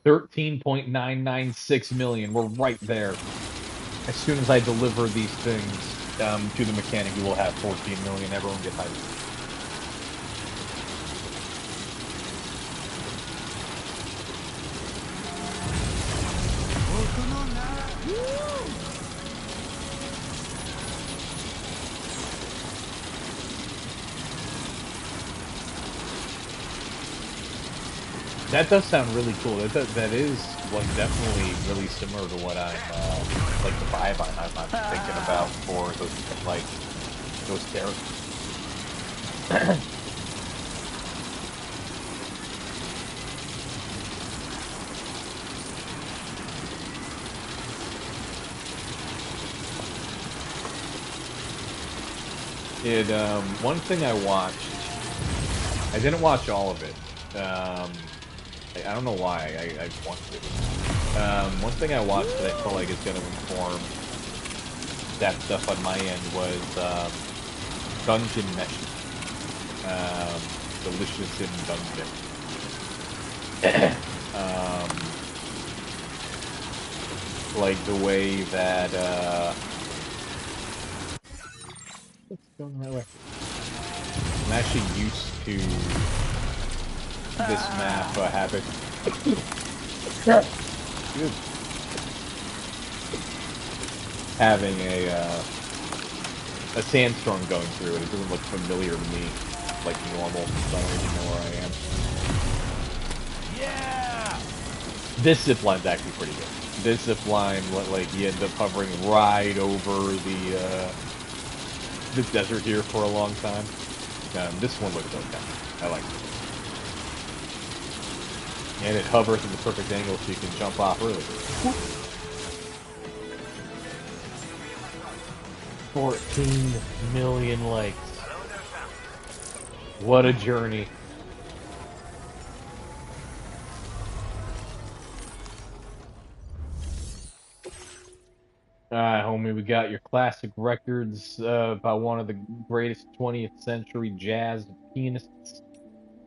13.996 million. We're right there. As soon as I deliver these things to the mechanic, we will have 14 million. Everyone get hyped. That does sound really cool. That is like definitely really similar to what I'm like the vibe I'm thinking about for those like those characters. One thing I watched, I didn't watch all of it. I don't know why, I want to. One thing I watched that I felt like is going to inform that stuff on my end was Dungeon Mesh. Delicious in Dungeon. Like the way that, it's going the right way. I'm actually used to this map having having a sandstorm going through it. It doesn't look familiar to me, like normal, so I don't even know where I am. Yeah! This zipline's actually pretty good. This zipline, like, you end up hovering right over the desert here for a long time. This one looks okay. I like it. And it hovers in the perfect angle so you can jump off early. 14 million likes. What a journey. Alright, homie, we got your classic records by one of the greatest 20th century jazz pianists.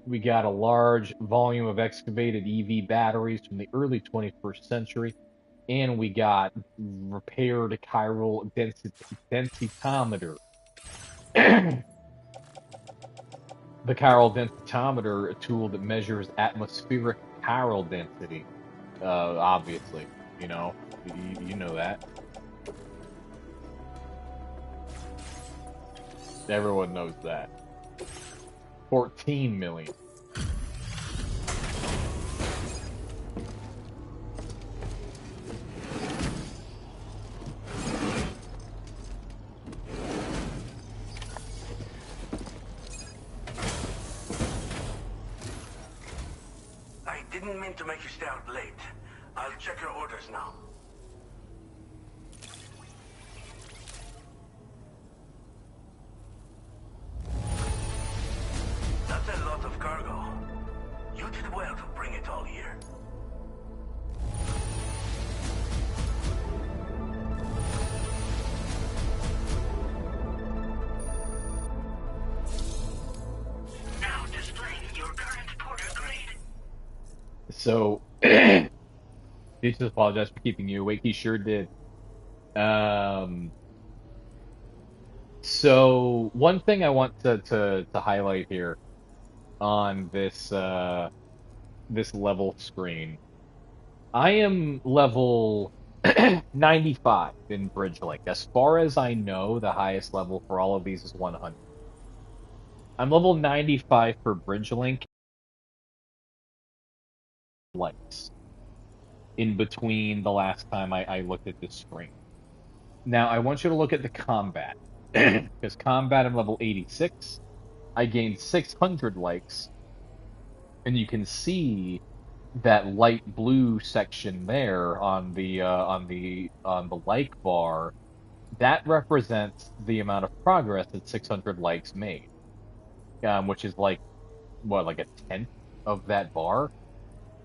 We got a large volume of excavated EV batteries from the early 21st century. And we got repaired chiral densitometer. The chiral densitometer, a tool that measures atmospheric chiral density. Obviously, you know, you know that. Everyone knows that. 14 million. I didn't mean to make you stay out late. I'll check your orders now. So, he just apologized for keeping you awake. He sure did. So one thing I want to highlight here on this level screen, I am level 95 in Bridge Link. As far as I know, the highest level for all of these is 100. I'm level 95 for Bridge Link. Likes in between the last time I looked at this screen. Now I want you to look at the combat. Because combat, I'm level 86. I gained 600 likes, and you can see that light blue section there on the like bar. That represents the amount of progress that 600 likes made, which is like what, like a tenth of that bar.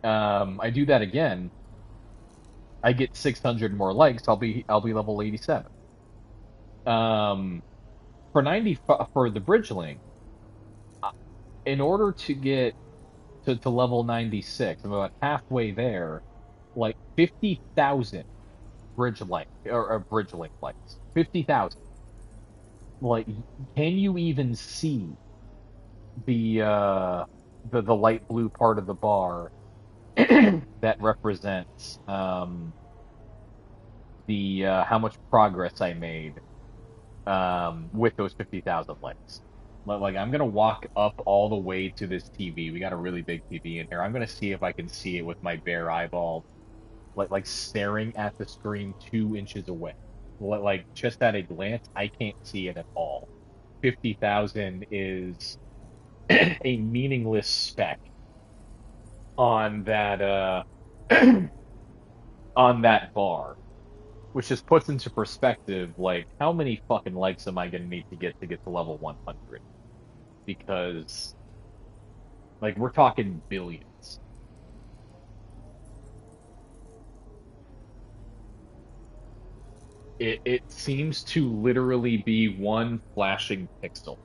I do that again. I get 600 more likes. I'll be level 87. For 95 for the Bridge Link, in order to get to level 96, I'm about halfway there. Like 50,000 Bridge Link or Bridge Link likes. 50,000. Like, can you even see the light blue part of the bar that represents the how much progress I made with those 50,000 likes? Like, I'm gonna walk up all the way to this TV. We got a really big TV in here. I'm gonna see if I can see it with my bare eyeball, like staring at the screen 2 inches away. Like, just at a glance, I can't see it at all. 50,000 is a meaningless speck on that on that bar, which just puts into perspective, like, how many fucking likes am I gonna need to get to level 100? Because, like, we're talking billions. It seems to literally be one flashing pixel.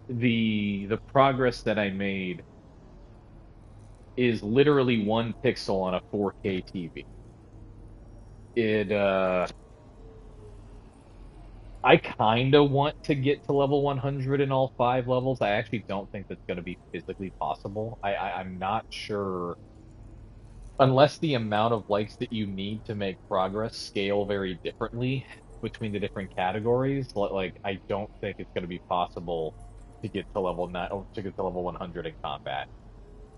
The progress that I made is literally one pixel on a 4K TV. I kinda want to get to level 100 in all 5 levels. I actually don't think that's gonna be physically possible. I'm not sure, unless the amount of likes that you need to make progress scale very differently between the different categories. Like, I don't think it's gonna be possible to get to level 9 or to get to level 100 in combat.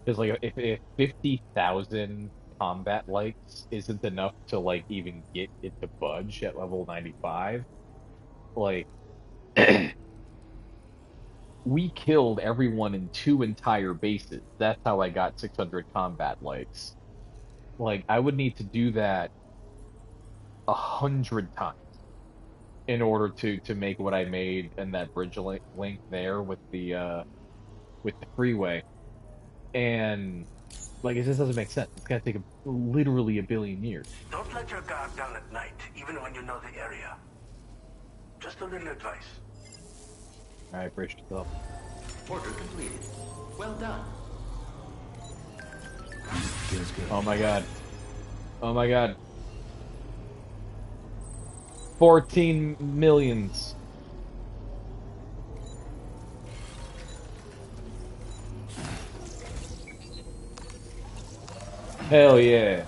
Because, like, if 50,000 combat likes isn't enough to, like, even get it to budge at level 95, like, we killed everyone in 2 entire bases. That's how I got 600 combat likes. Like, I would need to do that 100 times in order to make what I made in that Bridge Link there with the freeway. And, like, it just doesn't make sense. It's gonna take literally a billion years. Don't let your guard down at night, even when you know the area. Just a little advice. Alright, brace yourself. Order completed. Well done. Feels good. Oh my god. Oh my god. 14 millions. Hell yeah.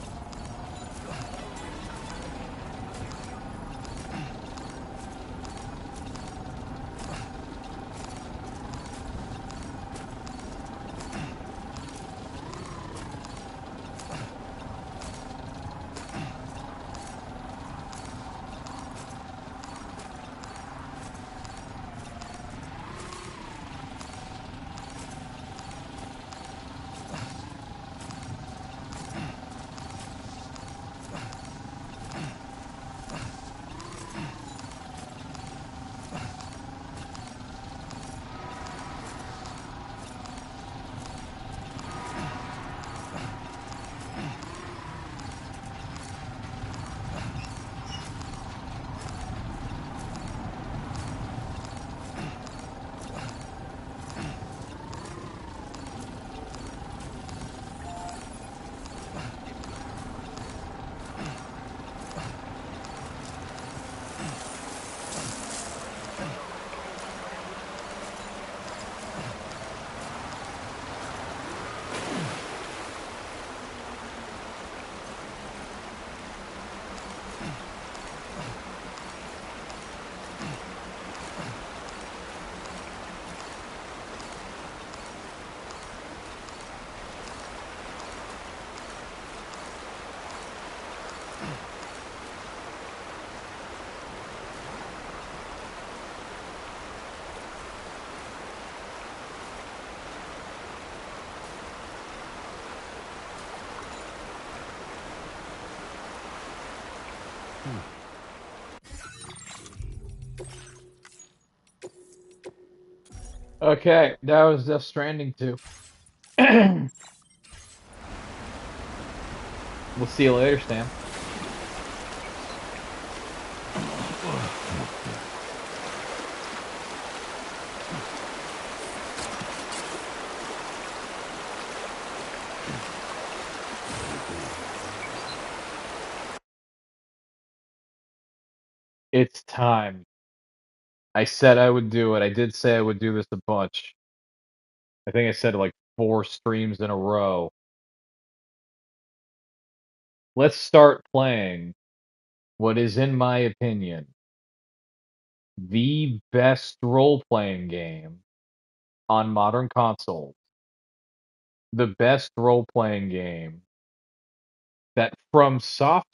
Okay, that was Death Stranding 2. We'll see you later, Stan. It's time. I said I would do it. I did say I would do this a bunch. I think I said like 4 streams in a row. Let's start playing what is, in my opinion, the best role-playing game on modern consoles. The best role-playing game that FromSoft